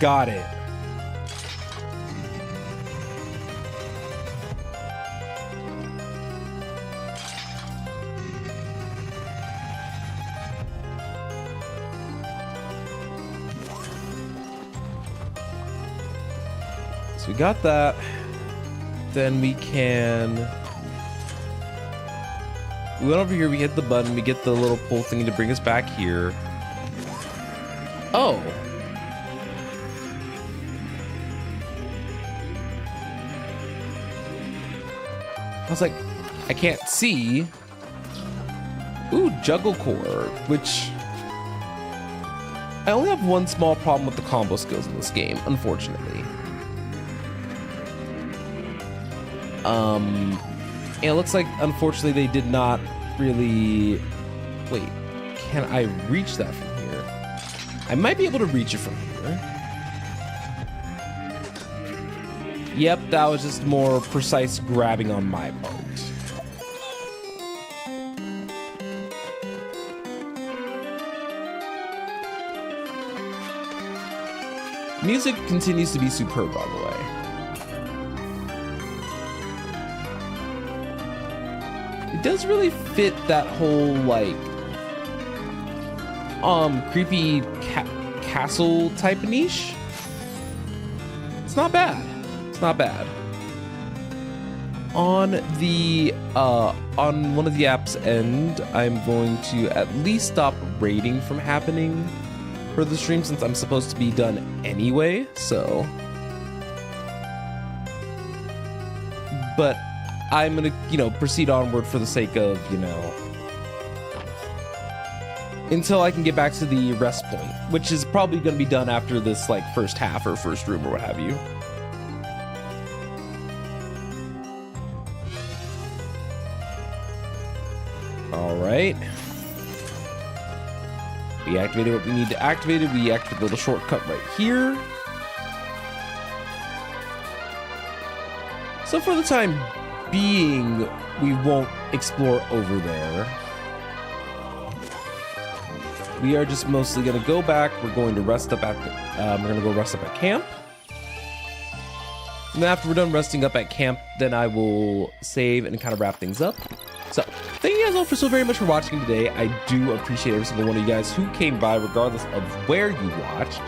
S1: Got it. So we got that. Then we can... We went over here, we hit the button, we get the little pull thing to bring us back here. Oh. I was like, I can't see. Ooh, juggle core, which I only have one small problem with the combo skills in this game, unfortunately. And it looks like, unfortunately, they did not really... Wait, can I reach that from here? I might be able to reach it from here. Yep, that was just more precise grabbing on my part. Music continues to be superb, by the way. It does really fit that whole, like, creepy castle type niche. It's not bad. It's not bad. On the on one of the apps end, I'm going to at least stop raiding from happening for the stream, since I'm supposed to be done anyway, so. But I'm gonna, you know, proceed onward for the sake of, you know, until I can get back to the rest point, which is probably gonna be done after this, like, first half or first room or what have you. All right. We activated what we need to activate. We activate the little shortcut right here. So for the time being, we won't explore over there. We are just mostly going to go back. We're going to rest up at we're going to go rest up at camp. And then after we're done resting up at camp, then I will save and kind of wrap things up. So, thank you guys all for so very much for watching today. I do appreciate every single one of you guys who came by, regardless of where you watched.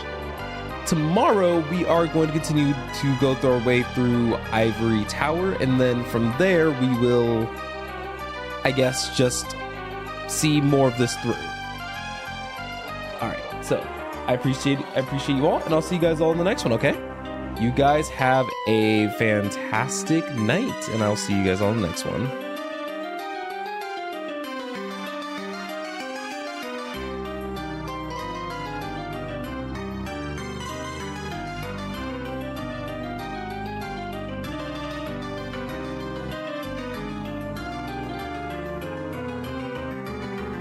S1: Tomorrow, we are going to continue to go through our way through Ivory Tower, and then from there, we will, I guess, just see more of this through. All right, so I appreciate you all, and I'll see you guys all in the next one, okay? You guys have a fantastic night, and I'll see you guys all in the next one.